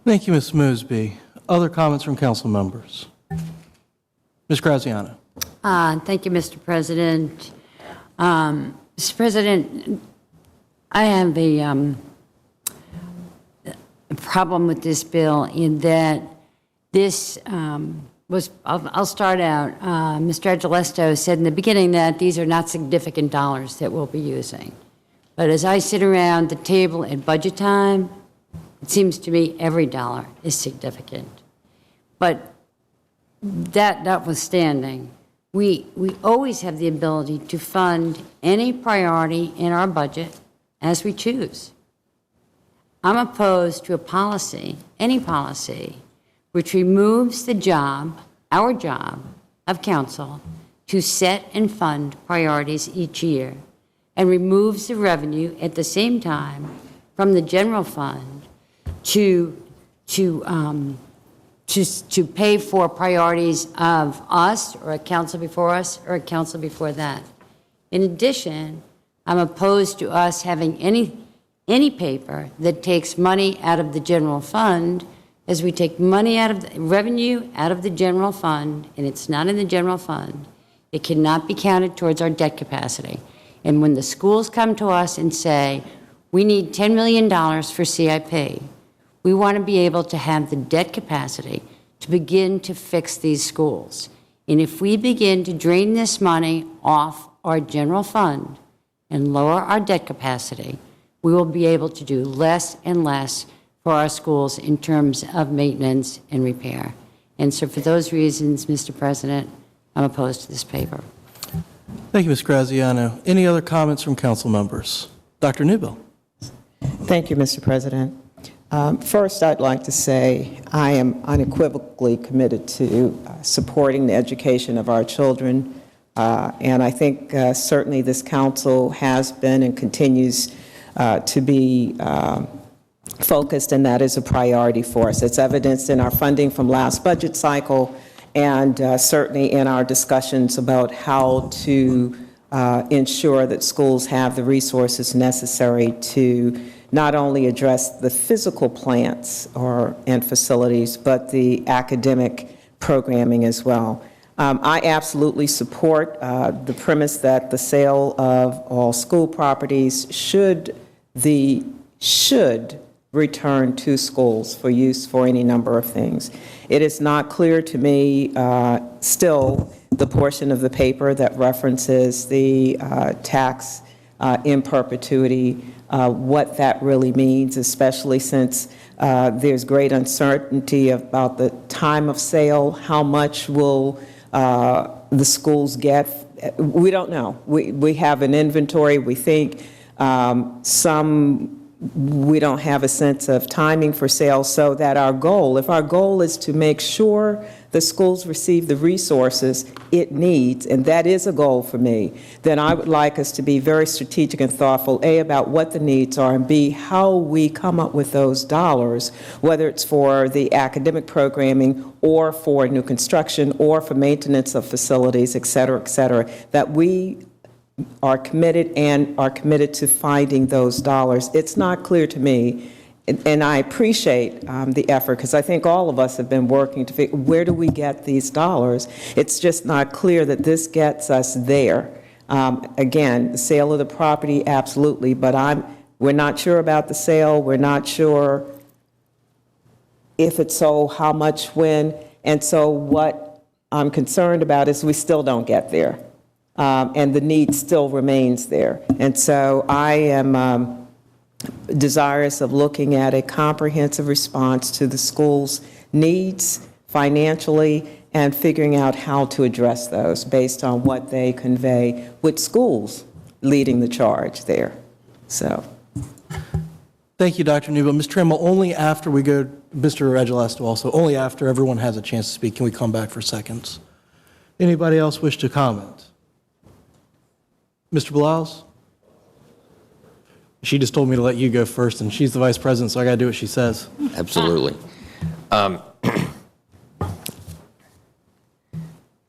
Thank you, Ms. Mosby. Other comments from council members? Ms. Graziano. Thank you, Mr. President. Mr. President, I have a problem with this bill in that this I'll start out. Mr. Agilesto said in the beginning that these are not significant dollars that we'll be using. But as I sit around the table at budget time, It seems to me every dollar is significant. But that notwithstanding, we always have the ability to fund any priority in our budget as we choose. I'm opposed to a policy, any policy, which removes the job, our job, of council to set and fund priorities each year, and removes the revenue at the same time from the general fund to pay for priorities of us, or a council before us, or a council before that. In addition, I'm opposed to us having any paper that takes money out of the general fund, as we take money out of the revenue out of the general fund, and it's not in the general fund. It cannot be counted towards our debt capacity. And when the schools come to us and say, we need $10 million for CIP, we want to be able to have the debt capacity to begin to fix these schools. And if we begin to drain this money off our general fund and lower our debt capacity, we will be able to do less and less for our schools in terms of maintenance and repair. And so for those reasons, Mr. President, I'm opposed to this paper. Thank you, Ms. Graziano. Any other comments from council members? Dr. Newbill. Thank you, Mr. President. First, I'd like to say I am unequivocally committed to supporting the education of our children, and I think certainly this council has been and continues to be focused, and that is a priority for us. It's evidenced in our funding from last budget cycle, and certainly in our discussions about how to ensure that schools have the resources necessary to not only address the physical plants and facilities, but the academic programming as well. I absolutely support the premise that the sale of all school properties should return to schools for use for any number of things. It is not clear to me still the portion of the paper that references the tax in perpetuity, what that really means, especially since there's great uncertainty about the time of sale, how much will the schools get. We don't know. We have an inventory. We think we don't have a sense of timing for sales, so that if our goal is to make sure the schools receive the resources it needs, and that is a goal for me, then I would like us to be very strategic and thoughtful, A, about what the needs are, and B, how we come up with those dollars, whether it's for the academic programming or for new construction or for maintenance of facilities, et cetera, that we are committed to finding those dollars. It's not clear to me, and I appreciate the effort, because I think all of us have been working to figure, where do we get these dollars? It's just not clear that this gets us there. Again, the sale of the property, absolutely, but we're not sure about the sale. We're not sure if it's sold, how much, when, and so what I'm concerned about is we still don't get there. And the need still remains there. And so I am desirous of looking at a comprehensive response to the school's needs financially and figuring out how to address those based on what they convey, with schools leading the charge there. So. Thank you, Dr. Newbill. Ms. Trammell, only after we go, Mr. Regilesto also, only after everyone has a chance to speak can we come back for seconds. Anybody else wish to comment? Mr. Blouse? She just told me to let you go first, and she's the vice president, so I got to do what she says. Absolutely. I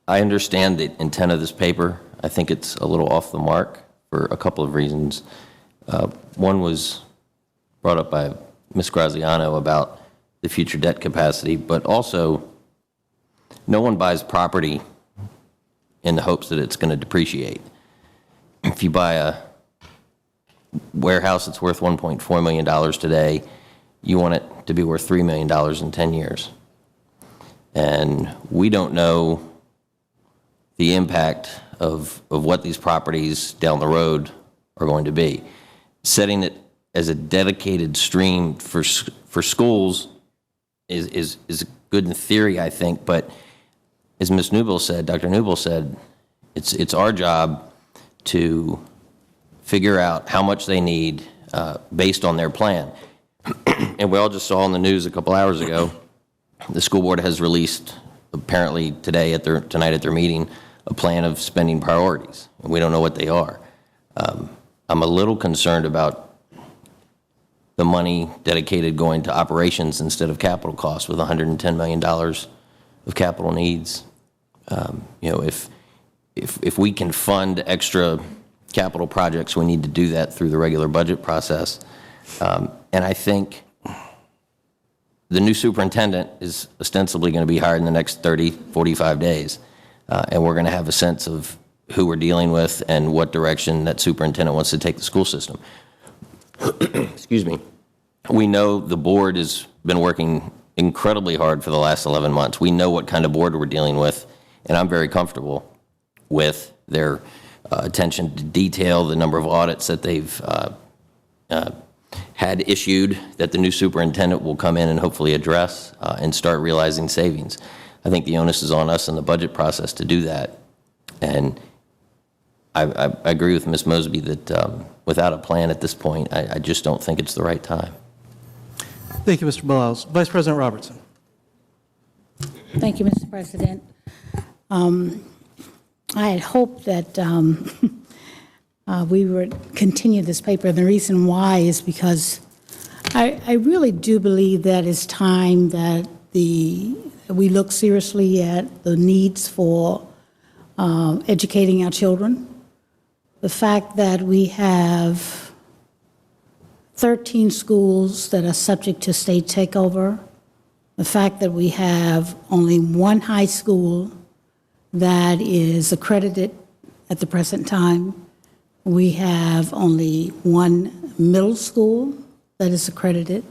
understand the intent of this paper. I think it's a little off the mark for a couple of reasons. One was brought up by Ms. Graziano about the future debt capacity, but also no one buys property in the hopes that it's going to depreciate. If you buy a warehouse that's worth $1.4 million today, you want it to be worth $3 million in 10 years. And we don't know the impact of what these properties down the road are going to be. Setting it as a dedicated stream for for schools is good in theory, I think, but as Ms. Newbill said, Dr. Newbill said, it's our job to figure out how much they need based on their plan. And we all just saw on the news a couple hours ago, the school board has released, apparently tonight at their meeting, a plan of spending priorities, and we don't know what they are. I'm a little concerned about the money dedicated going to operations instead of capital costs with $110 million of capital needs. If we can fund extra capital projects, we need to do that through the regular budget process. And I think the new superintendent is ostensibly going to be hired in the next 30, 45 days. And we're going to have a sense of who we're dealing with and what direction that superintendent wants to take the school system. Excuse me. We know the board has been working incredibly hard for the last 11 months. We know what kind of board we're dealing with, and I'm very comfortable with their attention to detail, the number of audits that they've had issued that the new superintendent will come in and hopefully address and start realizing savings. I think the onus is on us in the budget process to do that. And I agree with Ms. Mosby that without a plan at this point, I just don't think it's the right time. Thank you, Mr. Bilals. Vice President Robertson. Thank you, Mr. President. I had hoped that we would continue this paper. And the reason why is because I really do believe that it's time that we look seriously at the needs for educating our children. The fact that we have 13 schools that are subject to state takeover, the fact that we have only one high school that is accredited at the present time, we have only one middle school that is accredited.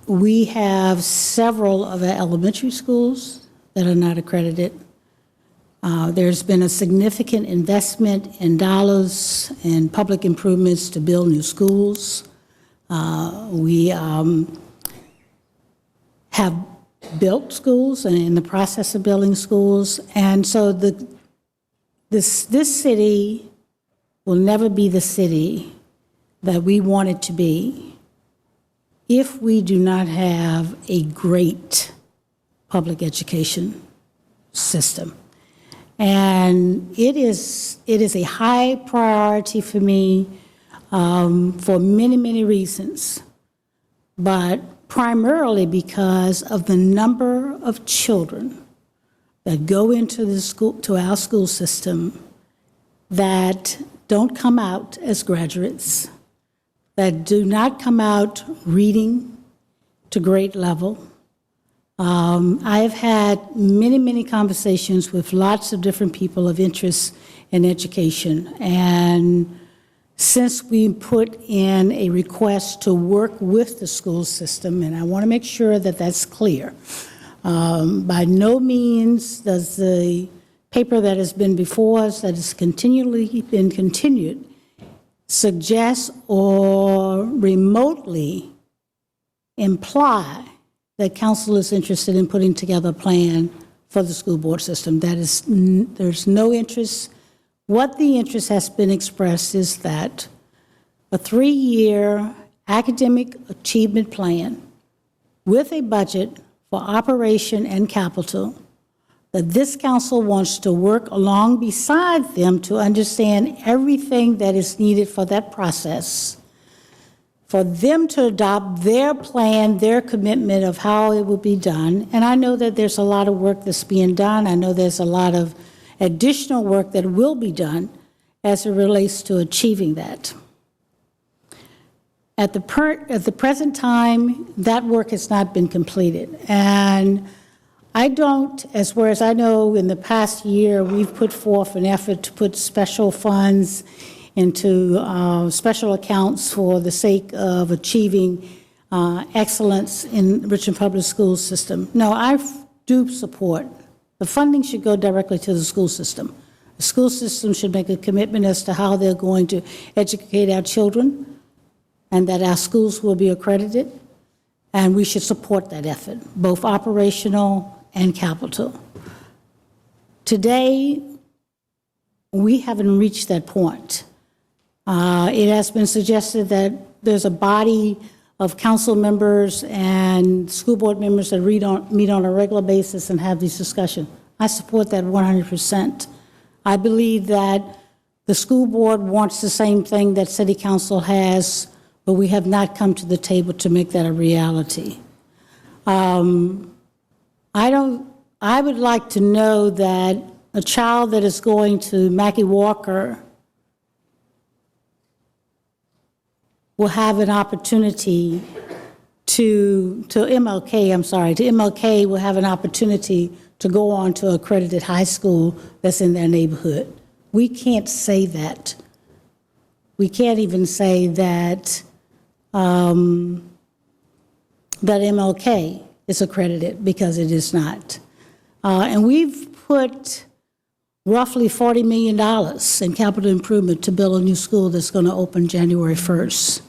We have several of our elementary schools that are not accredited. There's been a significant investment in dollars and public improvements to build new schools. We have built schools and in the process of building schools. And so this city will never be the city that we want it to be if we do not have a great public education system. And it is a high priority for me for many, many reasons, but primarily because of the number of children that go into our school system that don't come out as graduates, that do not come out reading to grade level. I have had many, many conversations with lots of different people of interest in education. And since we put in a request to work with the school system, and I want to make sure that that's clear, by no means does the paper that has been before us, that has continually been continued, suggest or remotely imply that council is interested in putting together a plan for the school board system. That is, there's no interest. What the interest has been expressed is that a 3-year academic achievement plan with a budget for operation and capital, that this council wants to work along beside them to understand everything that is needed for that process, for them to adopt their plan, their commitment of how it will be done. And I know that there's a lot of work that's being done. I know there's a lot of additional work that will be done as it relates to achieving that. At the present time, that work has not been completed. And I don't, as far as I know, in the past year, we've put forth an effort to put special funds into special accounts for the sake of achieving excellence in Richmond Public Schools system. No, I do support. The funding should go directly to the school system. The school system should make a commitment as to how they're going to educate our children. and that our schools will be accredited, and we should support that effort, both operational and capital. Today, we haven't reached that point. It has been suggested that there's a body of council members and school board members that meet on a regular basis and have these discussions. I support that 100%. I believe that the school board wants the same thing that city council has, but we have not come to the table to make that a reality. I would like to know that a child that is going to Mackie Walker will have an opportunity to MLK will have an opportunity to go on to accredited high school that's in their neighborhood. We can't say that. We can't even say that that MLK is accredited, because it is not. And we've put roughly $40 million in capital improvement to build a new school that's going to open January 1st.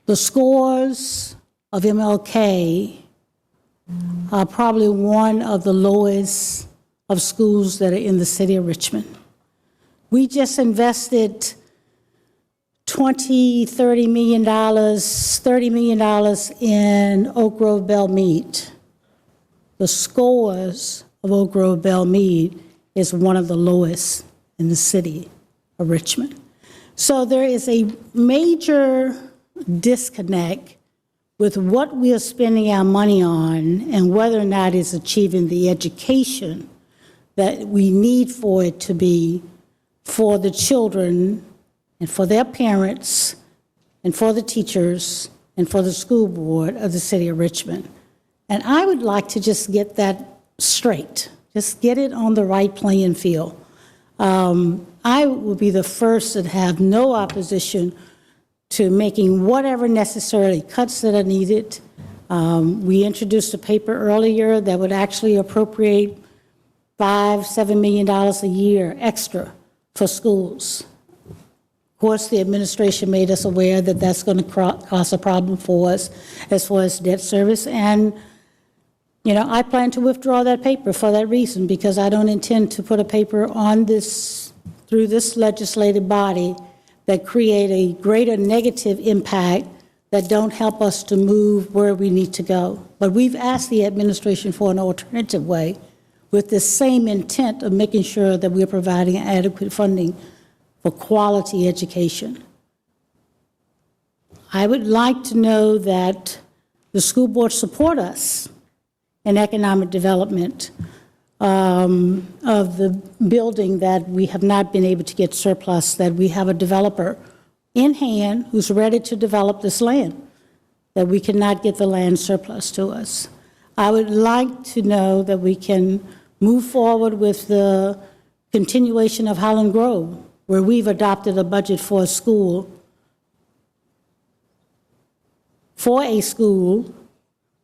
The scores of MLK are probably one of the lowest of schools that are in the city of Richmond. We just invested $30 million in Oak Grove Belle Meade. The scores of Oak Grove Belle Meade is one of the lowest in the city of Richmond. So there is a major disconnect with what we are spending our money on and whether or not it's achieving the education that we need for it to be for the children and for their parents and for the teachers and for the school board of the city of Richmond. And I would like to just get that straight, just get it on the right playing field. I will be the first to have no opposition to making whatever necessary cuts that are needed. We introduced a paper earlier that would actually appropriate $5-7 million a year extra for schools. Of course, the administration made us aware that that's going to cause a problem for us as far as debt service. And, you know, I plan to withdraw that paper for that reason, because I don't intend to put a paper on this, through this legislative body, that create a greater negative impact that don't help us to move where we need to go. But we've asked the administration for an alternative way with the same intent of making sure that we're providing adequate funding for quality education. I would like to know that the school board support us in economic development of the building that we have not been able to get surplus, that we have a developer in hand who's ready to develop this land, that we cannot get the land surplus to us. I would like to know that we can move forward with the continuation of Highland Grove, where we've adopted a budget for a school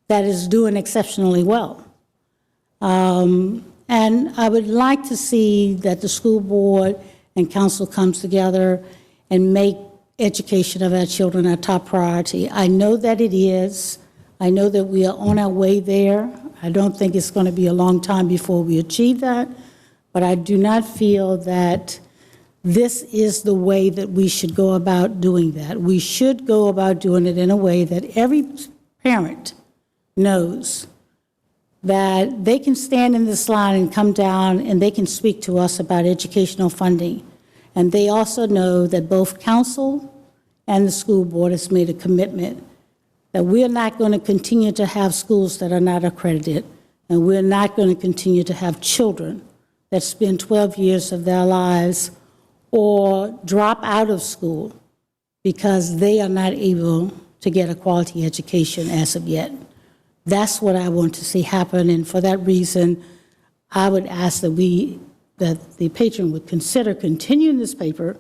that is doing exceptionally well. And I would like to see that the school board and council comes together and make education of our children our top priority. I know that it is. I know that we are on our way there. I don't think it's going to be a long time before we achieve that, but I do not feel that this is the way that we should go about doing that. We should go about doing it in a way that every parent knows that they can stand in this line and come down and they can speak to us about educational funding. And they also know that both council and the school board has made a commitment that we're not going to continue to have schools that are not accredited, and we're not going to continue to have children that spend 12 years of their lives or drop out of school because they are not able to get a quality education as of yet. That's what I want to see happen, and for that reason, I would ask that the patron would consider continuing this paper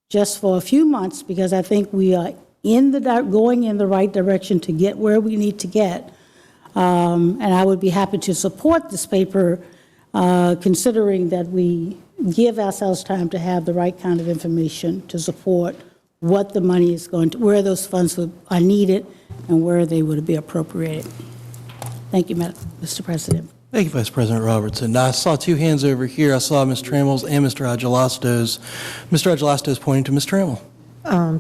just for a few months, because I think we are going in the right direction to get where we need to get. And I would be happy to support this paper, considering that we give ourselves time to have the right kind of information to support what the money is going to, where those funds are needed and where they would be appropriated. Thank you, Mr. President. Thank you, Vice President Robertson. Now, I saw two hands over here. I saw Ms. Trammell's and Mr. Agelastos. Mr. Agelastos pointing to Ms. Trammell.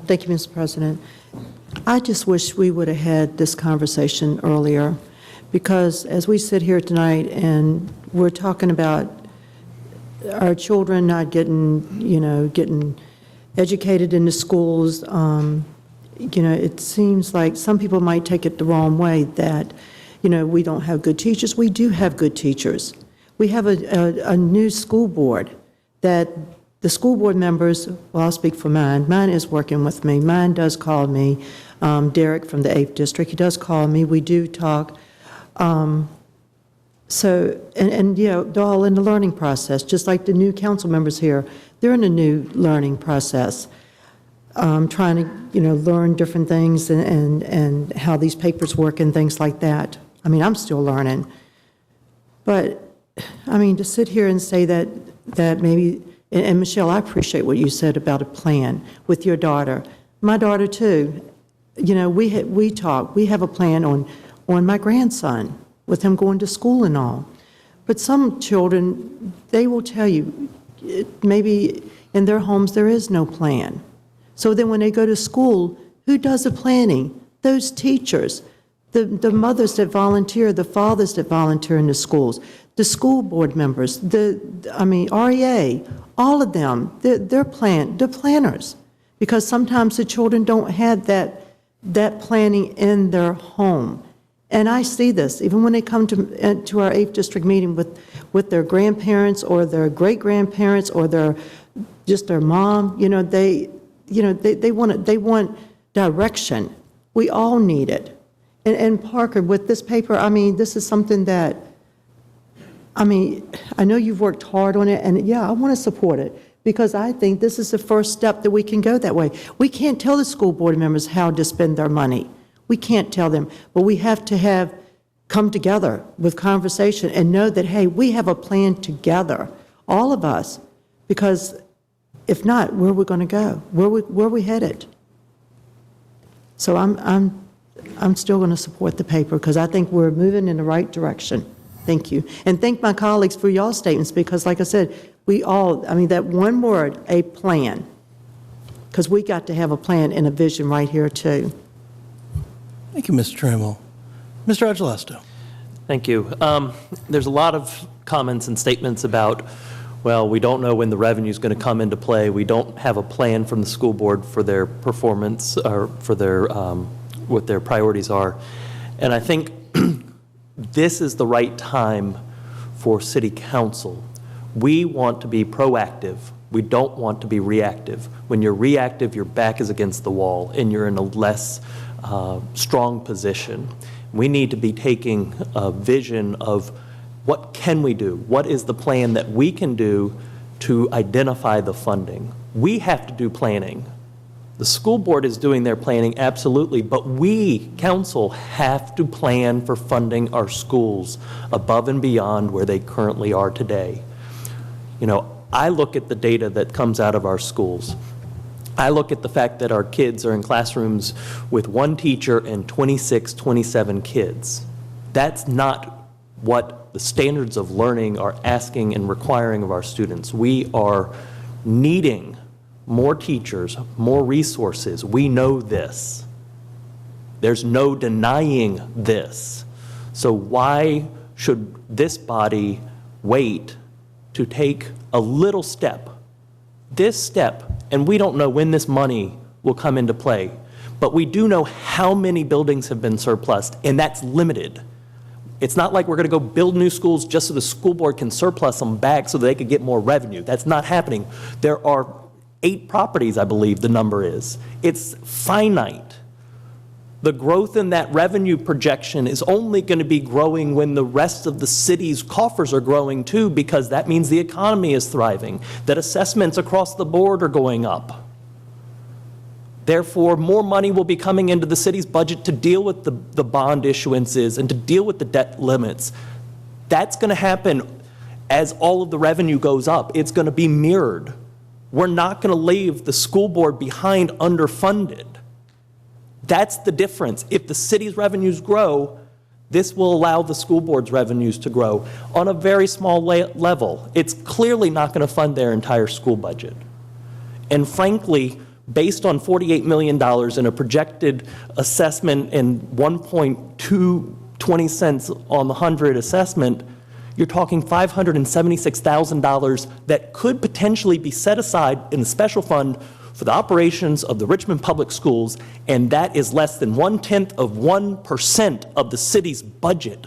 Thank you, Mr. President. I just wish we would have had this conversation earlier, because as we sit here tonight and we're talking about our children not getting educated in the schools, it seems like some people might take it the wrong way that, we don't have good teachers. We do have good teachers. We have a new school board that the school board members, well, I'll speak for mine. Mine is working with me. Mine does call me. Derek from the 8th District, he does call me. We do talk. They're all in the learning process, just like the new council members here. They're in a new learning process, trying to, learn different things and how these papers work and things like that. I mean, I'm still learning. But, to sit here and say that maybe, and Michelle, I appreciate what you said about a plan with your daughter. My daughter, too. We talk. We have a plan on my grandson, with him going to school and all. But some children, they will tell you, maybe in their homes there is no plan. So then when they go to school, who does the planning? Those teachers, the mothers that volunteer, the fathers that volunteer in the schools, the school board members, REA, all of them, they're planners. Because sometimes the children don't have that planning in their home. And I see this, even when they come to our 8th District meeting with their grandparents or their great-grandparents or their mom, they want direction. We all need it. And Parker, with this paper, this is something that, I know you've worked hard on it, and yeah, I want to support it, because I think this is the first step that we can go that way. We can't tell the school board members how to spend their money. We can't tell them, but we have to come together with conversation and know that, hey, we have a plan together, all of us, because if not, where are we going to go? Where are we headed? So I'm still going to support the paper, because I think we're moving in the right direction. Thank you. And thank my colleagues for y'all statements, because like I said, we all, that one word, a plan, because we got to have a plan and a vision right here too. Thank you, Mr. Trammell. Mr. Agelastos. Thank you. There's a lot of comments and statements about, well, we don't know when the revenue is going to come into play. We don't have a plan from the school board for their performance or for their what their priorities are. And I think this is the right time for City Council. We want to be proactive. We don't want to be reactive. When you're reactive, your back is against the wall and you're in a less strong position. We need to be taking a vision of what can we do? What is the plan that we can do to identify the funding? We have to do planning. The school board is doing their planning, absolutely, but we, council, have to plan for funding our schools above and beyond where they currently are today. I look at the data that comes out of our schools. I look at the fact that our kids are in classrooms with one teacher and 26, 27 kids. That's not what the standards of learning are asking and requiring of our students. We are needing more teachers, more resources. We know this. There's no denying this. So why should this body wait to take a little step, this step, and we don't know when this money will come into play, but we do know how many buildings have been surplused, and that's limited. It's not like we're going to go build new schools just so the school board can surplus them back so they could get more revenue. That's not happening. There are 8 properties, I believe the number is. It's finite. The growth in that revenue projection is only going to be growing when the rest of the city's coffers are growing too, because that means the economy is thriving, that assessments across the board are going up. Therefore, more money will be coming into the city's budget to deal with the bond issuances and to deal with the debt limits. That's going to happen as all of the revenue goes up. It's going to be mirrored We're not going to leave the school board behind underfunded. That's the difference. If the city's revenues grow, this will allow the school board's revenues to grow on a very small level. It's clearly not going to fund their entire school budget. And frankly, based on $48 million in a projected assessment and 1.220 cents on the 100 assessment, you're talking $576,000 that could potentially be set aside in the special fund for the operations of the Richmond Public Schools, and that is less than 0.1% of the city's budget.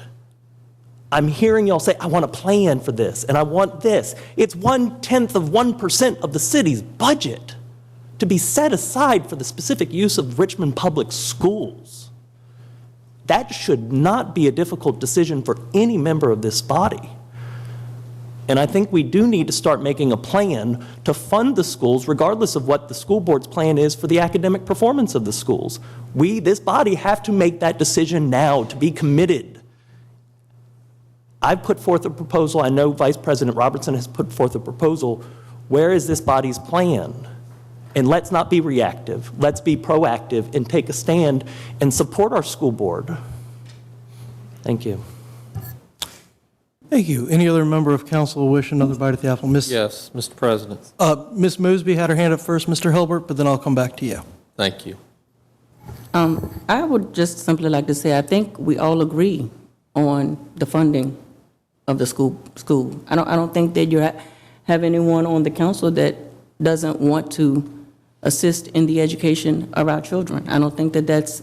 I'm hearing y'all say, I want a plan for this, and I want this. It's 0.1% of the city's budget to be set aside for the specific use of Richmond Public Schools. That should not be a difficult decision for any member of this body. And I think we do need to start making a plan to fund the schools regardless of what the school board's plan is for the academic performance of the schools. We, this body, have to make that decision now to be committed. I've put forth a proposal. I know Vice President Robertson has put forth a proposal. Where is this body's plan? And let's not be reactive. Let's be proactive and take a stand and support our school board. Thank you. Thank you. Any other member of council wish another bite at the apple? Yes, Mr. President. Ms. Mosby had her hand up first, Mr. Hilbert, but then I'll come back to you. Thank you. I would just simply like to say, I think we all agree on the funding of the school. I don't think that you have anyone on the council that doesn't want to assist in the education of our children. I don't think that that's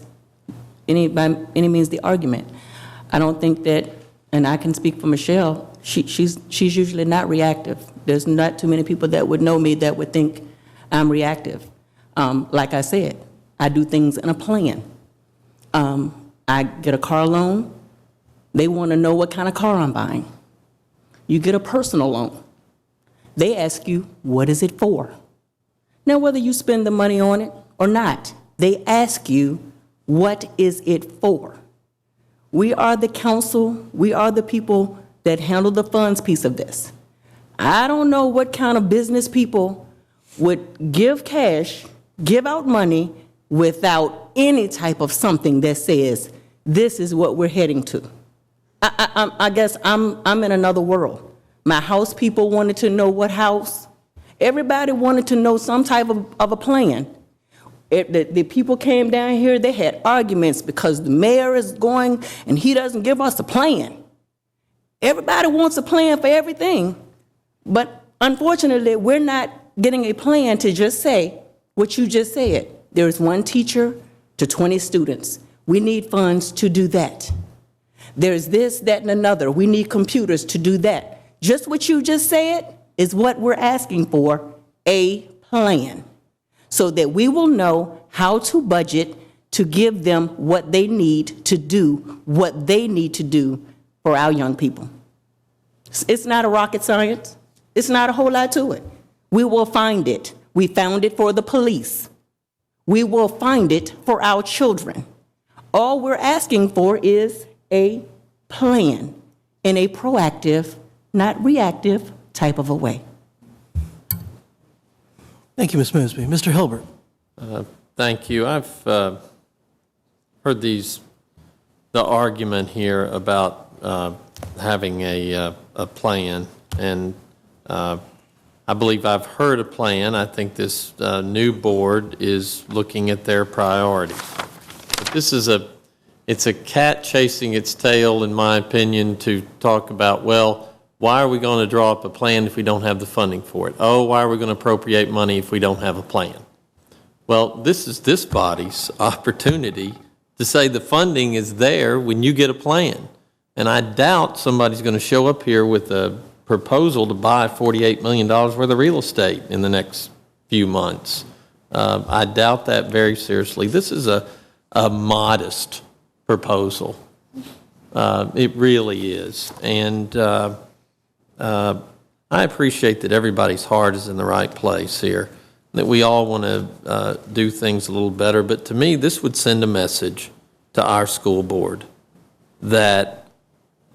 by any means the argument. I don't think that, and I can speak for Michelle, she's usually not reactive. There's not too many people that would know me that would think I'm reactive. Like I said, I do things in a plan. I get a car loan. They want to know what kind of car I'm buying. You get a personal loan. They ask you, what is it for? Now, whether you spend the money on it or not, they ask you, what is it for? We are the council. We are the people that handle the funds piece of this. I don't know what kind of business people would give cash, give out money without any type of something that says, this is what we're heading to. I guess I'm in another world. My house people wanted to know what house. Everybody wanted to know some type of a plan. The people came down here, they had arguments because the mayor is going and he doesn't give us a plan. Everybody wants a plan for everything, but unfortunately, we're not getting a plan to just say what you just said. There's one teacher to 20 students. We need funds to do that. There's this, that, and another. We need computers to do that. Just what you just said is what we're asking for, a plan, so that we will know how to budget to give them what they need to do, what they need to do for our young people. It's not a rocket science. It's not a whole lot to it. We will find it. We found it for the police. We will find it for our children. All we're asking for is a plan in a proactive, not reactive type of a way. Thank you, Ms. Mosby. Mr. Hilbert. Thank you. I've heard the argument here about having a plan, and I believe I've heard a plan. I think this new board is looking at their priorities. But this is it's a cat chasing its tail, in my opinion, to talk about, well, why are we going to draw up a plan if we don't have the funding for it? Oh, why are we going to appropriate money if we don't have a plan? Well, this is this body's opportunity to say the funding is there when you get a plan. And I doubt somebody's going to show up here with a proposal to buy $48 million worth of real estate in the next few months. I doubt that very seriously. This is a modest proposal. It really is. And I appreciate that everybody's heart is in the right place here, that we all want to do things a little better. But to me, this would send a message to our school board that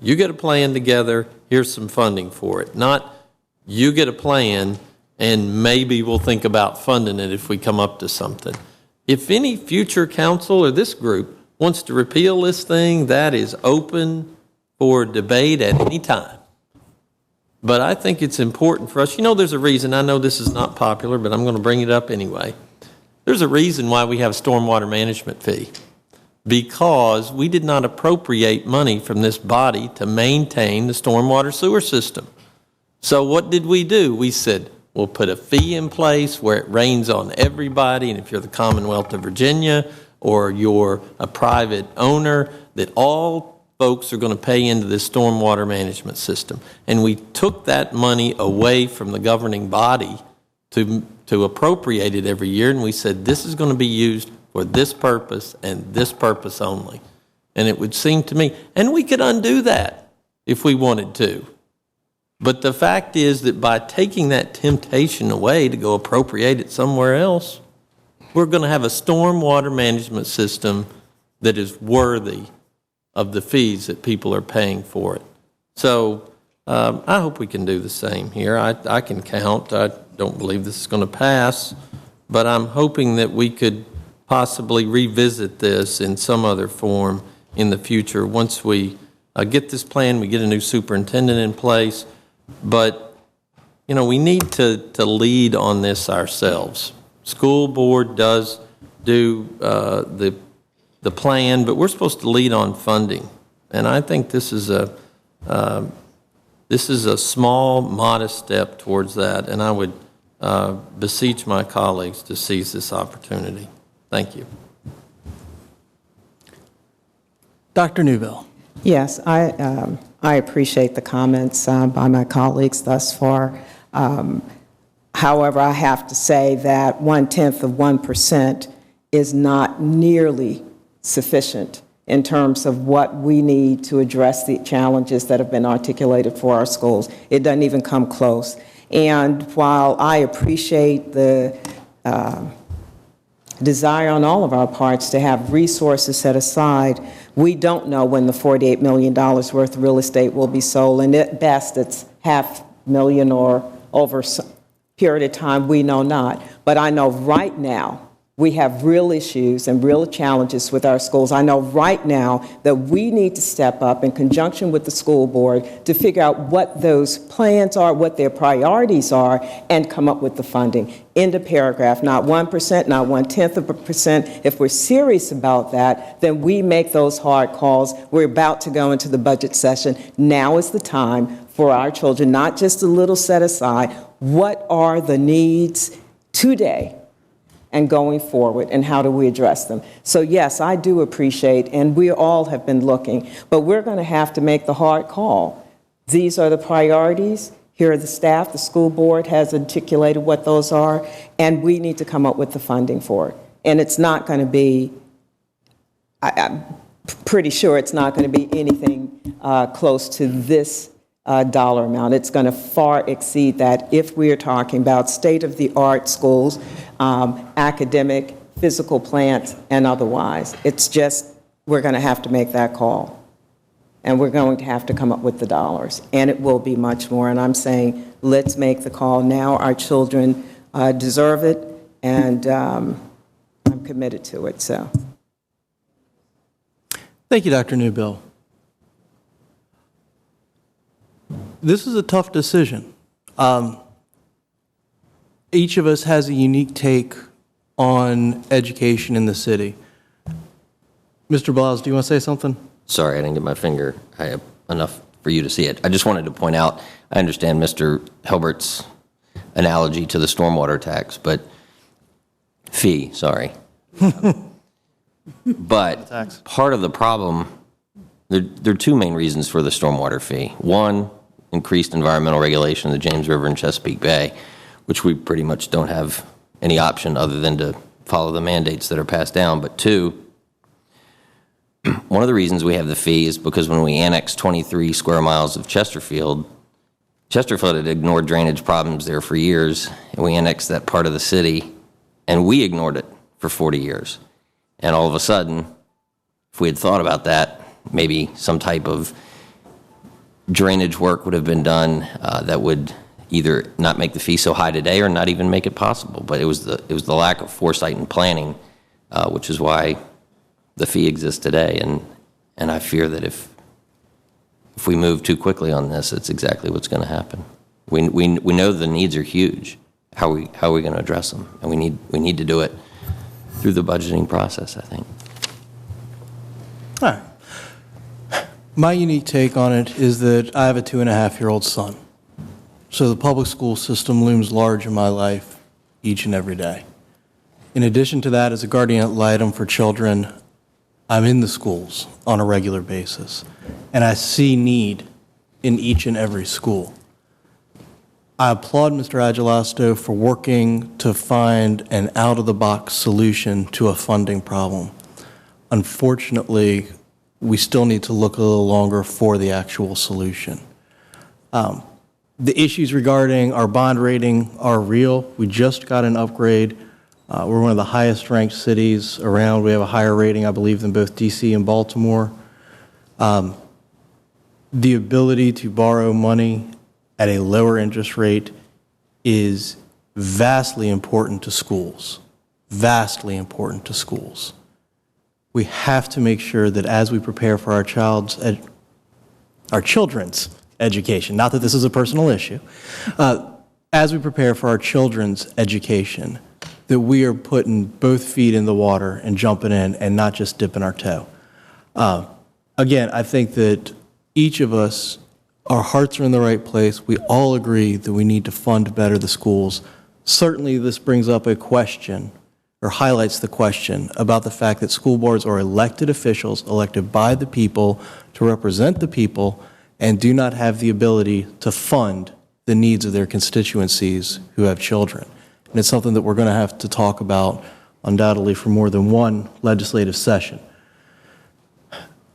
you get a plan together, here's some funding for it. Not you get a plan and maybe we'll think about funding it if we come up to something. If any future council or this group wants to repeal this thing, that is open for debate at any time. But I think it's important for us. You know, there's a reason. I know this is not popular, but I'm going to bring it up anyway. There's a reason why we have a stormwater management fee. Because we did not appropriate money from this body to maintain the stormwater sewer system. So what did we do? We said, we'll put a fee in place where it rains on everybody, and if you're the Commonwealth of Virginia or you're a private owner, that all folks are going to pay into this stormwater management system. And we took that money away from the governing body to appropriate it every year, and we said this is going to be used for this purpose and this purpose only. And it would seem to me, and we could undo that if we wanted to. But the fact is that by taking that temptation away to go appropriate it somewhere else, we're going to have a stormwater management system that is worthy of the fees that people are paying for it. So I hope we can do the same here. I can count. I don't believe this is going to pass, but I'm hoping that we could possibly revisit this in some other form in the future once we get this plan, we get a new superintendent in place. But, you know, we need to lead on this ourselves. School board does do the plan, but we're supposed to lead on funding. And I think this is a small, modest step towards that, and I would beseech my colleagues to seize this opportunity. Thank you. Dr. Newbill. Yes, I appreciate the comments by my colleagues thus far. However, I have to say that 0.1% is not nearly sufficient in terms of what we need to address the challenges that have been articulated for our schools. It doesn't even come close. And while I appreciate the desire on all of our parts to have resources set aside, we don't know when the $48 million worth of real estate will be sold, and at best it's $500,000 or over some period of time, we know not. But I know right now we have real issues and real challenges with our schools. I know right now that we need to step up in conjunction with the school board to figure out what those plans are, what their priorities are, and come up with the funding. End of paragraph. Not 1%, not 0.1%. If we're serious about that, then we make those hard calls. We're about to go into the budget session. Now is the time for our children, not just a little set aside. What are the needs today and going forward, and how do we address them? So yes, I do appreciate, and we all have been looking, but we're going to have to make the hard call. These are the priorities. Here are the staff. The school board has articulated what those are, and we need to come up with the funding for it. And it's not going to be, I'm pretty sure it's not going to be anything close to this dollar amount. It's going to far exceed that if we are talking about state-of-the-art schools, academic, physical plants, and otherwise. It's just, we're going to have to make that call. And we're going to have to come up with the dollars. And it will be much more. And I'm saying, let's make the call now. Our children deserve it, and I'm committed to it. So, Thank you, Dr. Newbill. This is a tough decision. Each of us has a unique take on education in the city. Mr. Blas, do you want to say something? Sorry, I didn't get my finger high up enough for you to see it. I just wanted to point out, I understand Mr. Hilbert's analogy to the stormwater tax, but fee, sorry. But part of the problem, there are two main reasons for the stormwater fee. One, increased environmental regulation of the James River and Chesapeake Bay, which we pretty much don't have any option other than to follow the mandates that are passed down. But two, one of the reasons we have the fee is because when we annexed 23 square miles of Chesterfield had ignored drainage problems there for years, and we annexed that part of the city, and we ignored it for 40 years. And all of a sudden, if we had thought about that, maybe some type of drainage work would have been done that would either not make the fee so high today or not even make it possible. But it was the lack of foresight and planning, which is why the fee exists today. And I fear that if we move too quickly on this, it's exactly what's going to happen. We know the needs are huge. How are we going to address them? And we need to do it through the budgeting process, I think. All right. My unique take on it is that I have a 2.5-year-old son. So the public school system looms large in my life each and every day. In addition to that, as a guardian ad litem for children, I'm in the schools on a regular basis, and I see need in each and every school. I applaud Mr. Agelasto for working to find an out-of-the-box solution to a funding problem. Unfortunately, we still need to look a little longer for the actual solution. The issues regarding our bond rating are real. We just got an upgrade. We're one of the highest ranked cities around. We have a higher rating, I believe, than both DC and Baltimore. The ability to borrow money at a lower interest rate is vastly important to schools. Vastly important to schools. We have to make sure that as we prepare for our children's education, not that this is a personal issue, as we prepare for our children's education, that we are putting both feet in the water and jumping in and not just dipping our toe. Again, I think that each of us, our hearts are in the right place. We all agree that we need to fund better the schools. Certainly, this brings up a question, or highlights the question, about the fact that school boards are elected officials, elected by the people to represent the people, and do not have the ability to fund the needs of their constituencies who have children. And it's something that we're going to have to talk about undoubtedly for more than one legislative session.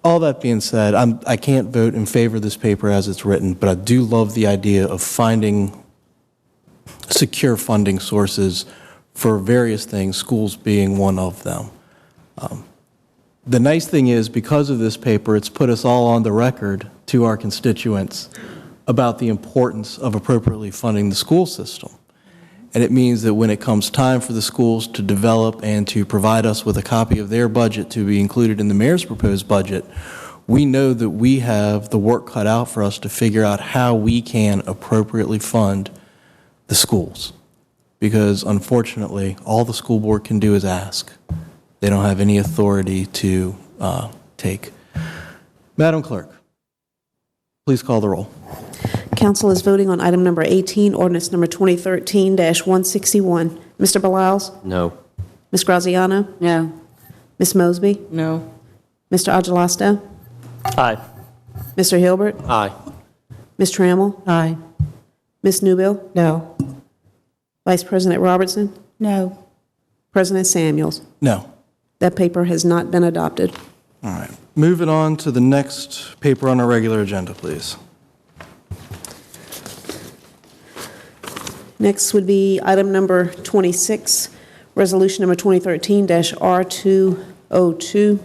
All that being said, I can't vote in favor of this paper as it's written, but I do love the idea of finding secure funding sources for various things, schools being one of them. The nice thing is, because of this paper, it's put us all on the record to our constituents about the importance of appropriately funding the school system. And it means that when it comes time for the schools to develop and to provide us with a copy of their budget to be included in the mayor's proposed budget, we know that we have the work cut out for us to figure out how we can appropriately fund the schools. Because unfortunately, all the school board can do is ask. They don't have any authority to take. Madam Clerk, please call the roll. Council is voting on item number 18, ordinance number 2013-161. Mr. Beliles? No. Ms. Graziano? No. Ms. Mosby? No. Mr. Agelasto? Aye. Mr. Hilbert? Aye. Ms. Trammell? Aye. Ms. Newbill? No. Vice President Robertson? No. President Samuels? No. That paper has not been adopted. All right. Moving on to the next paper on our regular agenda, please. Next would be item number 26, resolution number 2013-R202,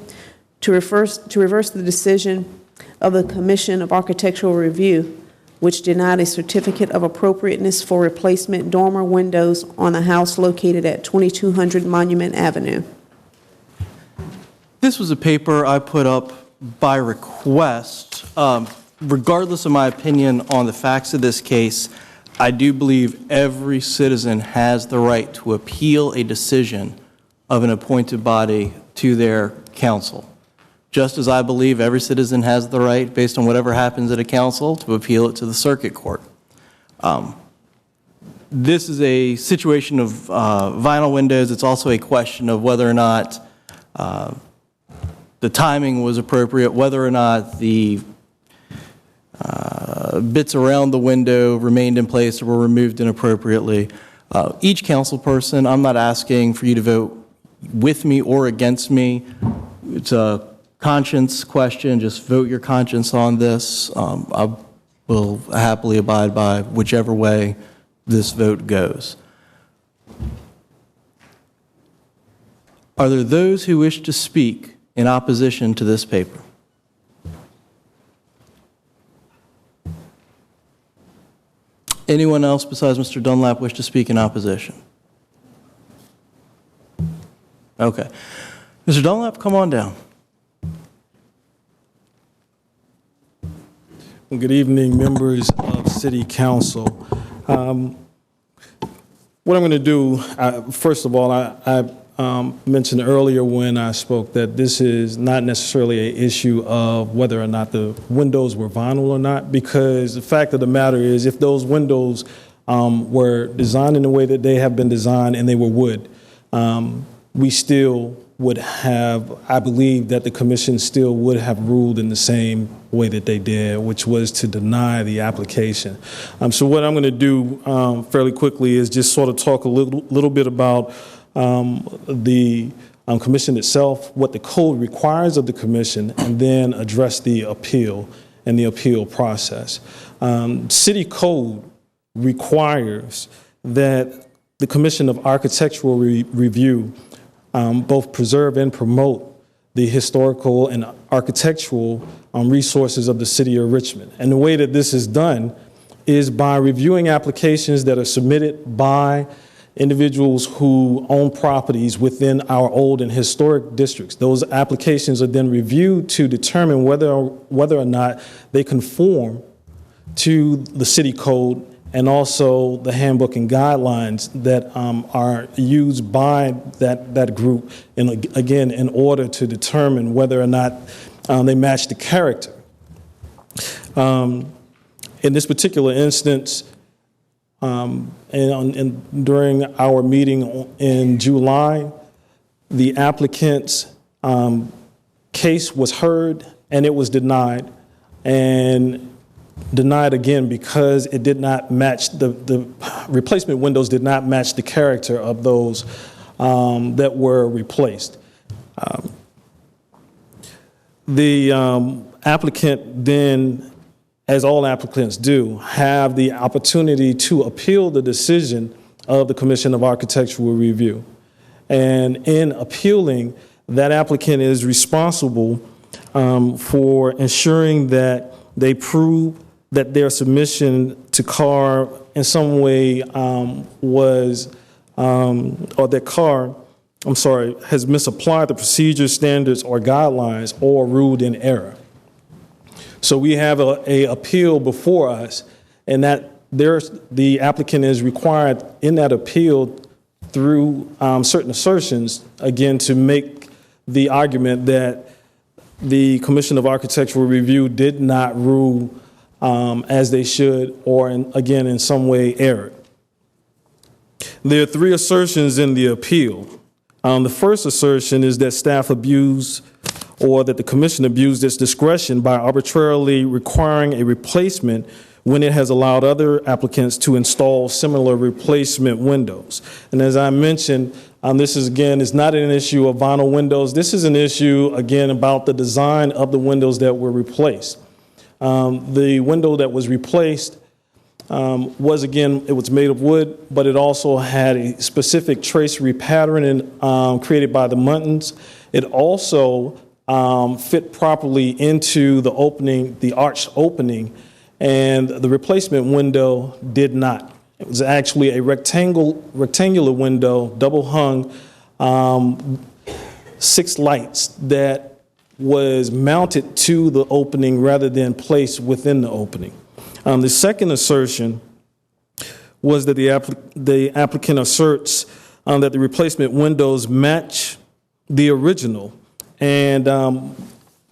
to reverse the decision of the Commission of Architectural Review, which denied a certificate of appropriateness for replacement dormer windows on a house located at 2200 Monument Avenue. This was a paper I put up by request. Regardless of my opinion on the facts of this case, I do believe every citizen has the right to appeal a decision of an appointed body to their council. Just as I believe every citizen has the right, based on whatever happens at a council, to appeal it to the circuit court. This is a situation of vinyl windows. It's also a question of whether or not the timing was appropriate, whether or not the bits around the window remained in place or were removed inappropriately. Each council person, I'm not asking for you to vote with me or against me. It's a conscience question. Just vote your conscience on this. I will happily abide by whichever way this vote goes. Are there those who wish to speak in opposition to this paper? Anyone else besides Mr. Dunlap wish to speak in opposition? Okay. Mr. Dunlap, come on down. Well, good evening, members of City Council. What I'm going to do, first of all, I mentioned earlier when I spoke that this is not necessarily an issue of whether or not the windows were vinyl or not, because the fact of the matter is if those windows were designed in the way that they have been designed and they were wood, we still would have, I believe that the commission still would have ruled in the same way that they did, which was to deny the application. So what I'm going to do fairly quickly is just sort of talk a little bit about the commission itself, what the code requires of the commission, and then address the appeal and the appeal process. City code requires that the Commission of Architectural Review both preserve and promote the historical and architectural resources of the city of Richmond. And the way that this is done is by reviewing applications that are submitted by individuals who own properties within our old and historic districts. Those applications are then reviewed to determine whether or not they conform to the city code and also the handbook and guidelines that are used by that group, and again, in order to determine whether or not they match the character. In this particular instance, and during our meeting in July, the applicant's case was heard and it was denied, and denied again because it did not match, the replacement windows did not match the character of those that were replaced. The applicant then, as all applicants do, have the opportunity to appeal the decision of the Commission of Architectural Review. And in appealing, that applicant is responsible for ensuring that they prove that their submission to CAR in some way was, or that CAR, has misapplied the procedures, standards, or guidelines, or ruled in error. So we have a appeal before us, and that the applicant is required in that appeal through certain assertions, again, to make the argument that the Commission of Architectural Review did not rule as they should, or again, in some way erred. There are three assertions in the appeal. The first assertion is that staff abused, or that the commission abused its discretion by arbitrarily requiring a replacement when it has allowed other applicants to install similar replacement windows. And as I mentioned, this is not an issue of vinyl windows. This is an issue, again, about the design of the windows that were replaced. The window that was replaced was, again, it was made of wood, but it also had a specific tracery pattern created by the Muntons. It also fit properly into the opening, the arched opening, and the replacement window did not. It was actually a rectangular window, double hung, 6 lights that was mounted to the opening rather than placed within the opening. The second assertion was that the applicant asserts that the replacement windows match the original. And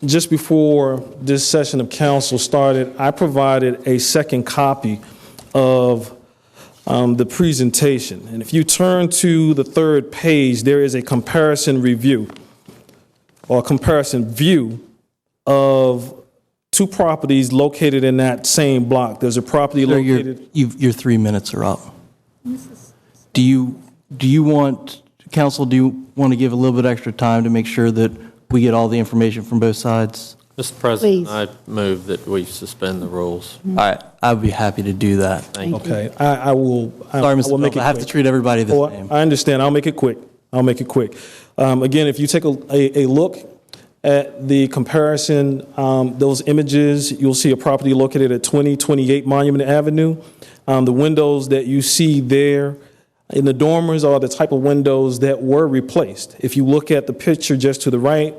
just before this session of council started, I provided a second copy of the presentation. And if you turn to the third page, there is a comparison review or comparison view of 2 properties located in that same block. There's a property located. Your 3 minutes are up. Do you want to give a little bit extra time to make sure that we get all the information from both sides? Mr. President, Please. I move that we suspend the rules. All right, I'd be happy to do that. Thank you. Okay, I will. Sorry, Mr. Make it I have to treat everybody the same. I understand. I'll make it quick. Again, if you take a look at the comparison, those images, you'll see a property located at 2028 Monument Avenue. The windows that you see there in the dormers are the type of windows that were replaced. If you look at the picture just to the right,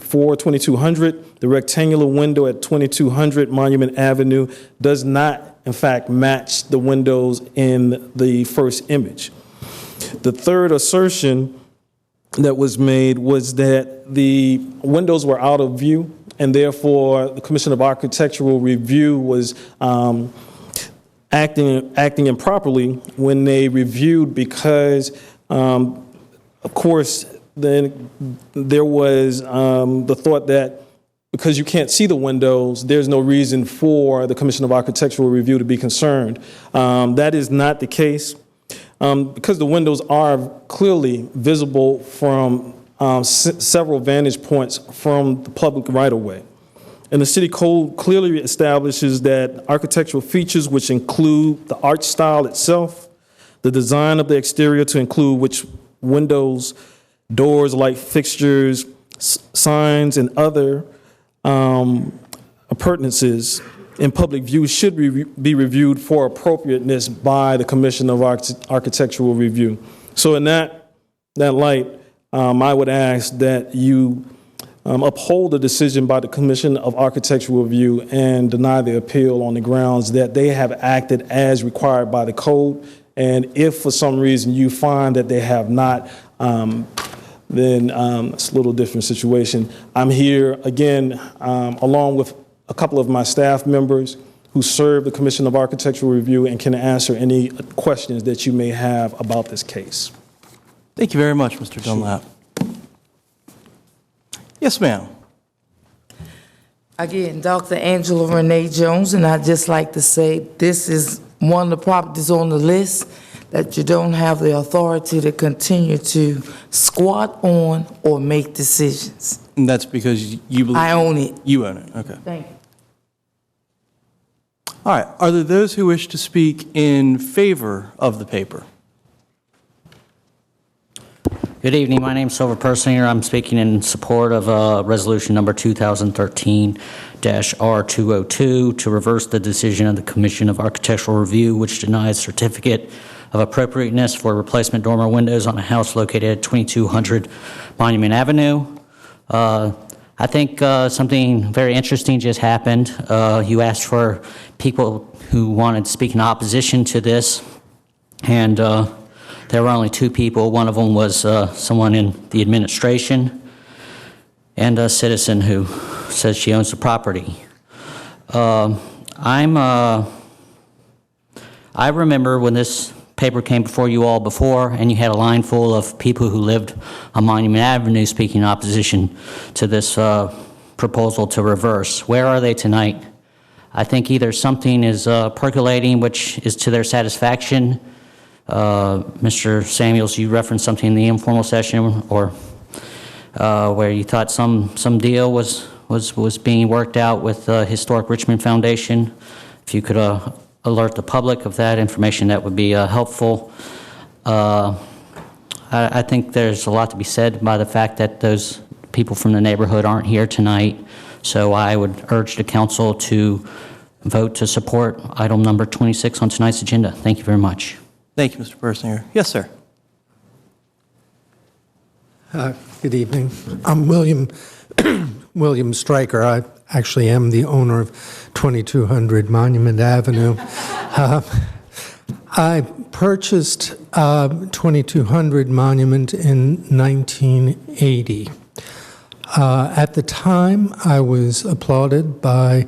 for 2200, the rectangular window at 2200 Monument Avenue does not, in fact, match the windows in the first image. The third assertion that was made was that the windows were out of view, and therefore the Commission of Architectural Review was acting improperly when they reviewed, because, of course, then there was the thought that because you can't see the windows, there's no reason for the Commission of Architectural Review to be concerned. That is not the case. Because the windows are clearly visible from several vantage points from the public right-of-way. And the city code clearly establishes that architectural features, which include the art style itself, the design of the exterior to include which windows, doors, light fixtures, signs, and other appurtenances in public view should be reviewed for appropriateness by the Commission of Architectural Review. So in that light, I would ask that you uphold the decision by the Commission of Architectural Review and deny the appeal on the grounds that they have acted as required by the code. And if for some reason you find that they have not, then it's a little different situation. I'm here again, along with a couple of my staff members who serve the Commission of Architectural Review and can answer any questions that you may have about this case. Thank you very much, Mr. Dunlap. Yes, ma'am. Again, Dr. Angela Renee Jones, and I'd just like to say this is one of the properties on the list that you don't have the authority to continue to squat on or make decisions. And that's because you believe... I own it. You own it, okay. Thank you. All right, are there those who wish to speak in favor of the paper? Good evening. My name is Silver Persinger. I'm speaking in support of resolution number 2013-R202 to reverse the decision of the Commission of Architectural Review, which denies certificate of appropriateness for replacement dormer windows on a house located at 2200 Monument Avenue. I think something very interesting just happened. You asked for people who wanted to speak in opposition to this, and there were only two people. One of them was someone in the administration and a citizen who says she owns the property. I remember when this paper came before you all before, and you had a line full of people who lived on Monument Avenue speaking in opposition to this proposal to reverse. Where are they tonight? I think either something is percolating which is to their satisfaction. Mr. Samuels, you referenced something in the informal session, or where you thought some deal was being worked out with the Historic Richmond Foundation. If you could alert the public of that information, that would be helpful. I think there's a lot to be said by the fact that those people from the neighborhood aren't here tonight, so I would urge the council to vote to support item number 26 on tonight's agenda. Thank you very much. Thank you, Mr. Persinger. Yes, sir. Good evening. I'm William Stryker. I actually am the owner of 2200 Monument Avenue. I purchased 2200 Monument in 1980. At the time, I was applauded by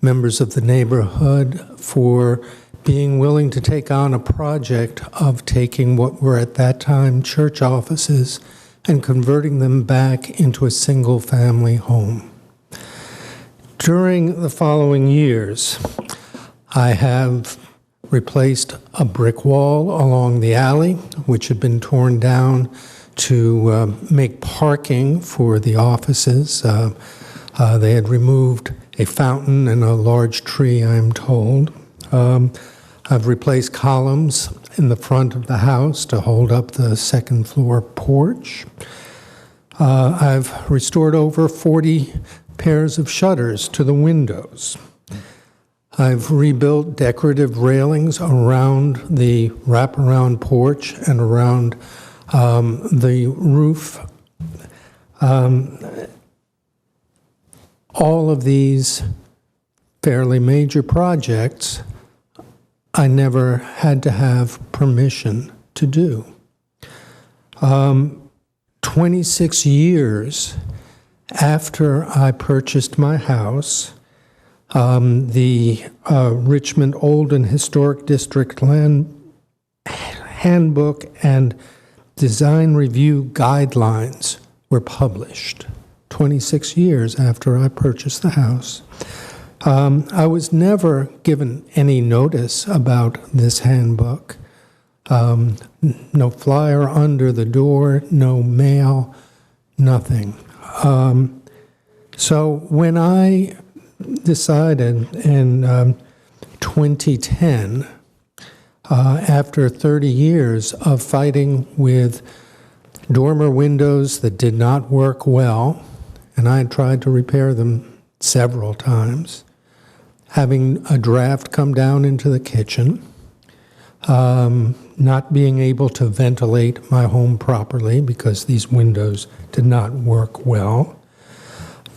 members of the neighborhood for being willing to take on a project of taking what were at that time church offices and converting them back into a single-family home. During the following years, I have replaced a brick wall along the alley, which had been torn down to make parking for the offices. They had removed a fountain and a large tree, I'm told. I've replaced columns in the front of the house to hold up the second floor porch. I've restored over 40 pairs of shutters to the windows. I've rebuilt decorative railings around the wraparound porch and around the roof. All of these fairly major projects, I never had to have permission to do. 26 years after I purchased my house, the Richmond Old and Historic District Land Handbook and Design Review Guidelines were published. 26 years after I purchased the house. I was never given any notice about this handbook. No flyer under the door, no mail, nothing. So when I decided in 2010, after 30 years of fighting with dormer windows that did not work well, and I had tried to repair them several times, having a draft come down into the kitchen, not being able to ventilate my home properly because these windows did not work well,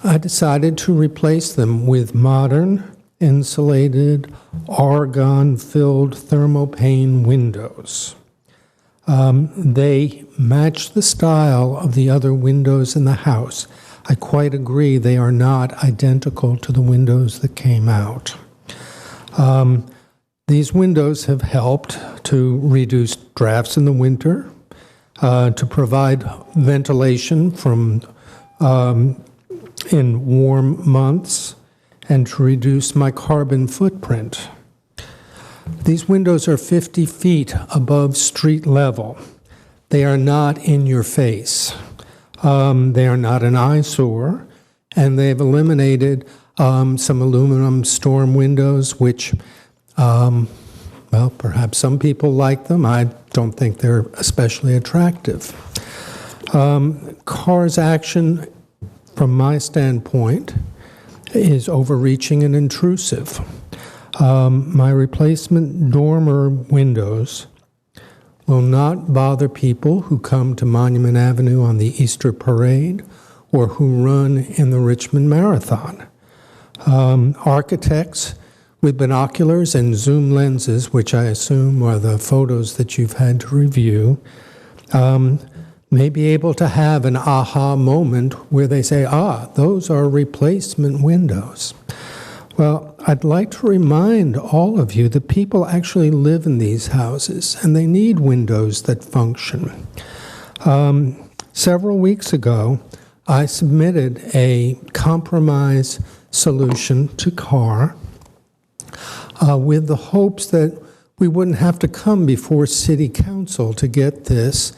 I decided to replace them with modern, insulated, argon-filled thermopane windows. They match the style of the other windows in the house. I quite agree they are not identical to the windows that came out. These windows have helped to reduce drafts in the winter, to provide ventilation from in warm months, and to reduce my carbon footprint. These windows are 50 feet above street level. They are not in your face. They are not an eyesore, and they've eliminated some aluminum storm windows, which, well, perhaps some people like them. I don't think they're especially attractive. CAR's action, from my standpoint, is overreaching and intrusive. My replacement dormer windows will not bother people who come to Monument Avenue on the Easter Parade or who run in the Richmond Marathon. Architects with binoculars and zoom lenses, which I assume are the photos that you've had to review, may be able to have an aha moment where they say, those are replacement windows. Well, I'd like to remind all of you that people actually live in these houses, and they need windows that function. Several weeks ago, I submitted a compromise solution to CAR with the hopes that we wouldn't have to come before City Council to get this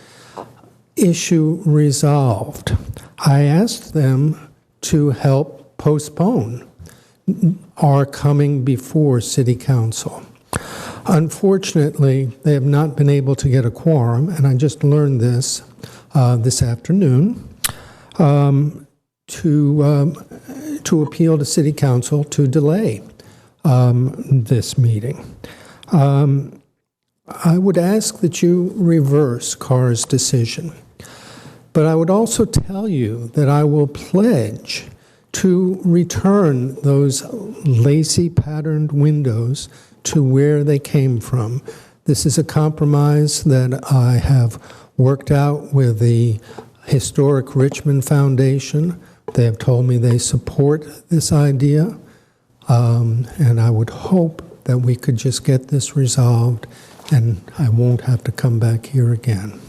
issue resolved. I asked them to help postpone our coming before City Council. Unfortunately, they have not been able to get a quorum, and I just learned this this afternoon, to appeal to City Council to delay this meeting. I would ask that you reverse CAR's decision, but I would also tell you that I will pledge to return those lacy patterned windows to where they came from. This is a compromise that I have worked out with the Historic Richmond Foundation. They have told me they support this idea, and I would hope that we could just get this resolved and I won't have to come back here again.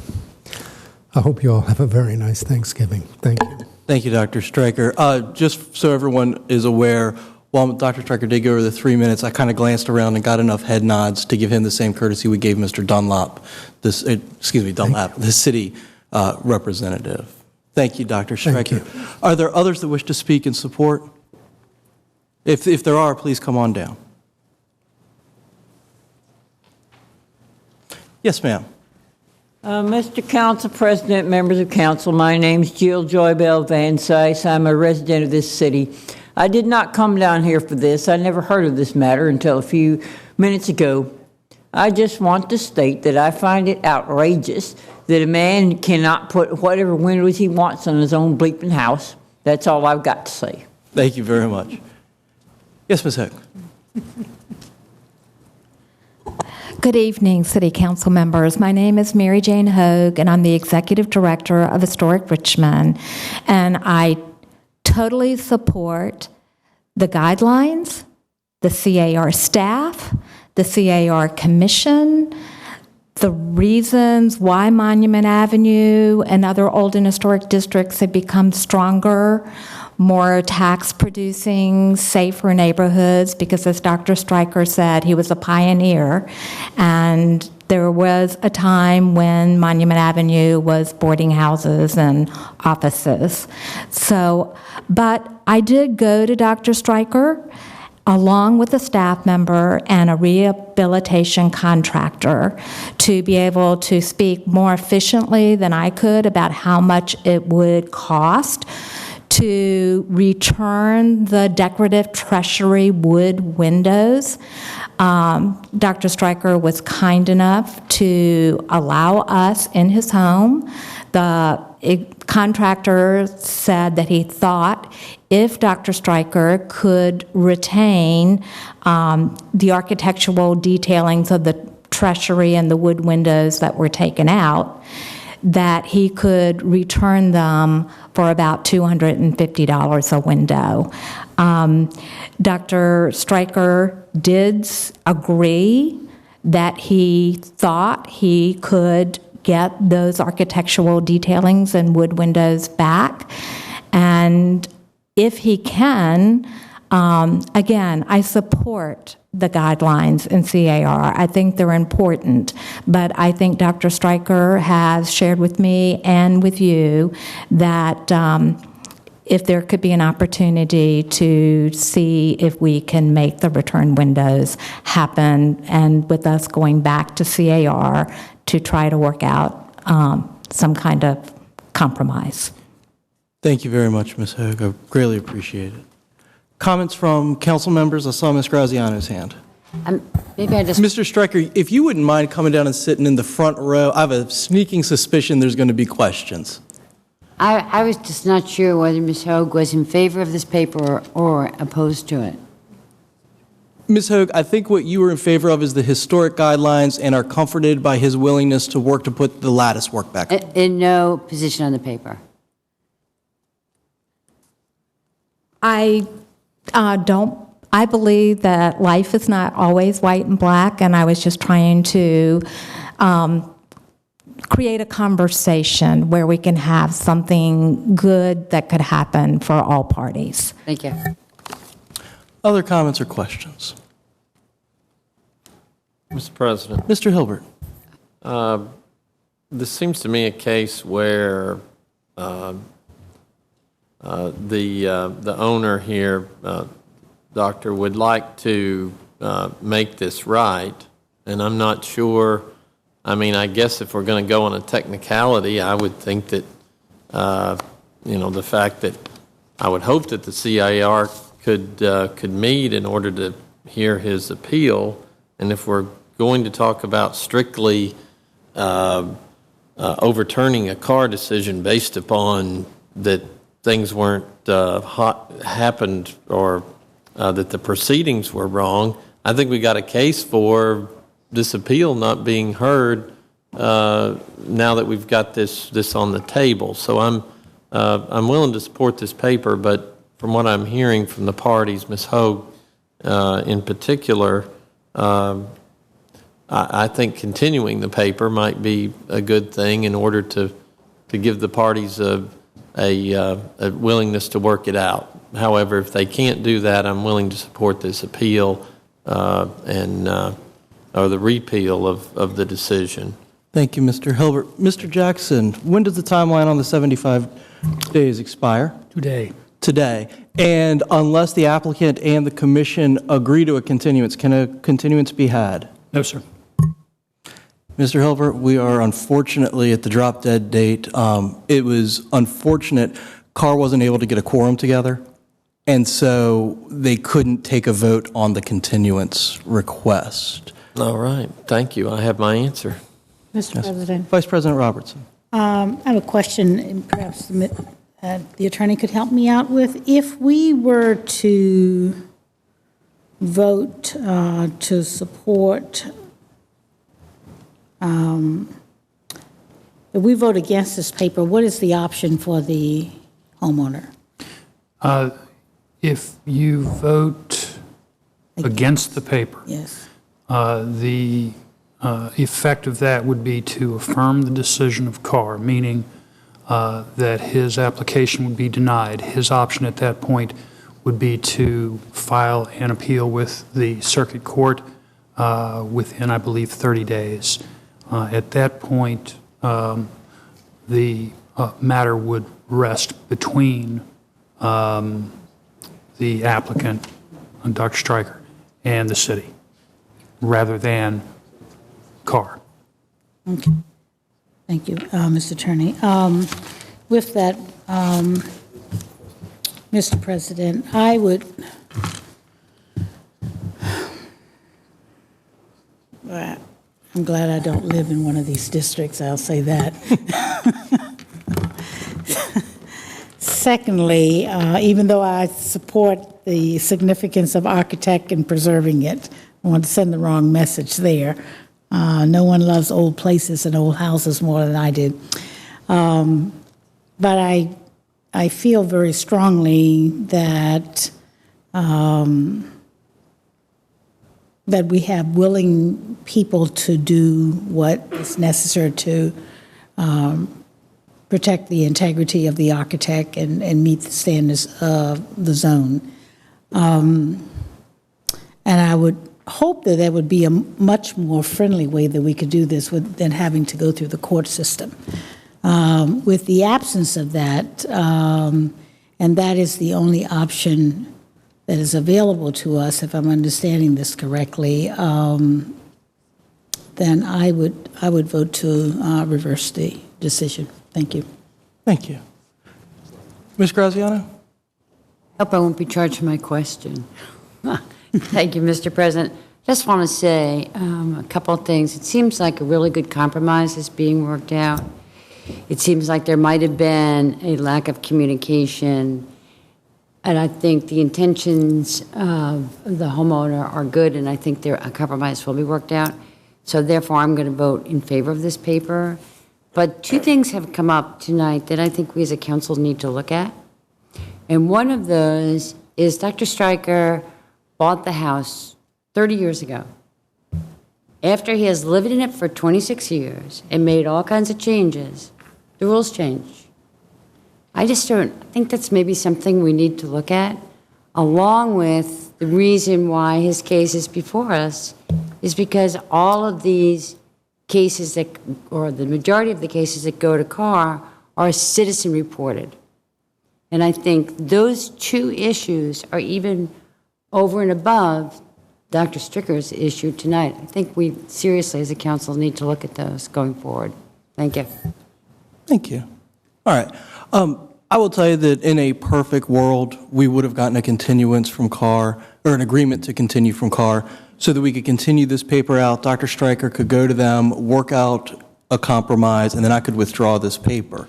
I hope you all have a very nice Thanksgiving. Thank you. Thank you, Dr. Stryker. Just so everyone is aware, while Dr. Stryker did go over the 3 minutes, I kind of glanced around and got enough head nods to give him the same courtesy we gave Mr. Dunlap, the city representative. Thank you, Dr. Stryker. Thank you. Are there others that wish to speak in support? If there are, please come on down. Yes, ma'am. Mr. Council President, members of council, my name is Jill Joybell Van Sice. I'm a resident of this city. I did not come down here for this. I never heard of this matter until a few minutes ago. I just want to state that I find it outrageous that a man cannot put whatever windows he wants on his own bleeping house. That's all I've got to say. Thank you very much. Yes, Ms. Hook. Good evening, City Council members. My name is Mary Jane Hogue, and I'm the Executive Director of Historic Richmond. And I totally support the guidelines, the CAR staff, the CAR Commission, the reasons why Monument Avenue and other old and historic districts have become stronger, more tax-producing, safer neighborhoods, because as Dr. Stryker said, he was a pioneer, and there was a time when Monument Avenue was boarding houses and offices. So, but I did go to Dr. Stryker along with a staff member and a rehabilitation contractor to be able to speak more efficiently than I could about how much it would cost to return the decorative treasury wood windows. Dr. Stryker was kind enough to allow us in his home. The contractor said that he thought if Dr. Stryker could retain the architectural detailings of the treasury and the wood windows that were taken out, that he could return them for about $250 a window. Dr. Stryker did agree that he thought he could get those architectural detailings and wood windows back. And if he can, again, I support the guidelines in CAR. I think they're important, but I think Dr. Stryker has shared with me and with you that if there could be an opportunity to see if we can make the return windows happen, and with us going back to CAR to try to work out some kind of compromise. Thank you very much, Ms. Hogue. I greatly appreciate it. Comments from council members? I saw Ms. Graziano's hand. Maybe I just... Mr. Stryker, if you wouldn't mind coming down and sitting in the front row, I have a sneaking suspicion there's going to be questions. I was just not sure whether Ms. Hogue was in favor of this paper or opposed to it. Ms. Hogue, I think what you were in favor of is the historic guidelines and are comforted by his willingness to work to put the lattice work back. In no position on the paper. I believe that life is not always white and black, and I was just trying to create a conversation where we can have something good that could happen for all parties. Thank you. Other comments or questions? Mr. President. Mr. Hilbert. This seems to me a case where the owner here, Doctor, would like to make this right, and I'm not sure. I mean, I guess if we're going to go on a technicality, I would think that, the fact that I would hope that the CIR could meet in order to hear his appeal, and if we're going to talk about strictly overturning a CAR decision based upon that things weren't happened or that the proceedings were wrong, I think we got a case for this appeal not being heard now that we've got this on the table. So I'm willing to support this paper, but from what I'm hearing from the parties, Ms. Hogue in particular, I think continuing the paper might be a good thing in order to give the parties a willingness to work it out. However, if they can't do that, I'm willing to support this appeal or the repeal of the decision. Thank you, Mr. Hilbert. Mr. Jackson, when does the timeline on the 75 days expire? Today. Today. And unless the applicant and the commission agree to a continuance, can a continuance be had? No, sir. Mr. Hilbert, we are unfortunately at the drop dead date. It was unfortunate CAR wasn't able to get a quorum together. and so they couldn't take a vote on the continuance request. All right, thank you. I have my answer. Mr. President, Vice President Robertson. I have a question, and perhaps the attorney could help me out with. If we were to vote to support, if we vote against this paper, what is the option for the homeowner? If you vote against the paper, yes, the effect of that would be to affirm the decision of Carr, meaning that his application would be denied. His option at that point would be to file an appeal with the circuit court within, I believe, 30 days. At that point, the matter would rest between the applicant, Dr. Stryker, and the city, rather than Carr. Okay. Thank you, Mr. Attorney. With that, Mr. President, I would, I'm glad I don't live in one of these districts, I'll say that. Secondly, even though I support the significance of architect and preserving it, I want to send the wrong message there. No one loves old places and old houses more than I do. But I feel very strongly that that we have willing people to do what is necessary to protect the integrity of the architect and meet the standards of the zone. And I would hope that there would be a much more friendly way that we could do this than having to go through the court system. With the absence of that, and that is the only option that is available to us, if I'm understanding this correctly, then I would vote to reverse the decision. Thank you. Thank you. Ms. Graziano? Hope I won't be charged for my question. Thank you, Mr. President. Just want to say a couple of things. It seems like a really good compromise is being worked out. It seems like there might have been a lack of communication, and I think the intentions of the homeowner are good, and I think a compromise will be worked out. So therefore, I'm going to vote in favor of this paper. But two things have come up tonight that I think we as a council need to look at. And one of those is Dr. Stryker bought the house 30 years ago. After he has lived in it for 26 years and made all kinds of changes, the rules change. I just don't think that's maybe something we need to look at, along with the reason why his case is before us is because all of these cases that, or the majority of the cases that go to Carr are citizen reported. And I think those two issues are even over and above Dr. Stryker's issue tonight. I think we seriously as a council need to look at those going forward. Thank you. Thank you. All right. I will tell you that in a perfect world, we would have gotten a continuance from Carr, or an agreement to continue from Carr, so that we could continue this paper out. Dr. Stryker could go to them, work out a compromise, and then I could withdraw this paper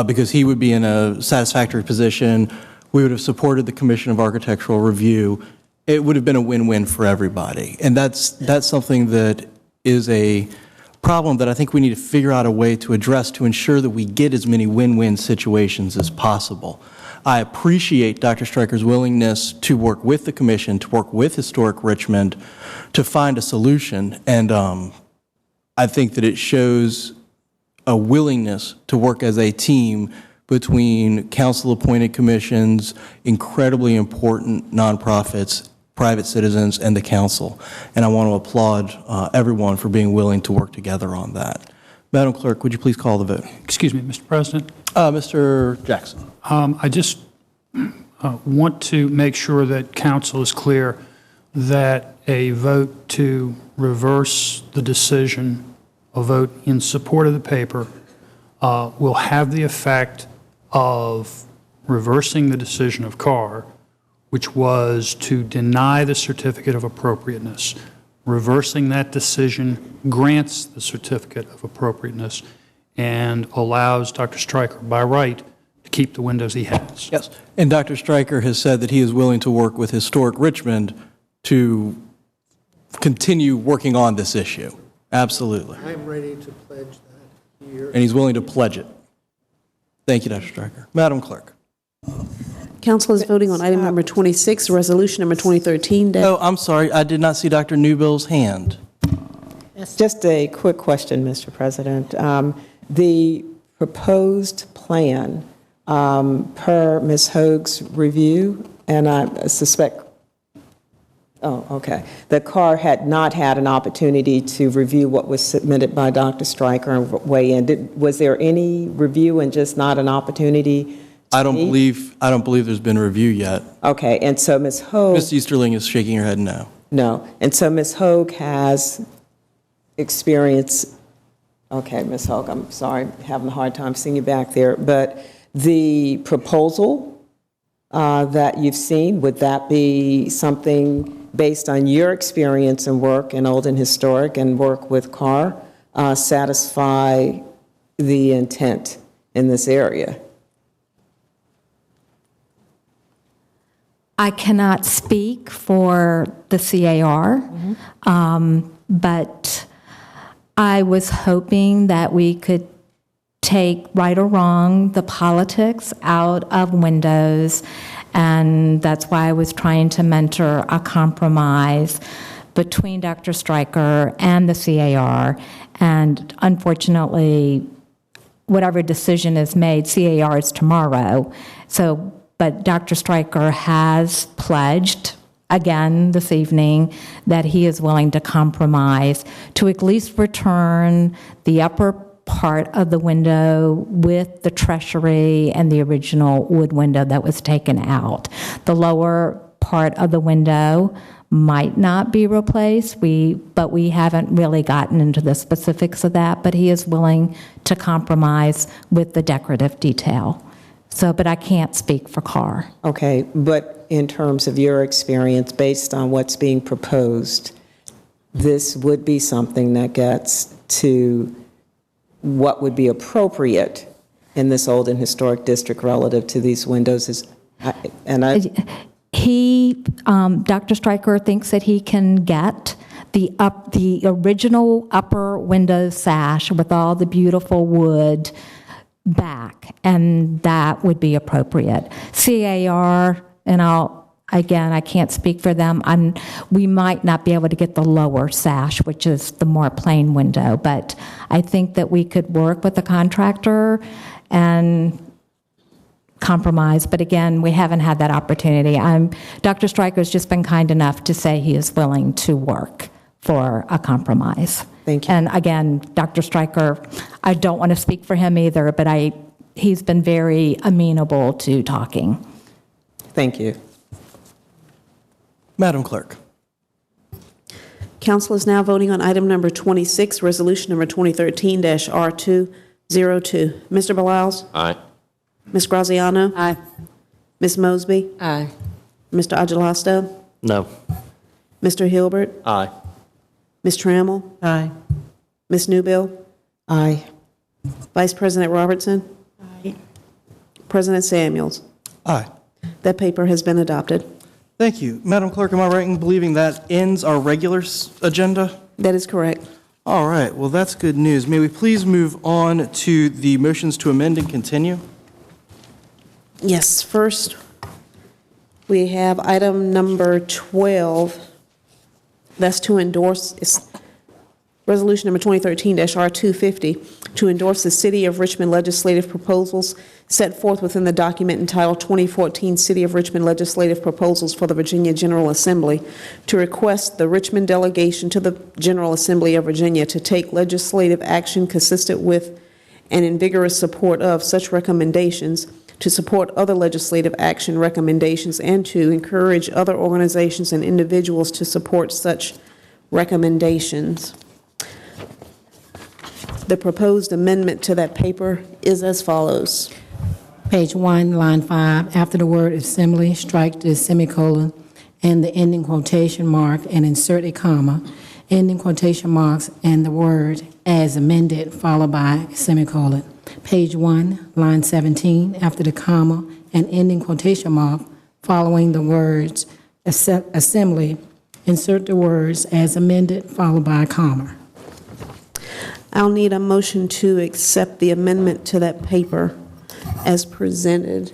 because he would be in a satisfactory position. We would have supported the Commission of Architectural Review. It would have been a win-win for everybody. And that's something that is a problem that I think we need to figure out a way to address to ensure that we get as many win-win situations as possible. I appreciate Dr. Stryker's willingness to work with the Commission, to work with Historic Richmond, to find a solution. And I think that it shows a willingness to work as a team between council-appointed commissions, incredibly important nonprofits, private citizens, and the council. And I want to applaud everyone for being willing to work together on that. Madam Clerk, would you please call the vote? Excuse me, Mr. President. Mr. Jackson. I just want to make sure that council is clear that a vote to reverse the decision, a vote in support of the paper, will have the effect of reversing the decision of Carr, which was to deny the certificate of appropriateness. Reversing that decision grants the certificate of appropriateness and allows Dr. Stryker, by right, to keep the windows he has. Yes, and Dr. Stryker has said that he is willing to work with Historic Richmond to continue working on this issue. Absolutely. I'm ready to pledge that here. And he's willing to pledge it. Thank you, Dr. Stryker. Madam Clerk. Council is voting on item number 26, resolution number 2013. Oh, I'm sorry, I did not see Dr. Newbill's hand. Just a quick question, Mr. President. The proposed plan, per Ms. Hoag's review, and I suspect, the CAR had not had an opportunity to review what was submitted by Dr. Stryker and weigh in. Was there any review and just not an opportunity? I don't believe there's been a review yet. Okay, and so Ms. Hoag... Ms. Easterling is shaking her head no. No, and so Ms. Hoag has experience... Okay, Ms. Hoag, I'm sorry, having a hard time seeing you back there, but the proposal that you've seen, would that be something based on your experience and work in Old and Historic and work with CAR, satisfy the intent in this area? I cannot speak for the CAR, but I was hoping that we could take, right or wrong, the politics out of windows, and that's why I was trying to mentor a compromise between Dr. Stryker and the CAR, and unfortunately, whatever decision is made, CAR is tomorrow, but Dr. Stryker has pledged, again this evening, that he is willing to compromise to at least return the upper part of the window with the treasury and the original wood window that was taken out. The lower part of the window might not be replaced, but we haven't really gotten into the specifics of that, but he is willing to compromise with the decorative detail. But I can't speak for CAR. Okay, but in terms of your experience, based on what's being proposed, this would be something that gets to what would be appropriate in this Old and Historic District relative to these windows. Dr. Stryker thinks that he can get the original upper window sash with all the beautiful wood back, and that would be appropriate. CAR, and I can't speak for them. We might not be able to get the lower sash, which is the more plain window, but I think that we could work with the contractor and compromise. But again, we haven't had that opportunity. Dr. Stryker's just been kind enough to say he is willing to work for a compromise. Thank you. And again, Dr. Stryker, I don't want to speak for him either, but he's been very amenable to talking. Thank you. Madam Clerk. Council is now voting on item number 26, resolution number 2013-R202. Mr. Beliles? Aye. Ms. Graziano? Aye. Ms. Mosby? Aye. Mr. Agelasto? No. Mr. Hilbert? Aye. Ms. Trammell? Aye. Ms. Newbill? Aye. Vice President Robertson? Aye. President Samuels? Aye. That paper has been adopted. Thank you. Madam Clerk, am I right in believing that ends our regular agenda? That is correct. All right, well, that's good news. May we please move on to the motions to amend and continue? Yes, first, we have item number 12. That's to endorse, resolution number 2013-R250, to endorse the City of Richmond legislative proposals set forth within the document entitled 2014 City of Richmond Legislative Proposals for the Virginia General Assembly, to request the Richmond delegation to the General Assembly of Virginia to take legislative action consistent with and in vigorous support of such recommendations, to support other legislative action recommendations, and to encourage other organizations and individuals to support such recommendations. The proposed amendment to that paper is as follows. Page 1, line 5, after the word assembly, strike the semicolon and the ending quotation mark and insert a comma, ending quotation marks and the word as amended followed by a semicolon. Page 1, line 17, after the comma and ending quotation mark following the words assembly, insert the words as amended followed by a comma. I'll need a motion to accept the amendment to that paper as presented.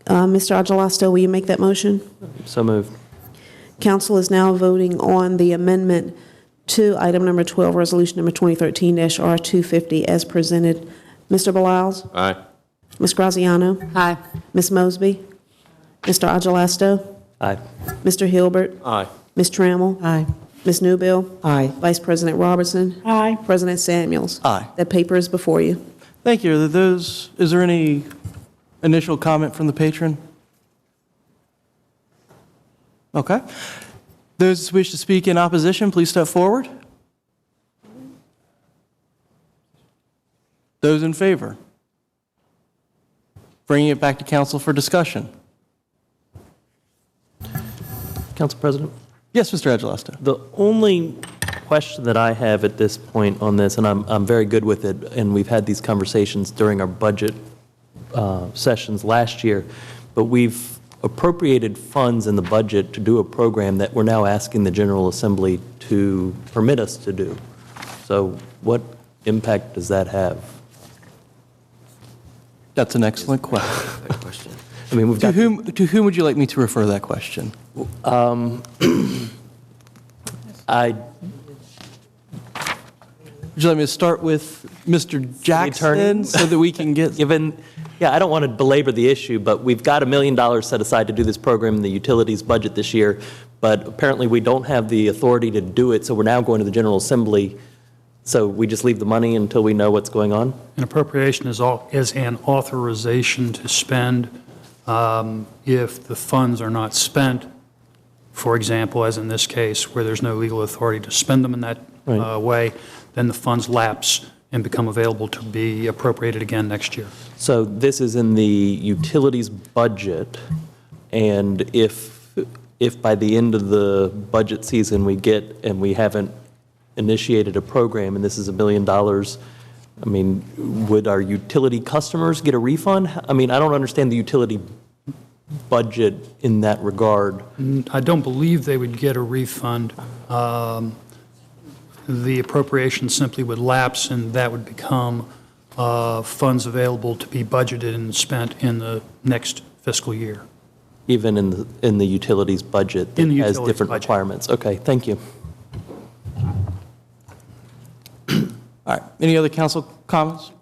Mr. Agelasto, will you make that motion? So moved. Council is now voting on the amendment to item number 12, resolution number 2013-R250 as presented. Mr. Beliles? Aye. Ms. Graziano? Aye. Ms. Mosby? Mr. Agelasto? Aye. Mr. Hilbert? Aye. Ms. Trammell? Aye. Ms. Newbill? Aye. Vice President Robertson? Aye. President Samuels? Aye. That paper is before you. Thank you. Is there any initial comment from the patron? Okay. Those who wish to speak in opposition, please step forward. Those in favor? Bringing it back to council for discussion. Council President? Yes, Mr. Agelasto. The only question that I have at this point on this, and I'm very good with it, and we've had these conversations during our budget sessions last year, but we've appropriated funds in the budget to do a program that we're now asking the General Assembly to permit us to do. So what impact does that have? That's an excellent question. I mean, we've got To whom would you like me to refer that question? Would you like me to start with Mr. Jackson so that we can get... Yeah, I don't want to belabor the issue, but we've got $1 million set aside to do this program in the utilities budget this year, but apparently we don't have the authority to do it, so we're now going to the General Assembly. So we just leave the money until we know what's going on? An appropriation is an authorization to spend if the funds are not spent, for example, as in this case, where there's no legal authority to spend them in that way, then the funds lapse and become available to be appropriated again next year. So this is in the utilities budget, and if by the end of the budget season we haven't initiated a program and this is $1 million, I mean, would our utility customers get a refund? I mean, I don't understand the utility budget in that regard. I don't believe they would get a refund. The appropriation simply would lapse, and that would become funds available to be budgeted and spent in the next fiscal year. Even in the utilities budget that has different requirements. Okay, thank you. All right. Any other council comments?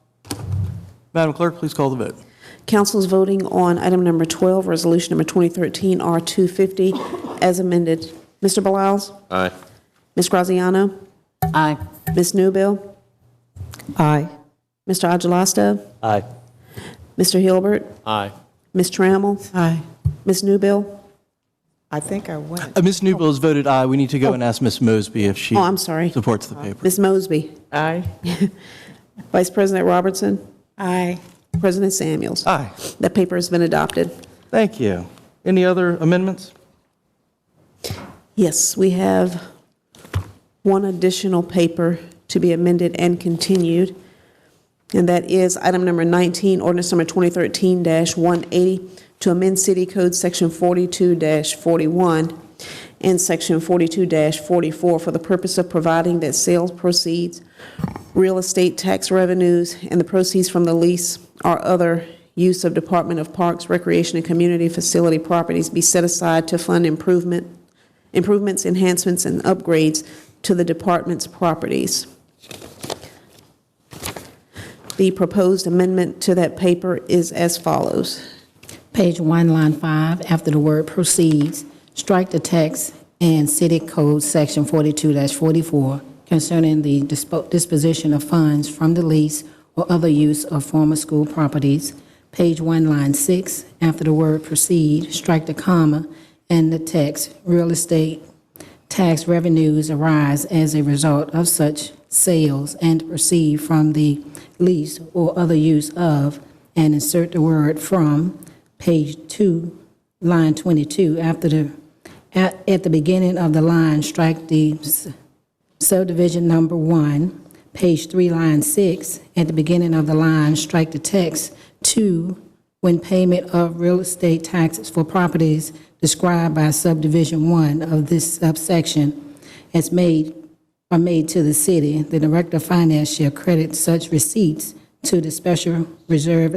Madam Clerk, please call the vote. Council is voting on item number 12, resolution number 2013-R250 as amended. Mr. Beliles? Aye. Ms. Graziano? Aye. Ms. Newbill? Aye. Mr. Agelasto? Aye. Mr. Hilbert? Aye. Ms. Trammell? Aye. Ms. Newbill? I think I went. Ms. Newbill has voted aye. We need to go and ask Ms. Mosby if she I'm sorry. supports the paper. Ms. Mosby? Aye. Vice President Robertson? Aye. President Samuels? Aye. That paper has been adopted. Thank you. Any other amendments? Yes, we have one additional paper to be amended and continued, and that is item number 19, ordinance number 2013-180, to amend City Code Section 42-41 and Section 42-44 for the purpose of providing that sales proceeds, real estate tax revenues, and the proceeds from the lease or other use of Department of Parks, Recreation, and Community Facility properties be set aside to fund improvements, enhancements, and upgrades to the department's properties. The proposed amendment to that paper is as follows. Page 1, line 5, after the word proceeds, strike the text and City Code Section 42-44 concerning the disposition of funds from the lease or other use of former school properties. Page 1, line 6, after the word proceed, strike the comma and the text, real estate tax revenues arise as a result of such sales and received from the lease or other use of, and insert the word "from," page 2, line 22. At the beginning of the line, strike the subdivision number 1, page 3, line 6. At the beginning of the line, strike the text "2, when payment of real estate taxes for properties described by subdivision 1 of this subsection are made to the city, the Director of Finance shall credit such receipts to the special reserve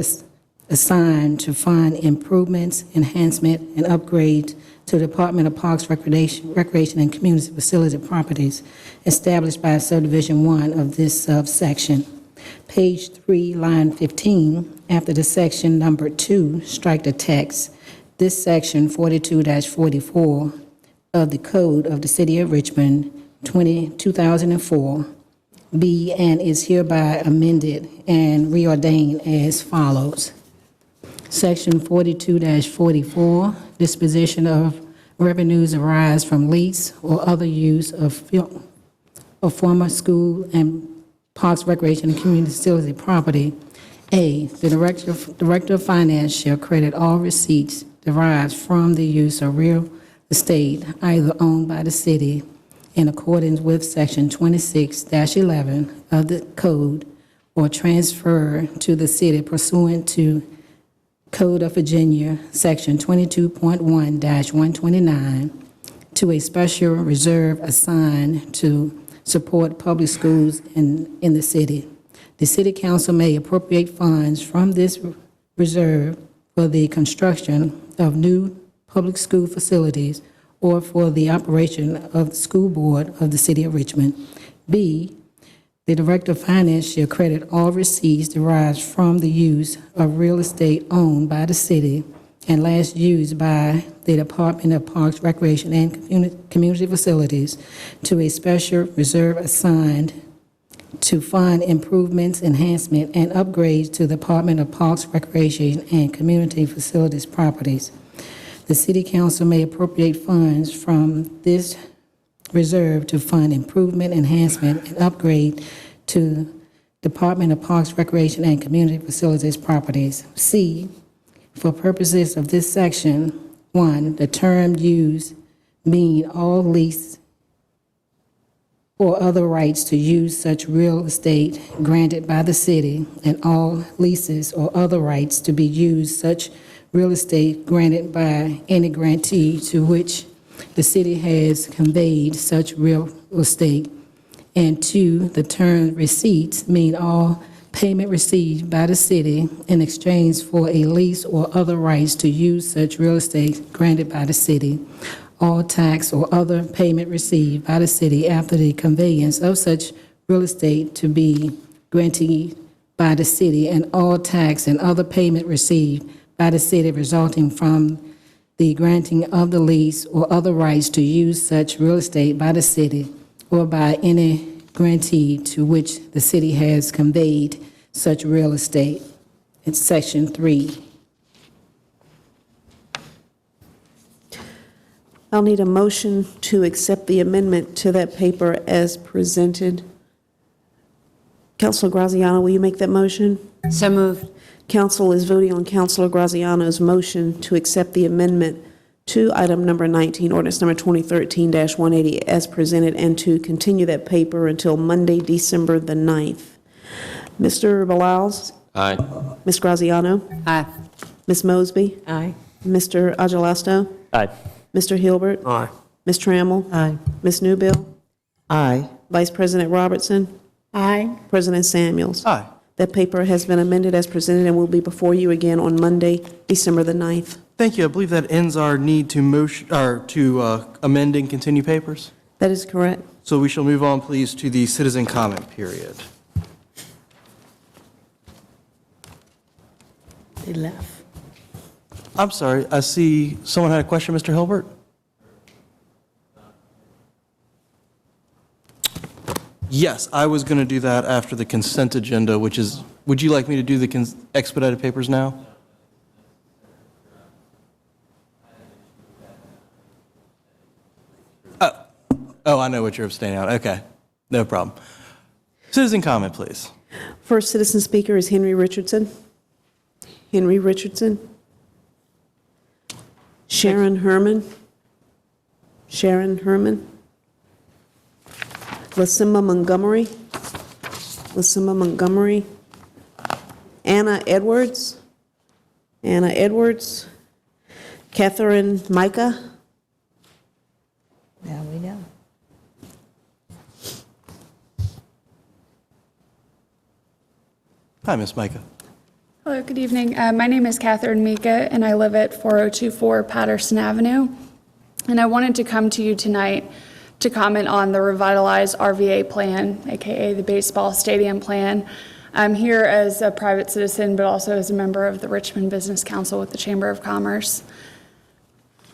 assigned to fund improvements, enhancement, and upgrades to the Department of Parks, Recreation, and Community Facility properties established by subdivision 1 of this subsection." Page 3, line 15, after the section number 2, strike the text, "This section 42-44 of the Code of the City of Richmond, 2004, be and is hereby amended and reordained as follows." Section 42-44, disposition of revenues arise from lease or other use of former school and Parks, Recreation, and Community Facility property. A, the Director of Finance shall credit all receipts derived from the use of real estate either owned by the city in accordance with Section 26-11 of the Code or transfer to the city pursuant to Code of Virginia, Section 22.1-129, to a special reserve assigned to support public schools in the city. The City Council may appropriate funds from this reserve for the construction of new public school facilities or for the operation of the school board of the City of Richmond. B, the Director of Finance shall credit all receipts derived from the use of real estate owned by the city and last used by the Department of Parks, Recreation, and Community Facilities to a special reserve assigned to fund improvements, enhancement, and upgrades to the Department of Parks, Recreation, and Community Facilities properties. The City Council may appropriate funds from this reserve to fund improvement, enhancement, and upgrade to Department of Parks, Recreation, and Community Facilities properties. C, for purposes of this section, 1, the term used mean all lease or other rights to use such real estate granted by the city, and all leases or other rights to be used such real estate granted by any grantee to which the city has conveyed such real estate. And 2, the term receipts mean all payment received by the city in exchange for a lease or other rights to use such real estate granted by the city. All tax or other payment received by the city after the conveyance of such real estate to be granted by the city, and all tax and other payment received by the city resulting from the granting of the lease or other rights to use such real estate by the city or by any grantee to which the city has conveyed such real estate. It's section 3. I'll need a motion to accept the amendment to that paper as presented. Councilor Graziano, will you make that motion? So moved. Council is voting on Councilor Graziano's motion to accept the amendment to item number 19, ordinance number 2013-180 as presented, and to continue that paper until Monday, December the 9th. Mr. Bilals? Aye. Ms. Graziano? Aye. Ms. Mosby? Aye. Mr. Agelasto? Aye. Mr. Hilbert? Aye. Ms. Trammell? Aye. Ms. Newbill? Aye. Vice President Robertson? Aye. President Samuels? Aye. That paper has been amended as presented and will be before you again on Monday, December the 9th. Thank you. I believe that ends our need to motion, or to amend and continue papers. That is correct. So we shall move on, please, to the citizen comment period. They left. I'm sorry, I see someone had a question, Mr. Hilbert? Yes, I was going to do that after the consent agenda, which is, would you like me to do the expedited papers now? Oh, I know what you're abstaining on. Okay, no problem. Citizen comment, please. First citizen speaker is Henry Richardson. Henry Richardson. Sharon Herman. Sharon Herman. Lasimba Montgomery. Lasimba Montgomery. Anna Edwards. Anna Edwards. Catherine Micah. There we go. Hi, Ms. Micah. Hello, good evening. My name is Catherine Mika, and I live at 4024 Patterson Avenue. And I wanted to come to you tonight to comment on the revitalized RVA plan, AKA the baseball stadium plan. I'm here as a private citizen, but also as a member of the Richmond Business Council with the Chamber of Commerce.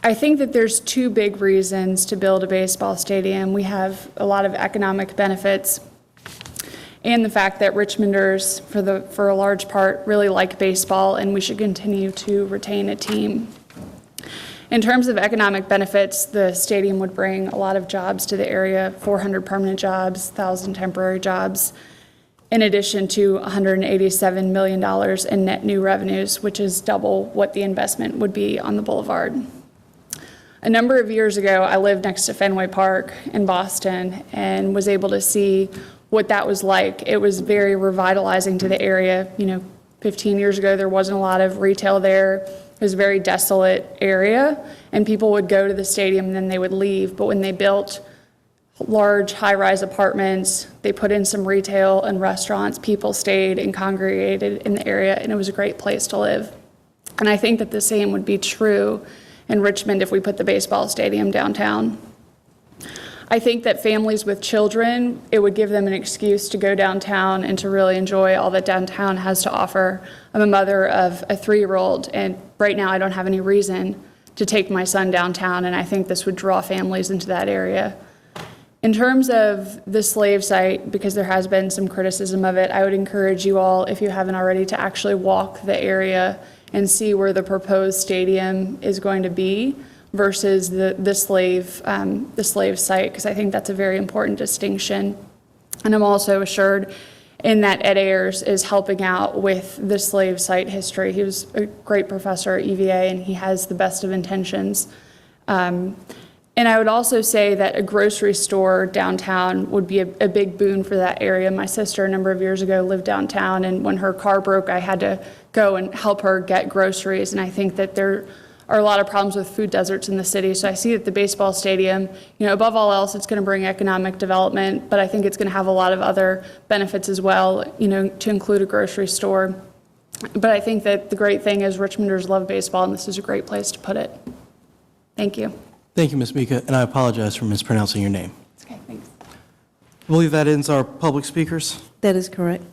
I think that there's two big reasons to build a baseball stadium. We have a lot of economic benefits, and the fact that Richmonders, for a large part, really like baseball, and we should continue to retain a team. In terms of economic benefits, the stadium would bring a lot of jobs to the area, 400 permanent jobs, 1,000 temporary jobs, in addition to $187 million in net new revenues, which is double what the investment would be on the boulevard. A number of years ago, I lived next to Fenway Park in Boston and was able to see what that was like. It was very revitalizing to the area. 15 years ago, there wasn't a lot of retail there. It was a very desolate area, and people would go to the stadium and then they would leave. But when they built large high-rise apartments, they put in some retail and restaurants, people stayed and congregated in the area, and it was a great place to live. And I think that the same would be true in Richmond if we put the baseball stadium downtown. I think that families with children, it would give them an excuse to go downtown and to really enjoy all that downtown has to offer. I'm a mother of a 3-year-old, and right now I don't have any reason to take my son downtown, and I think this would draw families into that area. In terms of the slave site, because there has been some criticism of it, I would encourage you all, if you haven't already, to actually walk the area and see where the proposed stadium is going to be versus the slave site, because I think that's a very important distinction. And I'm also assured in that Ed Ayers is helping out with the slave site history. He was a great professor at UVA, and he has the best of intentions. And I would also say that a grocery store downtown would be a big boon for that area. My sister, a number of years ago, lived downtown, and when her car broke, I had to go and help her get groceries. And I think that there are a lot of problems with food deserts in the city. So I see that the baseball stadium, above all else, it's going to bring economic development, but I think it's going to have a lot of other benefits as well, to include a grocery store. But I think that the great thing is Richmonders love baseball, and this is a great place to put it. Thank you. Thank you, Ms. Mika, and I apologize for mispronouncing your name. It's okay, thanks. I believe that ends our public speakers. That is correct.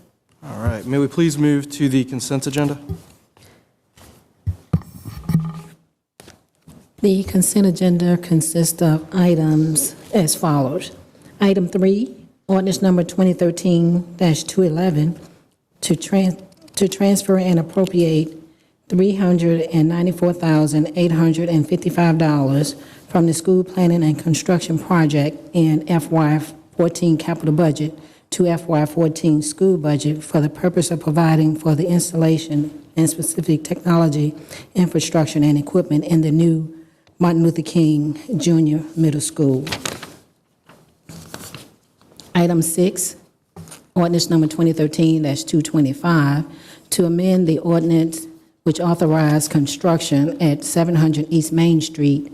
All right, may we please move to the consent agenda? The consent agenda consists of items as follows. Item 3, ordinance number 2013-211, to transfer and appropriate $394,855 from the school planning and construction project in FY14 capital budget to FY14 school budget for the purpose of providing for the installation and specific technology, infrastructure, and equipment in the new Martin Luther King Jr. Middle School. Item 6, ordinance number 2013-225, to amend the ordinance which authorized construction at 700 East Main Street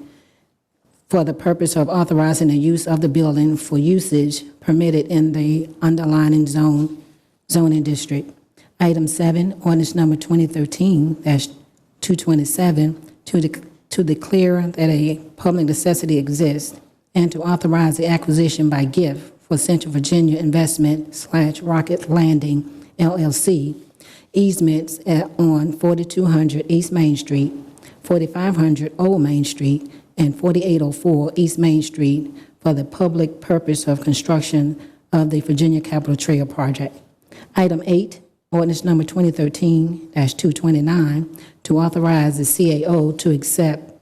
for the purpose of authorizing the use of the building for usage permitted in the underlying zoning district. Item 7, ordinance number 2013-227, to declare that a public necessity exists and to authorize the acquisition by gift for Central Virginia Investment / Rocket Landing, LLC, easements on 4200 East Main Street, 4500 Old Main Street, and 4804 East Main Street for the public purpose of construction of the Virginia Capitol Trail Project. Item 8, ordinance number 2013-229, to authorize the CAO to accept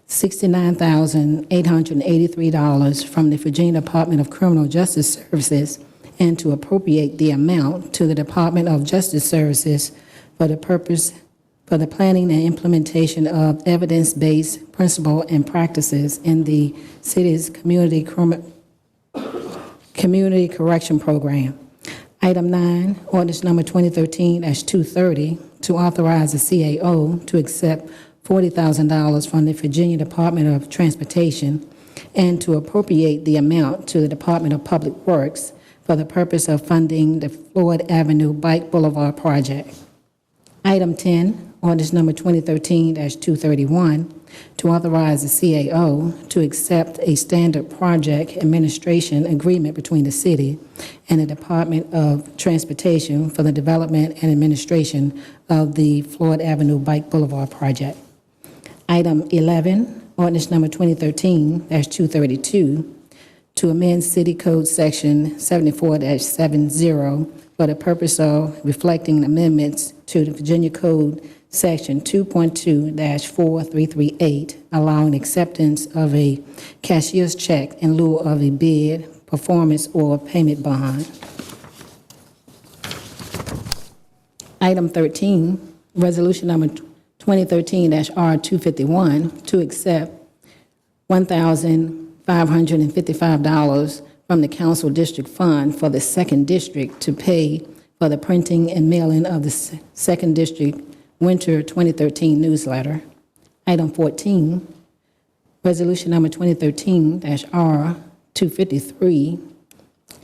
$69,883 from the Virginia Department of Criminal Justice Services and to appropriate the amount to the Department of Justice Services for the purpose for the planning and implementation of evidence-based principles and practices in the city's community correction program. Item 9, ordinance number 2013-230, to authorize the CAO to accept $40,000 from the Virginia Department of Transportation and to appropriate the amount to the Department of Public Works for the purpose of funding the Floyd Avenue Bike Boulevard project. Item 10, ordinance number 2013-231, to authorize the CAO to accept a standard project administration agreement between the city and the Department of Transportation for the development and administration of the Floyd Avenue Bike Boulevard project. Item 11, ordinance number 2013-232, to amend City Code Section 74-70 for the purpose of reflecting amendments to the Virginia Code Section 2.2-4338, allowing acceptance of a cashier's check in lieu of a bid, performance, or payment bond. Item 13, resolution number 2013-R251, to accept $1,555 from the Council District Fund for the Second District to pay for the printing and mailing of the Second District Winter 2013 newsletter. Item 14, resolution number 2013-R253,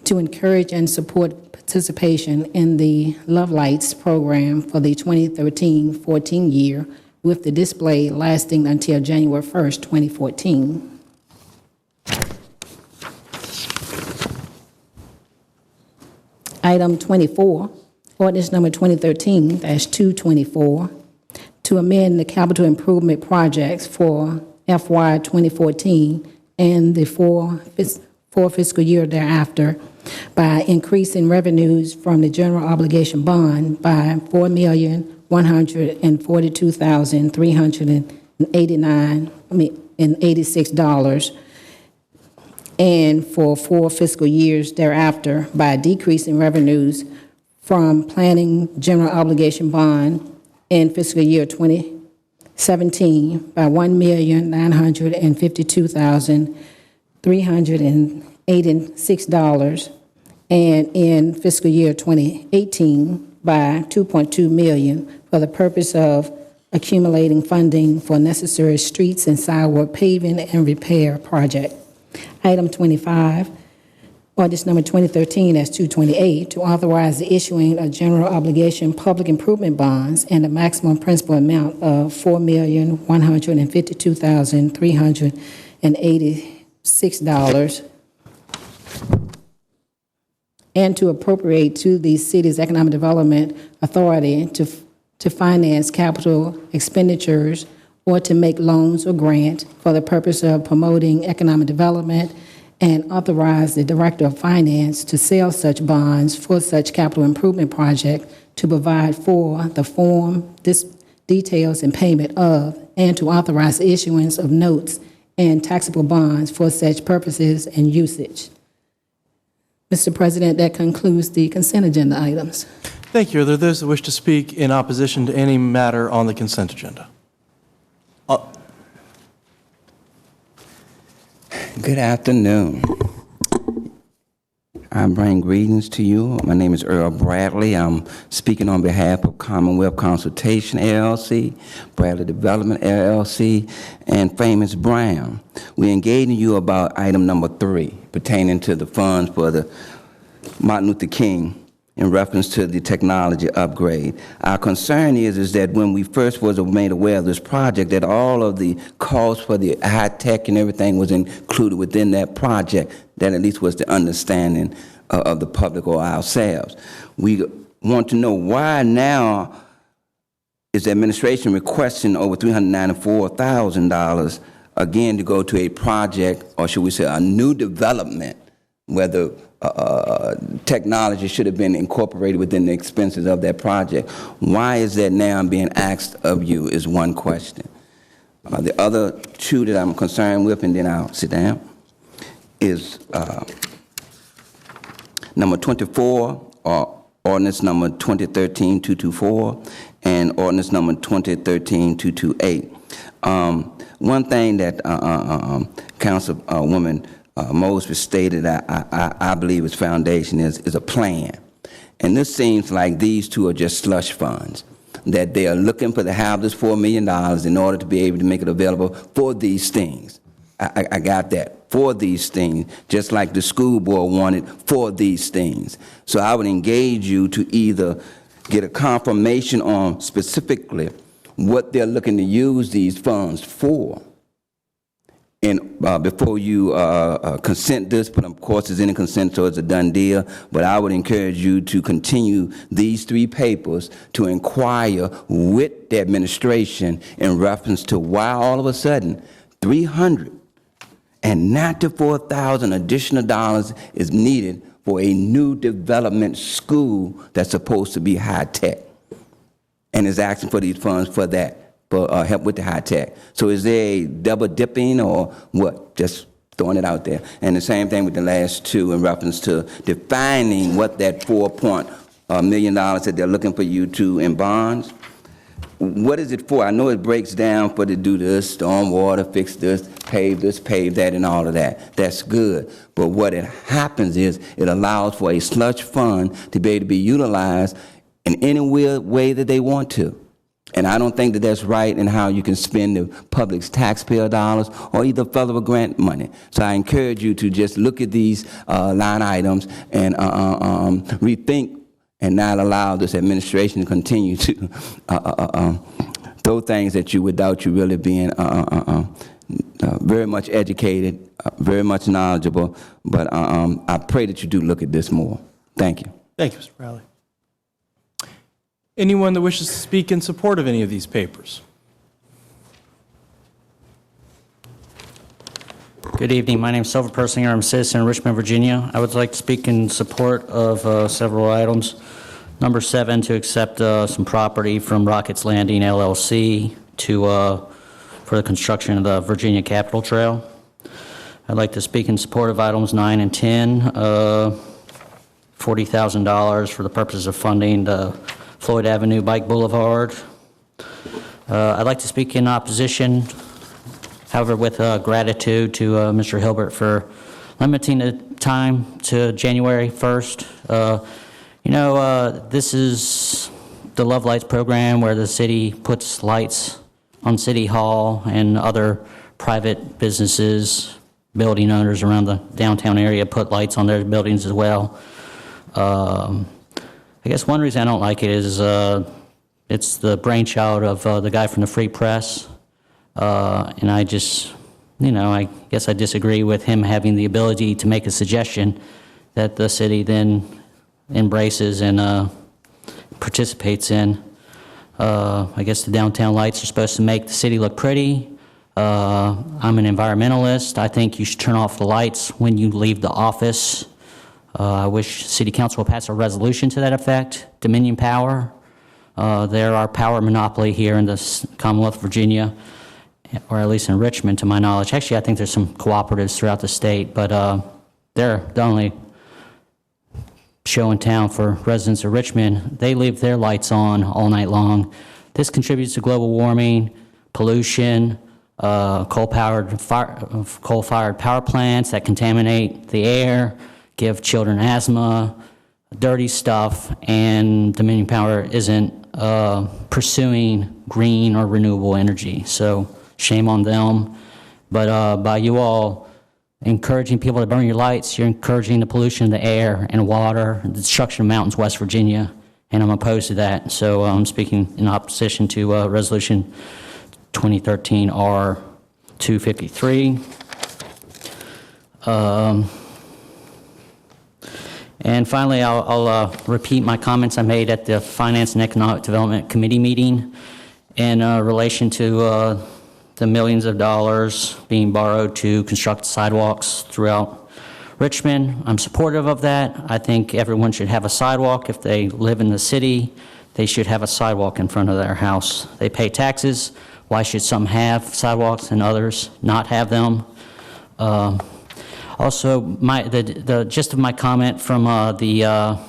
to encourage and support participation in the Love Lights program for the 2013-14 year, with the display lasting until January 1st, 2014. Item 24, ordinance number 2013-224, to amend the capital improvement projects for FY 2014 and the four fiscal year thereafter by increasing revenues from the general obligation bond by $4,142,386, and for 4 fiscal years thereafter by decreasing revenues from planning general obligation bond in fiscal year 2017 by $1,952,386, and in fiscal year 2018 by $2.2 million for the purpose of accumulating funding for necessary streets and sidewalk paving and repair project. Item 25, ordinance number 2013-228, to authorize the issuing of general obligation public improvement bonds and a maximum principal amount of $4,152,386, and to appropriate to the city's Economic Development Authority to finance capital expenditures or to make loans or grant for the purpose of promoting economic development, and authorize the Director of Finance to sell such bonds for such capital improvement project, to provide for the form, details, and payment of, and to authorize the issuance of notes and taxable bonds for such purposes and usage. Mr. President, that concludes the consent agenda items. Thank you. Are there those that wish to speak in opposition to any matter on the consent agenda? Good afternoon. I bring greetings to you. My name is Earl Bradley. I'm speaking on behalf of Commonwealth Consultation LLC, Bradley Development LLC, and Famous Brown. We're engaging you about item number 3, pertaining to the funds for the Martin Luther King in reference to the technology upgrade. Our concern is that when we first was made aware of this project, that all of the costs for the high tech and everything was included within that project. That at least was the understanding of the public or ourselves. We want to know why now is the administration requesting over $394,000 again to go to a project, or should we say a new development, whether technology should have been incorporated within the expenses of that project. Why is that now being asked of you is one question. The other two that I'm concerned with, and then I'll sit down, is number 24, or ordinance number 2013-224, and ordinance number 2013-228. One thing that Councilwoman Mosby stated, I believe its foundation is a plan. And this seems like these two are just slush funds, that they are looking to have this $4 million in order to be able to make it available for these things. I got that, for these things, just like the school board wanted for these things. So I would engage you to either get a confirmation on specifically what they're looking to use these funds for, and before you consent this, but of course it's any consent, so it's a done deal. But I would encourage you to continue these 3 papers to inquire with the administration in reference to why all of a sudden $394,000 additional dollars is needed for a new development school that's supposed to be high tech, and is asking for these funds for that. For help with the high tech. So is there a double dipping or what? Just throwing it out there. And the same thing with the last 2 in reference to defining what that $4 million that they're looking for you to in bonds. What is it for? I know it breaks down for to do this, stormwater, fix this, pave that, and all of that. That's good. But what it happens is it allows for a slush fund to be able to be utilized in any way that they want to. And I don't think that that's right in how you can spend the public's taxpayer dollars or either federal grant money. So I encourage you to just look at these line items and rethink and not allow this administration to continue to throw things at you without you really being very much educated, very much knowledgeable. But I pray that you do look at this more. Thank you. Thank you, Mr. Bradley. Anyone that wishes to speak in support of any of these papers? Good evening. My name is Silver Persinger. I'm a citizen of Richmond, Virginia. I would like to speak in support of several items. Number 7, to accept some property from Rockets Landing LLC for the construction of the Virginia Capitol Trail. I'd like to speak in support of items 9 and 10, $40,000 for the purpose of funding the Floyd Avenue Bike Boulevard. I'd like to speak in opposition, however, with gratitude to Mr. Hilbert for limiting the time to January 1st. This is the Love Lights program where the city puts lights on City Hall and other private businesses, building owners around the downtown area put lights on their buildings as well. I guess one reason I don't like it is it's the brainchild of the guy from the Free Press, and I just, I guess I disagree with him having the ability to make a suggestion that the city then embraces and participates in. I guess the downtown lights are supposed to make the city look pretty. I'm an environmentalist. I think you should turn off the lights when you leave the office. I wish City Council will pass a resolution to that effect. Dominion Power, they're our power monopoly here in the Commonwealth of Virginia, or at least in Richmond, to my knowledge. Actually, I think there's some cooperatives throughout the state, but they're the only show in town for residents of Richmond. They leave their lights on all night long. This contributes to global warming, pollution, coal-fired power plants that contaminate the air, give children asthma, dirty stuff, and Dominion Power isn't pursuing green or renewable energy. So shame on them. But by you all encouraging people to burn your lights, you're encouraging the pollution of the air and water, the destruction of mountains, West Virginia, and I'm opposed to that. So I'm speaking in opposition to Resolution 2013 R253. And finally, I'll repeat my comments I made at the Finance and Economic Development Committee meeting in relation to the millions of dollars being borrowed to construct sidewalks throughout Richmond. I'm supportive of that. I think everyone should have a sidewalk. If they live in the city, they should have a sidewalk in front of their house. They pay taxes. Why should some have sidewalks and others not have them? Also, the gist of my comment from the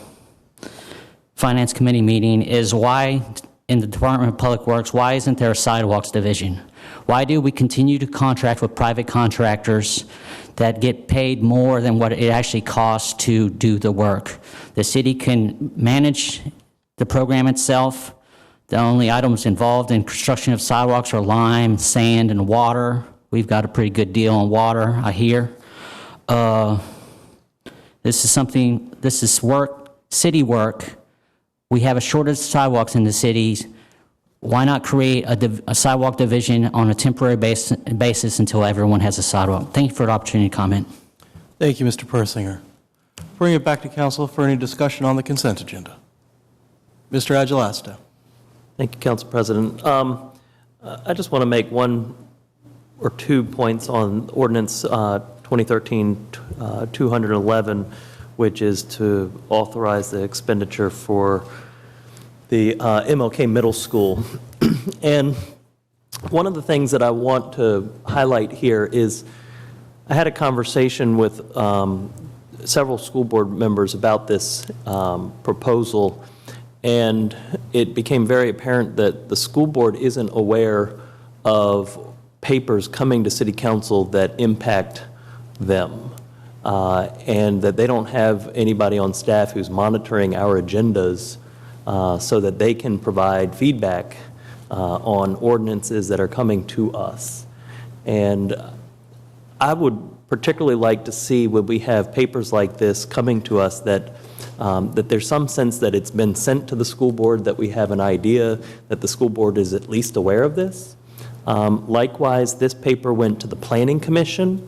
Finance Committee meeting is why in the Department of Public Works, why isn't there a sidewalks division? Why do we continue to contract with private contractors that get paid more than what it actually costs to do the work? The city can manage the program itself. The only items involved in construction of sidewalks are lime, sand, and water. We've got a pretty good deal on water, I hear. This is work, city work. We have a shortage of sidewalks in the cities. Why not create a sidewalk division on a temporary basis until everyone has a sidewalk? Thank you for the opportunity to comment. Thank you, Mr. Persinger. Bring it back to council for any discussion on the consent agenda. Mr. Agelasto. Thank you, Council President. I just want to make one or 2 points on ordinance 2013-211, which is to authorize the expenditure for the MLK Middle School. And one of the things that I want to highlight here is I had a conversation with several school board members about this proposal, and it became very apparent that the school board isn't aware of papers coming to city council that impact them, and that they don't have anybody on staff who's monitoring our agendas so that they can provide feedback on ordinances that are coming to us. And I would particularly like to see when we have papers like this coming to us that there's some sense that it's been sent to the school board, that we have an idea that the school board is at least aware of this. Likewise, this paper went to the Planning Commission,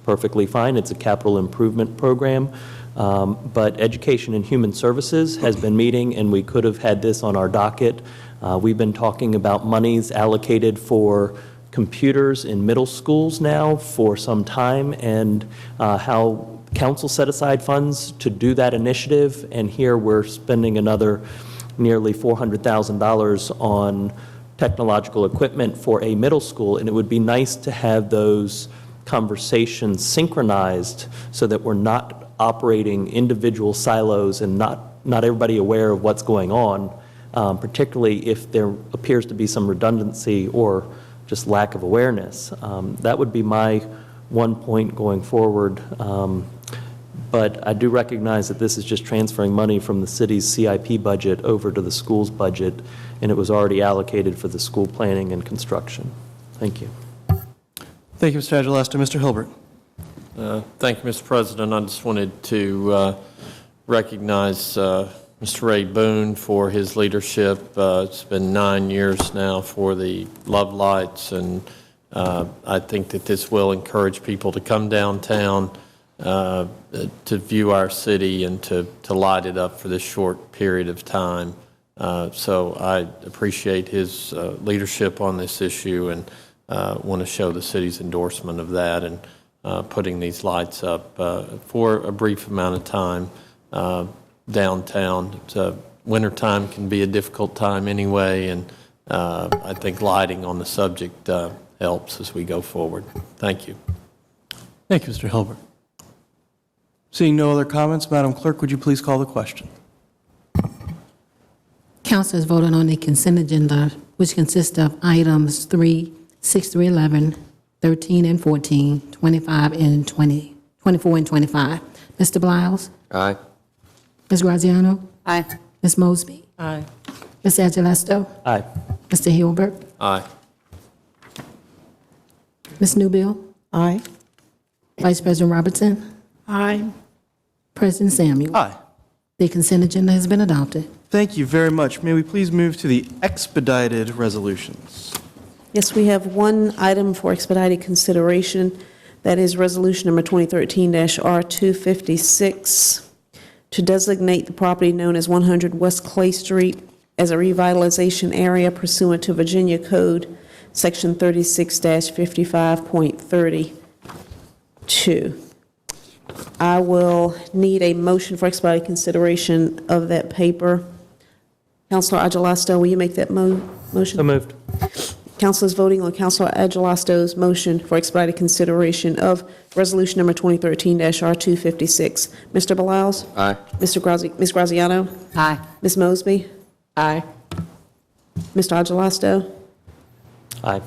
perfectly fine, it's a capital improvement program, but Education and Human Services has been meeting, and we could have had this on our docket. We've been talking about monies allocated for computers in middle schools now for some time, and how council set aside funds to do that initiative, and here we're spending another nearly $400,000 on technological equipment for a middle school, and it would be nice to have those conversations synchronized so that we're not operating individual silos and not everybody aware of what's going on, particularly if there appears to be some redundancy or just lack of awareness. That would be my one point going forward. But I do recognize that this is just transferring money from the city's CIP budget over to the school's budget, and it was already allocated for the school planning and construction. Thank you. Thank you, Mr. Agelasto. Mr. Hilbert. Thank you, Mr. President. I just wanted to recognize Mr. Ray Boone for his leadership. It's been 9 years now for the Love Lights, and I think that this will encourage people to come downtown to view our city and to light it up for this short period of time. So I appreciate his leadership on this issue, and want to show the city's endorsement of that, and putting these lights up for a brief amount of time downtown. Wintertime can be a difficult time anyway, and I think lighting on the subject helps as we go forward. Thank you. Thank you, Mr. Hilbert. Seeing no other comments, Madam Clerk, would you please call the question? Council has voted on the consent agenda, which consists of items 3, 6 through 11, 13 and 14, 25 and 20, 24 and 25. Mr. Bliles? Aye. Ms. Graziano? Aye. Ms. Mosby? Aye. Ms. Agelasto? Aye. Mr. Hilbert? Aye. Ms. Newbill? Aye. Vice President Robertson? Aye. President Samuel? Aye. The consent agenda has been adopted. Thank you very much. May we please move to the expedited resolutions? Yes, we have one item for expedited consideration. That is Resolution Number 2013-R256, to designate the property known as 100 West Clay Street as a revitalization area pursuant to Virginia Code, Section 36-55.32. I will need a motion for expedited consideration of that paper. Councilor Agelasto, will you make that motion? So moved. Council is voting on Councilor Agelasto's motion for expedited consideration of Resolution Number 2013-R256. Mr. Bliles? Aye. Ms. Graziano? Aye. Ms. Mosby? Aye. Mr. Agelasto? Aye.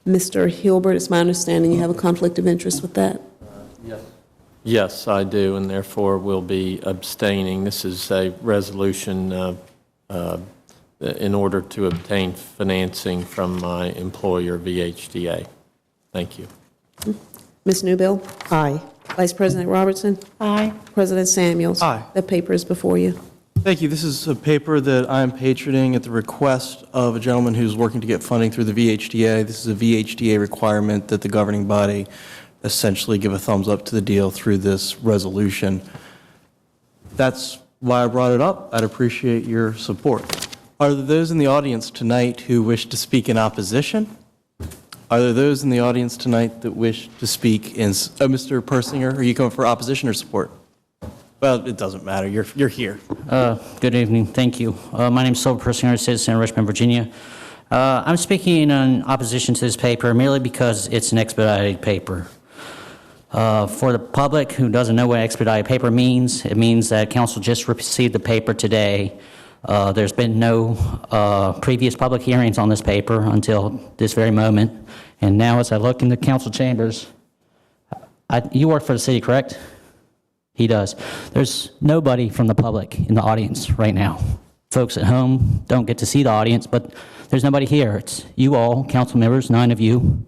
Mr. Hilbert, it's my understanding you have a conflict of interest with that? Yes, I do, and therefore will be abstaining. This is a resolution in order to obtain financing from my employer, VHDA. Thank you. Ms. Newbill? Aye. Vice President Robertson? Aye. President Samuels? Aye. The paper is before you. Thank you. This is a paper that I'm patroning at the request of a gentleman who's working to get funding through the VHDA. This is a VHDA requirement that the governing body essentially give a thumbs up to the deal through this resolution. That's why I brought it up. I'd appreciate your support. Are there those in the audience tonight who wish to speak in opposition? Are there those in the audience tonight that wish to speak in, Mr. Persinger, are you coming for opposition or support? Well, it doesn't matter. You're here. Good evening. Thank you. My name is Silver Persinger, citizen of Richmond, Virginia. I'm speaking in opposition to this paper merely because it's an expedited paper. For the public who doesn't know what expedited paper means, it means that council just received the paper today. There's been no previous public hearings on this paper until this very moment. And now as I look in the council chambers, you work for the city, correct? He does. There's nobody from the public in the audience right now. Folks at home don't get to see the audience, but there's nobody here. It's you all, council members, 9 of you.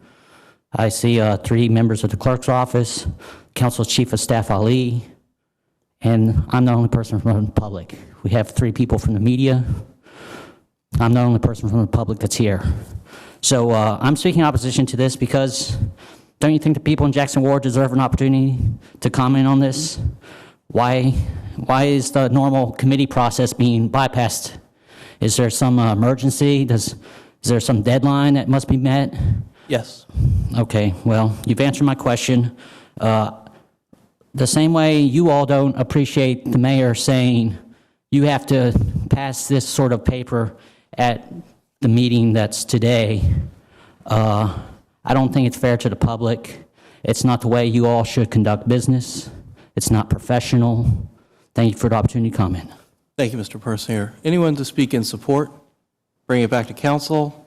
I see 3 members of the clerk's office, council's chief of staff, Ali, and I'm the only person from the public. We have 3 people from the media. I'm the only person from the public that's here. So I'm speaking in opposition to this because don't you think the people in Jackson Ward deserve an opportunity to comment on this? Why is the normal committee process being bypassed? Is there some emergency? Is there some deadline that must be met? Yes. Okay, well, you've answered my question. The same way you all don't appreciate the mayor saying you have to pass this sort of paper at the meeting that's today, I don't think it's fair to the public. It's not the way you all should conduct business. It's not professional. Thank you for the opportunity to comment. Thank you, Mr. Persinger. Anyone to speak in support? Bring it back to council.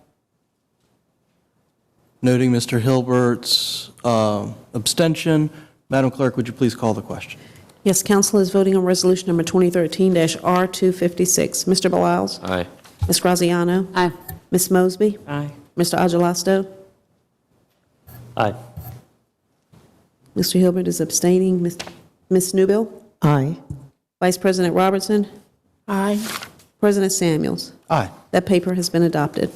Noting Mr. Hilbert's abstention, Madam Clerk, would you please call the question? Yes, council is voting on resolution number 2013-R256. Mr. Beliles? Aye. Ms. Graziano? Aye. Ms. Mosby? Aye. Mr. Agelasto? Aye. Mr. Hilbert is abstaining. Ms. Newbill? Aye. Vice President Robertson? Aye. President Samuels? Aye. That paper has been adopted.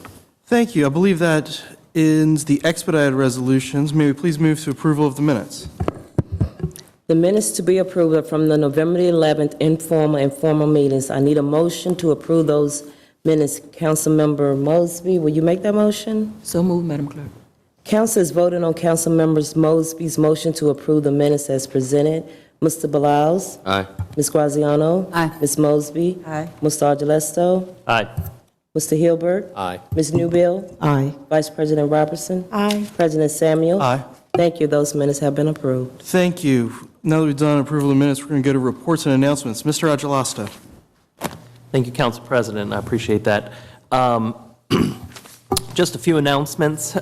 Thank you. I believe that ends the expedited resolutions. May we please move to approval of the minutes? The minutes to be approved are from the November the 11th informal and formal meetings. I need a motion to approve those minutes. Councilmember Mosby, will you make that motion? So moved, Madam Clerk. Council is voting on Councilmember Mosby's motion to approve the minutes as presented. Mr. Beliles? Aye. Ms. Graziano? Aye. Ms. Mosby? Aye. Mr. Agelesto? Aye. Mr. Hilbert? Aye. Ms. Newbill? Aye. Vice President Robertson? Aye. President Samuel? Aye. Thank you. Those minutes have been approved. Thank you. Now that we've done approval of the minutes, we're going to go to reports and announcements. Mr. Agelasto. Thank you, Council President. I appreciate that. Just a few announcements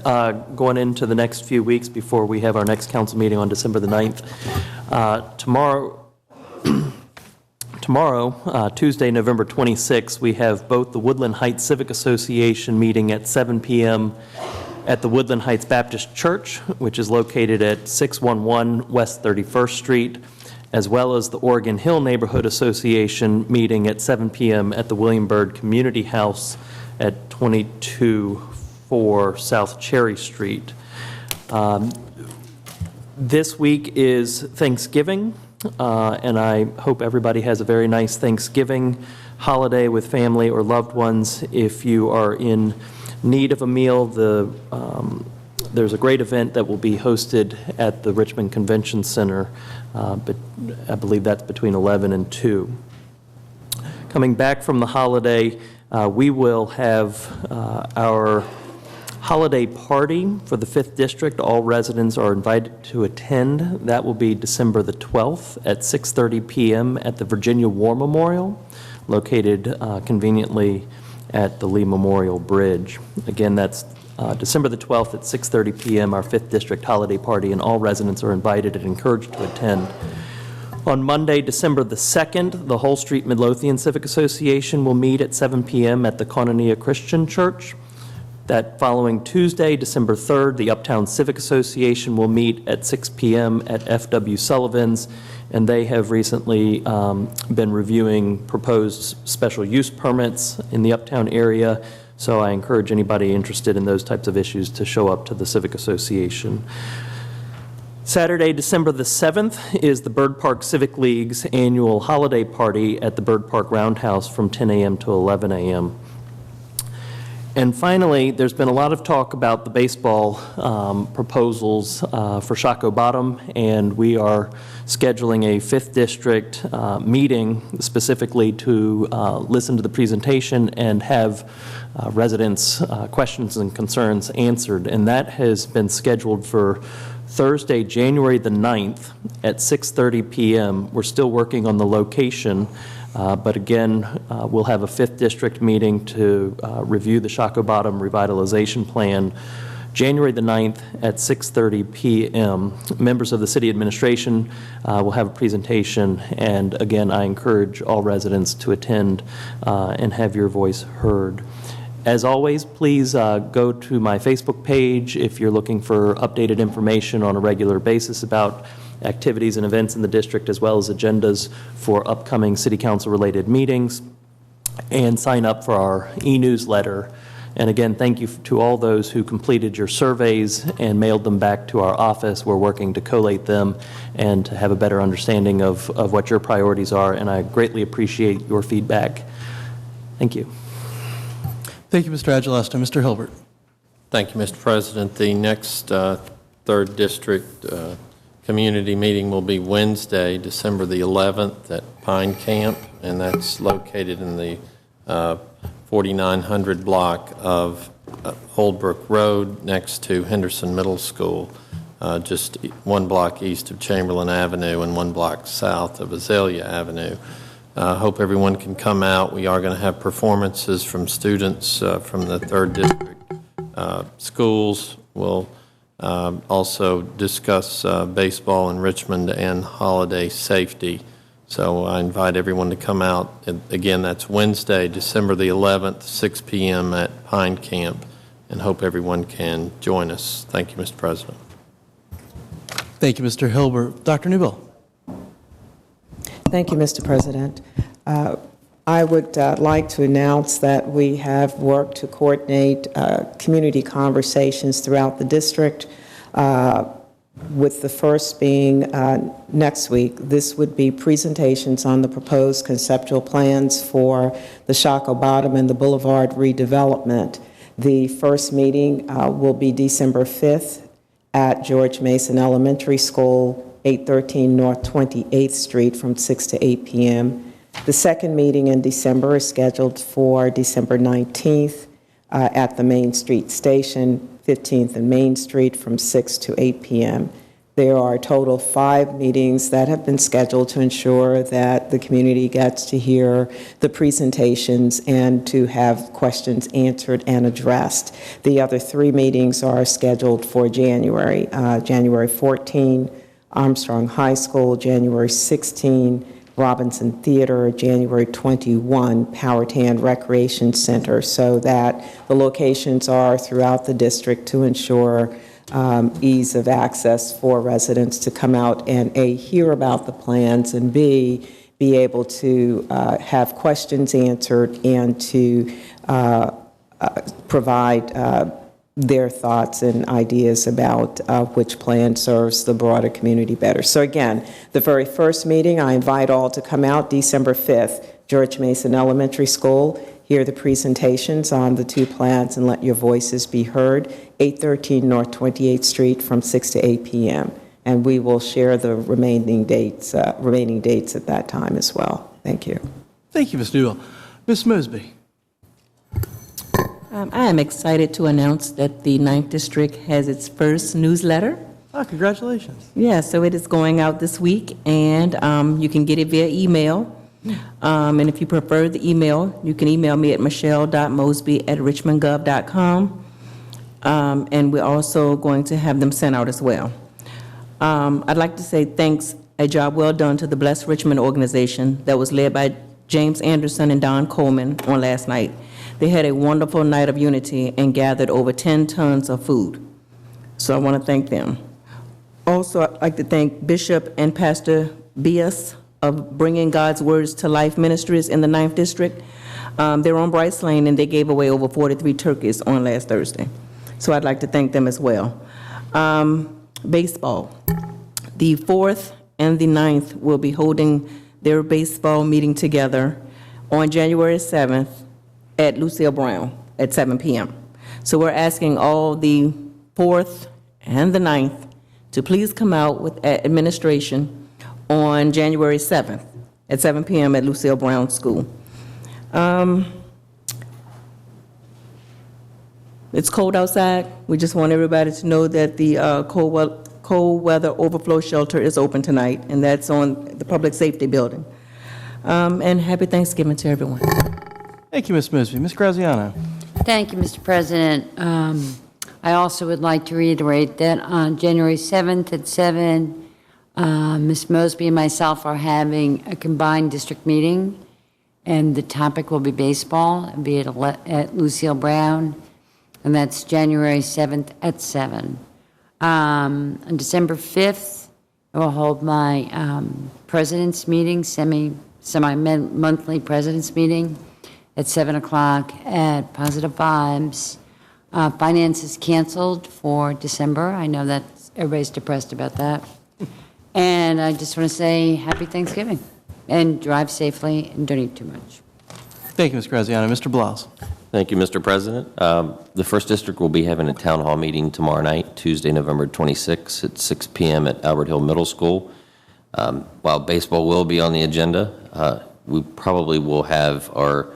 going into the next few weeks before we have our next council meeting on December the 9th. Tomorrow, Tuesday, November 26th, we have both the Woodland Heights Civic Association meeting at 7 p.m. at the Woodland Heights Baptist Church, which is located at 611 West 31st Street, as well as the Oregon Hill Neighborhood Association meeting at 7 p.m. at the William Byrd Community House at 224 South Cherry Street. This week is Thanksgiving, and I hope everybody has a very nice Thanksgiving holiday with family or loved ones. If you are in need of a meal, there's a great event that will be hosted at the Richmond Convention Center, but I believe that's between 11 and 2. Coming back from the holiday, we will have our holiday party for the 5th District. All residents are invited to attend. That will be December the 12th at 6:30 p.m. at the Virginia War Memorial, located conveniently at the Lee Memorial Bridge. Again, that's December the 12th at 6:30 p.m., our 5th District holiday party, and all residents are invited and encouraged to attend. On Monday, December the 2nd, the Whole Street Midlothian Civic Association will meet at 7 p.m. at the Koinonia Christian Church. That following Tuesday, December 3rd, the Uptown Civic Association will meet at 6 p.m. at F.W. Sullivan's, and they have recently been reviewing proposed special use permits in the Uptown area, so I encourage anybody interested in those types of issues to show up to the Civic Association. Saturday, December the 7th, is the Bird Park Civic League's annual holiday party at the Bird Park Roundhouse from 10 a.m. to 11 a.m. And finally, there's been a lot of talk about the baseball proposals for Shockoe Bottom, and we are scheduling a 5th District meeting specifically to listen to the presentation and have residents' questions and concerns answered. And that has been scheduled for Thursday, January the 9th at 6:30 p.m. We're still working on the location, but again, we'll have a 5th District meeting to review the Shockoe Bottom Revitalization Plan January the 9th at 6:30 p.m. Members of the City Administration will have a presentation, and again, I encourage all residents to attend and have your voice heard. As always, please go to my Facebook page if you're looking for updated information on a regular basis about activities and events in the district, as well as agendas for upcoming City Council-related meetings, and sign up for our e-newsletter. And again, thank you to all those who completed your surveys and mailed them back to our office. We're working to collate them and to have a better understanding of what your priorities are, and I greatly appreciate your feedback. Thank you. Thank you, Mr. Agilesta. Mr. Hilbert. Thank you, Mr. President. The next 3rd District community meeting will be Wednesday, December the 11th at Pine Camp, and that's located in the 4900 block of Old Brook Road next to Henderson Middle School, just 1 block east of Chamberlain Avenue and 1 block south of Azalea Avenue. Hope everyone can come out. We are going to have performances from students from the 3rd District schools. We'll also discuss baseball in Richmond and holiday safety. So I invite everyone to come out. And again, that's Wednesday, December the 11th, 6 p.m. at Pine Camp, and hope everyone can join us. Thank you, Mr. President. Thank you, Mr. Hilbert. Dr. Newbill. Thank you, Mr. President. I would like to announce that we have worked to coordinate community conversations throughout the district, with the first being next week. This would be presentations on the proposed conceptual plans for the Shockoe Bottom and the Boulevard redevelopment. The first meeting will be December 5th at George Mason Elementary School, 813 North 28th Street from 6 to 8 p.m. The second meeting in December is scheduled for December 19th at the Main Street Station, 15th and Main Street from 6 to 8 p.m. There are a total of 5 meetings that have been scheduled to ensure that the community gets to hear the presentations and to have questions answered and addressed. The other 3 meetings are scheduled for January 14, Armstrong High School, January 16, Robinson Theater, January 21, Powhatan Recreation Center, so that the locations are throughout the district to ensure ease of access for residents to come out and A, hear about the plans, and B, be able to have questions answered and to provide their thoughts and ideas about which plan serves the broader community better. So again, the very first meeting, I invite all to come out December 5th, George Mason Elementary School, hear the presentations on the 2 plans and let your voices be heard, 813 North 28th Street from 6 to 8 p.m. And we will share the remaining dates at that time as well. Thank you. Thank you, Ms. Newell. Ms. Mosby. I am excited to announce that the 9th District has its first newsletter. Oh, congratulations. Yeah, so it is going out this week, and you can get it via email. And if you prefer the email, you can email me at michelle.mosby@richmondgov.com. And we're also going to have them sent out as well. I'd like to say thanks, a job well done to the Bless Richmond organization that was led by James Anderson and Don Coleman on last night. They had a wonderful night of unity and gathered over 10 tons of food. So I want to thank them. Also, I'd like to thank Bishop and Pastor Bias of Bringing God's Words to Life Ministries in the 9th District. They're on Bryce Lane, and they gave away over 43 turkeys on last Thursday. So I'd like to thank them as well. Baseball. The 4th and the 9th will be holding their baseball meeting together on January 7th at Lucille Brown at 7 p.m. So we're asking all the 4th and the 9th to please come out with administration on January 7th at 7 p.m. at Lucille Brown School. It's cold outside. We just want everybody to know that the cold weather overflow shelter is open tonight, and that's on the Public Safety Building. And happy Thanksgiving to everyone. Thank you, Ms. Mosby. Ms. Graziano. Thank you, Mr. President. I also would like to reiterate that on January 7th at 7, Ms. Mosby and myself are having a combined district meeting, and the topic will be baseball, and be at Lucille Brown, and that's January 7th at 7. On December 5th, I will hold my president's meeting, semi-monthly president's meeting at 7 o'clock at Positive Vibes. Finance is canceled for December. I know that everybody's depressed about that. And I just want to say happy Thanksgiving, and drive safely and don't eat too much. Thank you, Ms. Graziano. Mr. Blas. Thank you, Mr. President. The First District will be having a town hall meeting tomorrow night, Tuesday, November 26th at 6 p.m. at Albert Hill Middle School. While baseball will be on the agenda, we probably will have our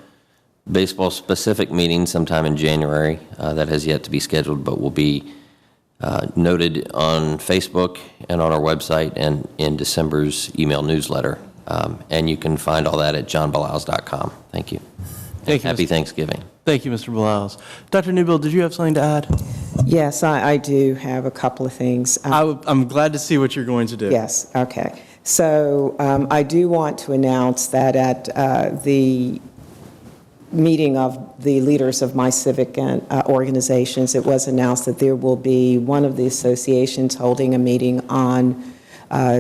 baseball-specific meeting sometime in January. That has yet to be scheduled, but will be noted on Facebook and on our website and in December's email newsletter. And you can find all that at johnbalaus.com. Thank you. Thank you. Happy Thanksgiving. Thank you, Mr. Balaus. Dr. Newbill, did you have something to add? Yes, I do have a couple of things. I'm glad to see what you're going to do. Yes, okay. So I do want to announce that at the meeting of the leaders of my civic and organizations, it was announced that there will be one of the associations holding a meeting on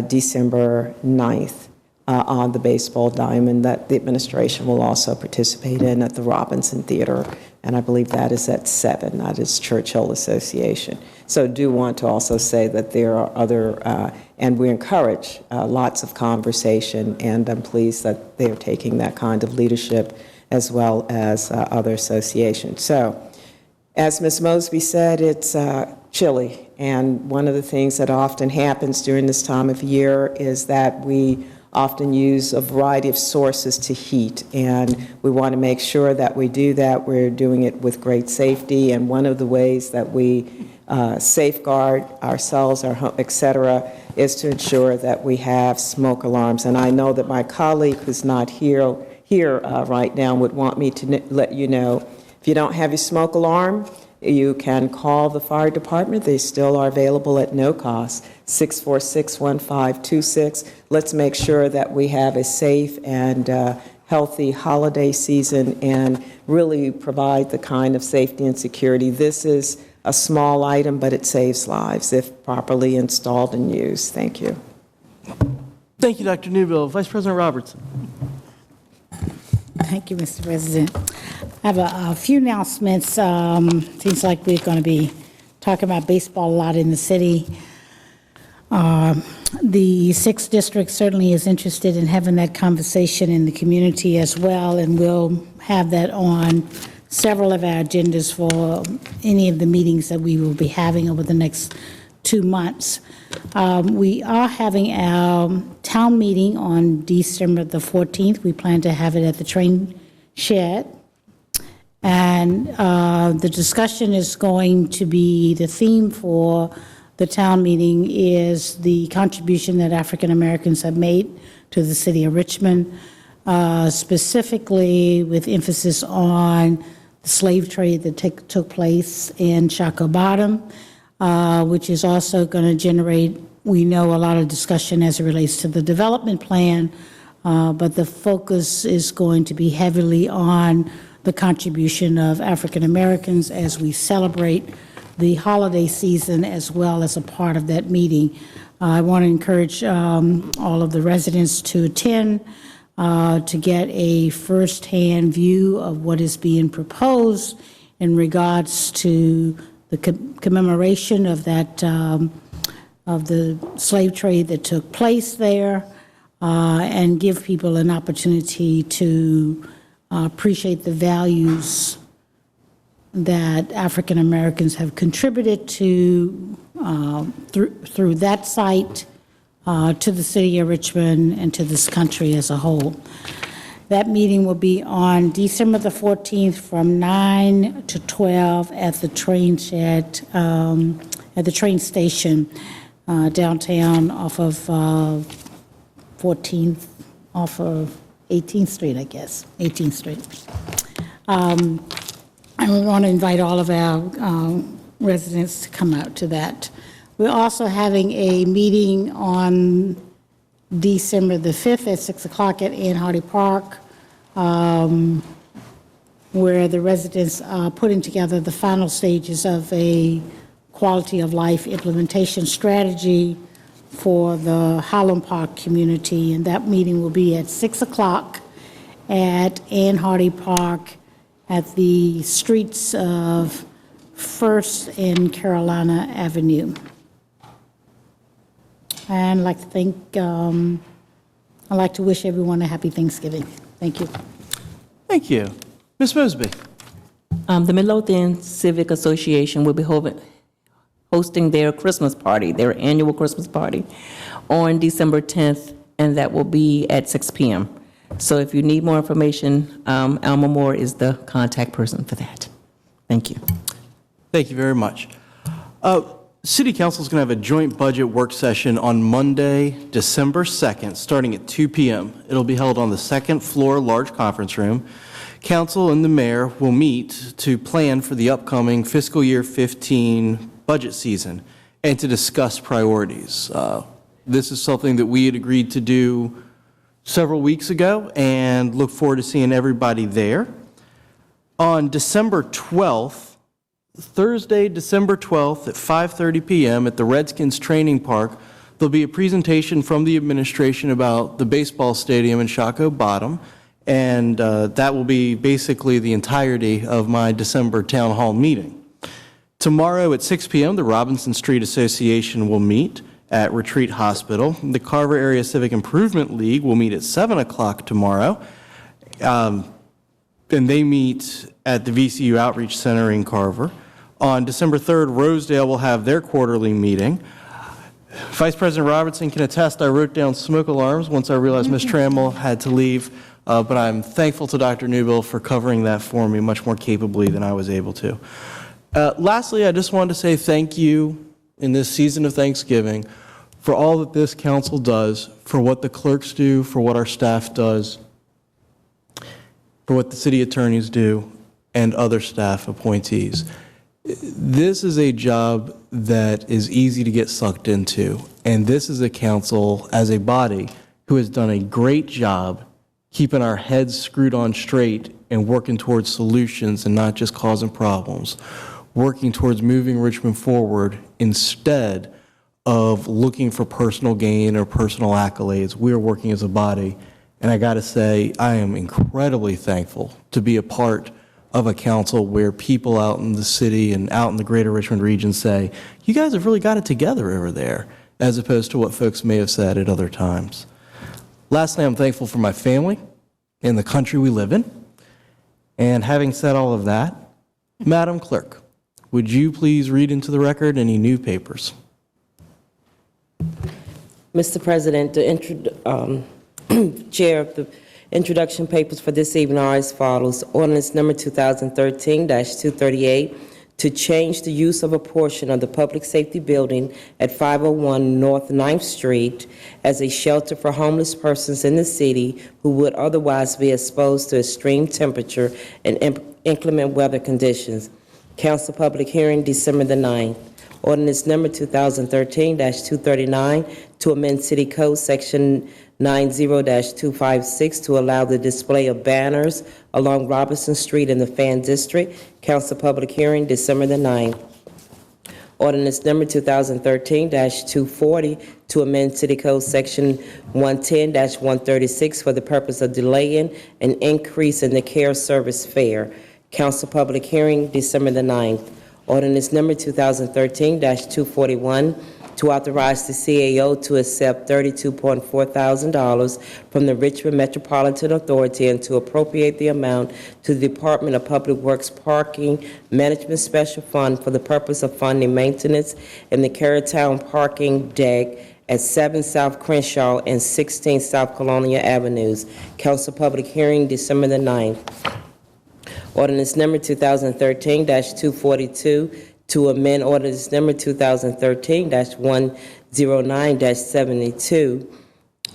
December 9th on the baseball diamond that the administration will also participate in at the Robinson Theater, and I believe that is at 7. That is Churchill Association. So do want to also say that there are other, and we encourage lots of conversation, and I'm pleased that they're taking that kind of leadership as well as other associations. So, as Ms. Mosby said, it's chilly, and one of the things that often happens during this time of year is that we often use a variety of sources to heat, and we want to make sure that we do that. We're doing it with great safety, and one of the ways that we safeguard ourselves, our home, et cetera, is to ensure that we have smoke alarms. And I know that my colleague who's not here right now would want me to let you know, if you don't have your smoke alarm, you can call the fire department. They still are available at no cost, 646-1526. Let's make sure that we have a safe and healthy holiday season and really provide the kind of safety and security. This is a small item, but it saves lives if properly installed and used. Thank you. Thank you, Dr. Newbill. Vice President Robertson. Thank you, Mr. President. I have a few announcements. Seems like we're going to be talking about baseball a lot in the city. The 6th District certainly is interested in having that conversation in the community as well, and we'll have that on several of our agendas for any of the meetings that we will be having over the next 2 months. We are having our town meeting on December the 14th. We plan to have it at the train shed. And the discussion is going to be, the theme for the town meeting is the contribution that African Americans have made to the city of Richmond. specifically with emphasis on the slave trade that took place in Chaco Bottom, which is also going to generate, we know, a lot of discussion as it relates to the development plan, but the focus is going to be heavily on the contribution of African Americans as we celebrate the holiday season as well as a part of that meeting. I want to encourage all of the residents to attend to get a firsthand view of what is being proposed in regards to the commemoration of that of the slave trade that took place there, and give people an opportunity to appreciate the values that African Americans have contributed to through that site, to the city of Richmond, and to this country as a whole. That meeting will be on December the 14th from 9 to 12 at the train shed, at the train station downtown off of 14th, off of 18th Street, I guess, 18th Street. And we want to invite all of our residents to come out to that. We're also having a meeting on December the 5th at 6 o'clock at Ann Hardy Park, where the residents are putting together the final stages of a quality of life implementation strategy for the Highland Park community. And that meeting will be at 6 o'clock at Ann Hardy Park at the streets of First and Carolina Avenue. And I'd like to I'd like to wish everyone a happy Thanksgiving. Thank you. Thank you. Ms. Mosby. The Midlothian Civic Association will be hosting their Christmas party, their annual Christmas party, on December 10th, and that will be at 6 p.m. So if you need more information, Alma Moore is the contact person for that. Thank you. Thank you very much. City Council is going to have a joint budget work session on Monday, December 2nd, starting at 2 p.m. It'll be held on the second floor large conference room. Council and the mayor will meet to plan for the upcoming fiscal year 15 budget season and to discuss priorities. This is something that we had agreed to do several weeks ago and look forward to seeing everybody there. On December 12th, Thursday, December 12th at 5:30 p.m. at the Redskins Training Park, there'll be a presentation from the administration about the baseball stadium in Chaco Bottom, and that will be basically the entirety of my December town hall meeting. Tomorrow at 6 p.m., the Robinson Street Association will meet at Retreat Hospital. The Carver Area Civic Improvement League will meet at 7 o'clock tomorrow, and they meet at the VCU Outreach Center in Carver. On December 3rd, Rosedale will have their quarterly meeting. Vice President Robertson can attest I wrote down smoke alarms once I realized Ms. Trammell had to leave, but I'm thankful to Dr. Newbill for covering that for me much more capably than I was able to. Lastly, I just wanted to say thank you in this season of Thanksgiving for all that this council does, for what the clerks do, for what our staff does, for what the city attorneys do, and other staff appointees. This is a job that is easy to get sucked into, and this is a council as a body who has done a great job keeping our heads screwed on straight and working towards solutions and not just causing problems, working towards moving Richmond forward instead of looking for personal gain or personal accolades. We are working as a body, and I got to say, I am incredibly thankful to be a part of a council where people out in the city and out in the greater Richmond region say, you guys have really got it together over there, as opposed to what folks may have said at other times. Lastly, I'm thankful for my family and the country we live in. And having said all of that, Madam Clerk, would you please read into the record any new papers? Mr. President, the Chair of the introduction papers for this evening are as follows. Ordinance number 2013-238 to change the use of a portion of the public safety building at 501 North 9th Street as a shelter for homeless persons in the city who would otherwise be exposed to extreme temperature and inclement weather conditions. Council public hearing December the 9th. Ordinance number 2013-239 to amend City Code Section 90-256 to allow the display of banners along Robinson Street in the Fan District. Council public hearing December the 9th. Ordinance number 2013-240 to amend City Code Section 110-136 for the purpose of delaying an increase in the care service fare. Council public hearing December the 9th. Ordinance number 2013-241 to authorize the CAO to accept $32.4 thousand from the Richmond Metropolitan Authority and to appropriate the amount to the Department of Public Works Parking Management Special Fund for the purpose of funding maintenance in the Carytown parking deck at 7 South Crenshaw and 16 South Colonia Avenues. Council public hearing December the 9th. Ordinance number 2013-242 to amend ordinance number 2013-109-72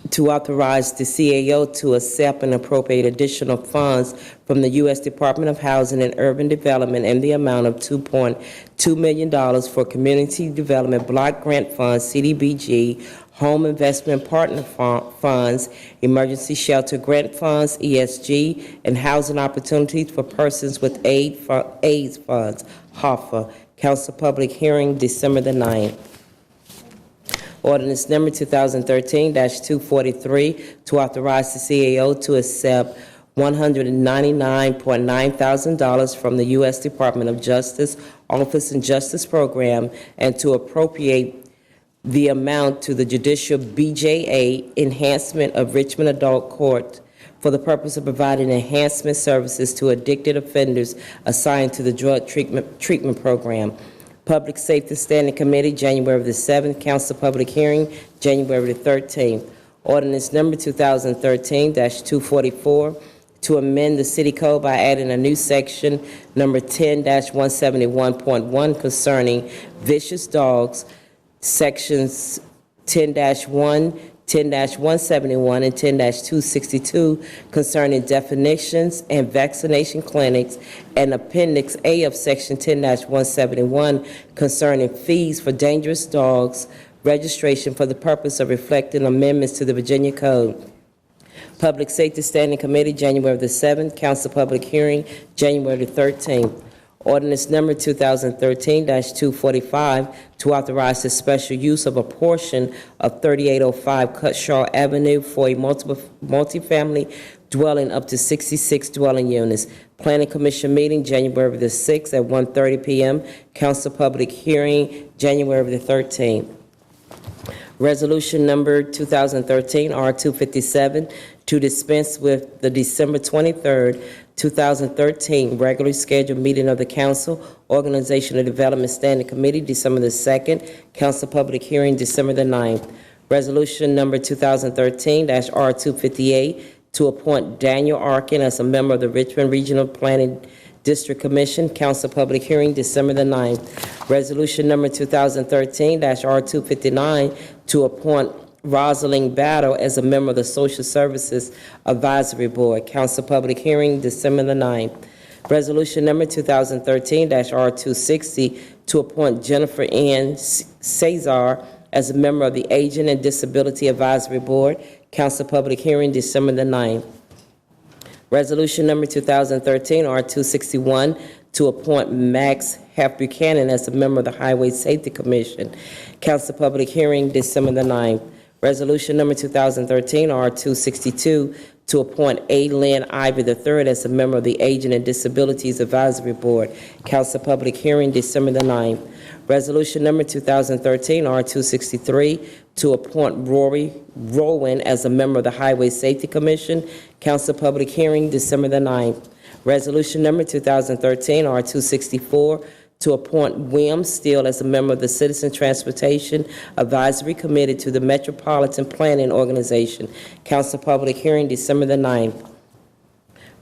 to authorize the CAO to accept and appropriate additional funds from the U.S. Department of Housing and Urban Development in the amount of $2.2 million for Community Development Block Grant Funds, CDBG, Home Investment Partner Funds, Emergency Shelter Grant Funds, ESG, and Housing Opportunities for Persons with AIDS Funds, HOFA. Council public hearing December the 9th. Ordinance number 2013-243 to authorize the CAO to accept $199.9 thousand from the U.S. Department of Justice Office and Justice Program and to appropriate the amount to the Judicial BJA Enhancement of Richmond Adult Court for the purpose of providing enhancement services to addicted offenders assigned to the drug treatment program. Public Safety Standing Committee, January the 7th. Council public hearing, January the 13th. Ordinance number 2013-244 to amend the City Code by adding a new section, number 10-171.1, concerning vicious dogs, sections 10-1, 10-171, and 10-262 concerning definitions and vaccination clinics, and Appendix A of Section 10-171 concerning fees for dangerous dogs registration for the purpose of reflecting amendments to the Virginia Code. Public Safety Standing Committee, January the 7th. Council public hearing, January the 13th. Ordinance number 2013-245 to authorize the special use of a portion of 3805 Cutshaw Avenue for a multifamily dwelling up to 66 dwelling units. Planning Commission meeting, January the 6th at 1:30 p.m. Council public hearing, January the 13th. Resolution number 2013 R257 to dispense with the December 23rd, 2013 regularly scheduled meeting of the Council Organization and Development Standing Committee, December the 2nd. Council public hearing, December the 9th. Resolution number 2013-R258 to appoint Daniel Arkin as a member of the Richmond Regional Planning District Commission. Council public hearing, December the 9th. Resolution number 2013-R259 to appoint Rosalind Battle as a member of the Social Services Advisory Board. Council public hearing, December the 9th. Resolution number 2013-R260 to appoint Jennifer Ann Cesar as a member of the Aging and Disability Advisory Board. Council public hearing, December the 9th. Resolution number 2013-R261 to appoint Max Hef Buchanan as a member of the Highway Safety Commission. Council public hearing, December the 9th. Resolution number 2013-R262 to appoint A. Lynn Ivy III as a member of the Aging and Disabilities Advisory Board. Council public hearing, December the 9th. Resolution number 2013-R263 to appoint Rory Rowan as a member of the Highway Safety Commission. Council public hearing, December the 9th. Resolution number 2013-R264 to appoint William Steele as a member of the Citizen Transportation Advisory Committee to the Metropolitan Planning Organization. Council public hearing, December the 9th.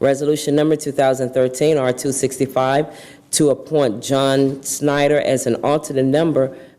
Resolution number 2013-R265 to appoint John Snyder as an alternate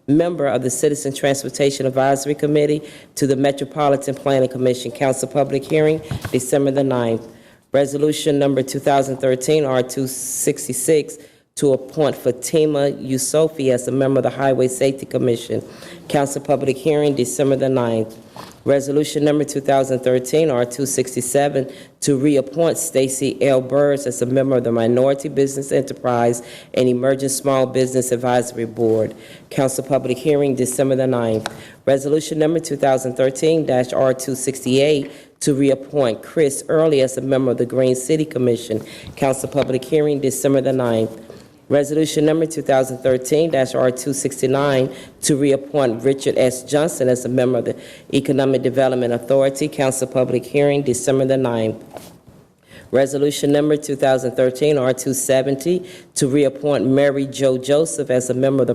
member of the Citizen Transportation Advisory Committee to the Metropolitan Planning Commission. Council public hearing, December the 9th. Resolution number 2013 R266 to appoint Fatima Yusofi as a member of the Highway Safety Commission. Council public hearing, December the 9th. Resolution number 2013 R267 to reappoint Stacy L. Burrs as a member of the Minority Business Enterprise and Emerging Small Business Advisory Board. Council public hearing, December the 9th. Resolution number 2013 R268 to reappoint Chris Early as a member of the Green City Commission. Council public hearing, December the 9th. Resolution number 2013 R269 to reappoint Richard S. Johnson as a member of the Economic Development Authority. Council public hearing, December the 9th. Resolution number 2013 R270 to reappoint Mary Jo Joseph as a member of the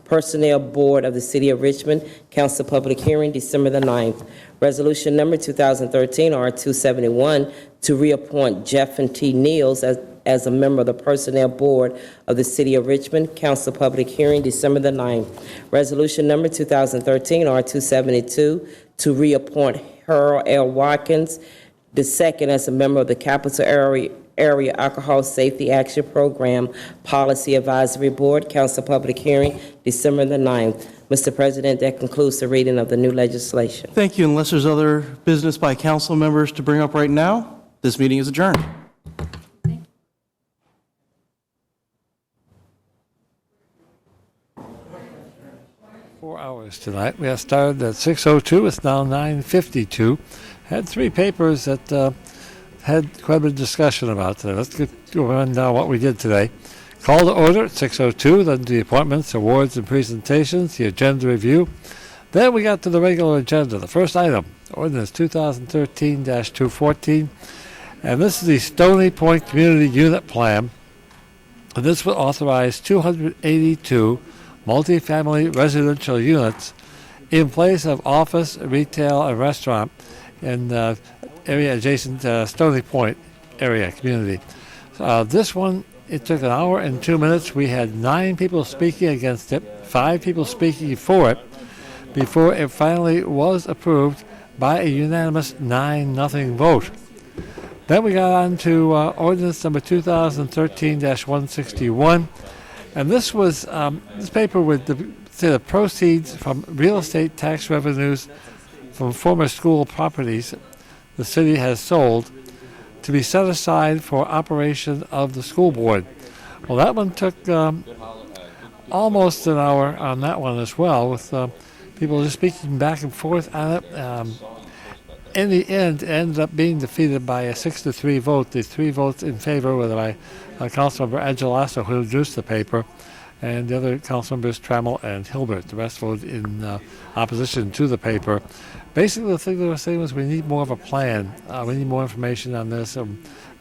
Personnel Board of the City of Richmond. Council public hearing, December the 9th. Resolution number 2013 R271 to reappoint Jeff T. Niels as a member of the Personnel Board of the City of Richmond. Council public hearing, December the 9th. Resolution number 2013 R272 to reappoint Harold L. Watkins II as a member of the Capital Area Alcohol Safety Action Program Policy Advisory Board. Council public hearing, December the 9th. Mr. President, that concludes the reading of the new legislation. Thank you. Unless there's other business by council members to bring up right now, this meeting is adjourned. 4 hours tonight. We have started at 6:02. It's now 9:52. Had three papers that had quite a bit of discussion about today. Let's go on now what we did today. Call to order at 6:02. Then the appointments, awards, and presentations. The agenda review. Then we got to the regular agenda. The first item, ordinance 2013-214, and this is the Stony Point Community Unit Plan. And this will authorize 282 multifamily residential units in place of office, retail, and restaurant in area adjacent to Stony Point area community. This one, it took an hour and 2 minutes. We had 9 people speaking against it, 5 people speaking for it, before it finally was approved by a unanimous 9-0 vote. Then we got on to ordinance number 2013-161. And this was, this paper would say the proceeds from real estate tax revenues from former school properties the city has sold to be set aside for operation of the school board. Well, that one took almost an hour on that one as well, with people just speaking back and forth on it. In the end, it ended up being defeated by a 6-3 vote. The 3 votes in favor were by Councilmember Agelasso, who introduced the paper, and the other councilmembers, Trammell and Hilbert. The rest voted in opposition to the paper. Basically, the thing they were saying was we need more of a plan. We need more information on this.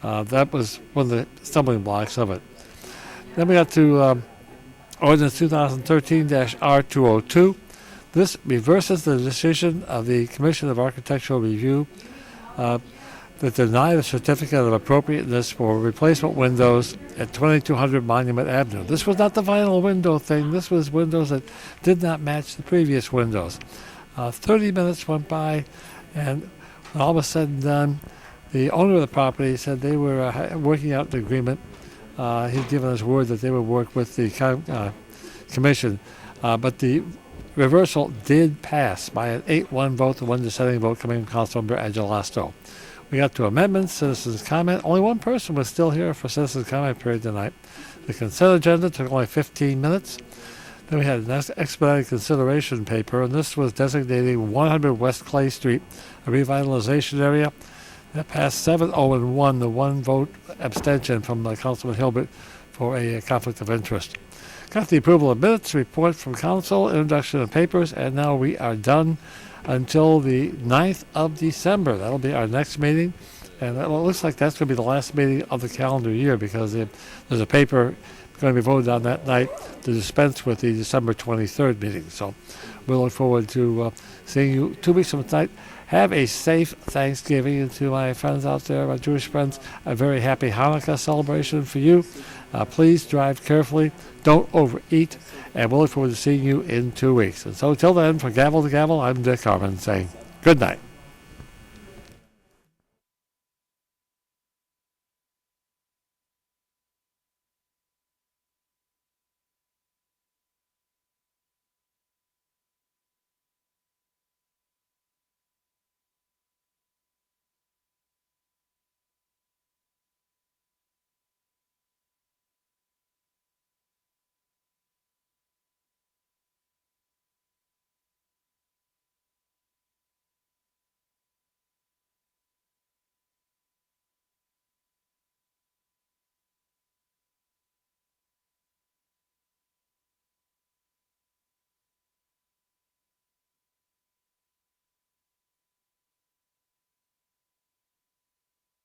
That was one of the stumbling blocks of it. Then we got to ordinance 2013-R202. This reverses the decision of the Commission of Architectural Review that denied a certificate of appropriateness for replacement windows at 2200 Monument Avenue. This was not the vinyl window thing. This was windows that did not match the previous windows. 30 minutes went by, and when all was said and done, the owner of the property said they were working out the agreement. He'd given his word that they would work with the commission, but the reversal did pass by an 8-1 vote, the one dissenting vote coming from Councilmember Agelasto. We got to amendments, citizens' comment. Only one person was still here for citizens' comment period tonight. The consent agenda took only 15 minutes. Then we had an expedited consideration paper, and this was designating 100 West Clay Street a revitalization area. That passed 7-0-1, the 1 vote abstention from Councilman Hilbert for a conflict of interest. Got the approval of minutes, report from council, introduction of papers, and now we are done until the 9th of December. That'll be our next meeting, and it looks like that's going to be the last meeting of the calendar year because there's a paper going to be voted on that night to dispense with the December 23rd meeting. So we'll look forward to seeing you 2 weeks from tonight. Have a safe Thanksgiving, and to my friends out there, my Jewish friends, a very happy Hanukkah celebration for you. Please drive carefully, don't overeat, and we'll look forward to seeing you in 2 weeks. And so till then, from gavel to gavel, I'm Dick Harmon saying good night.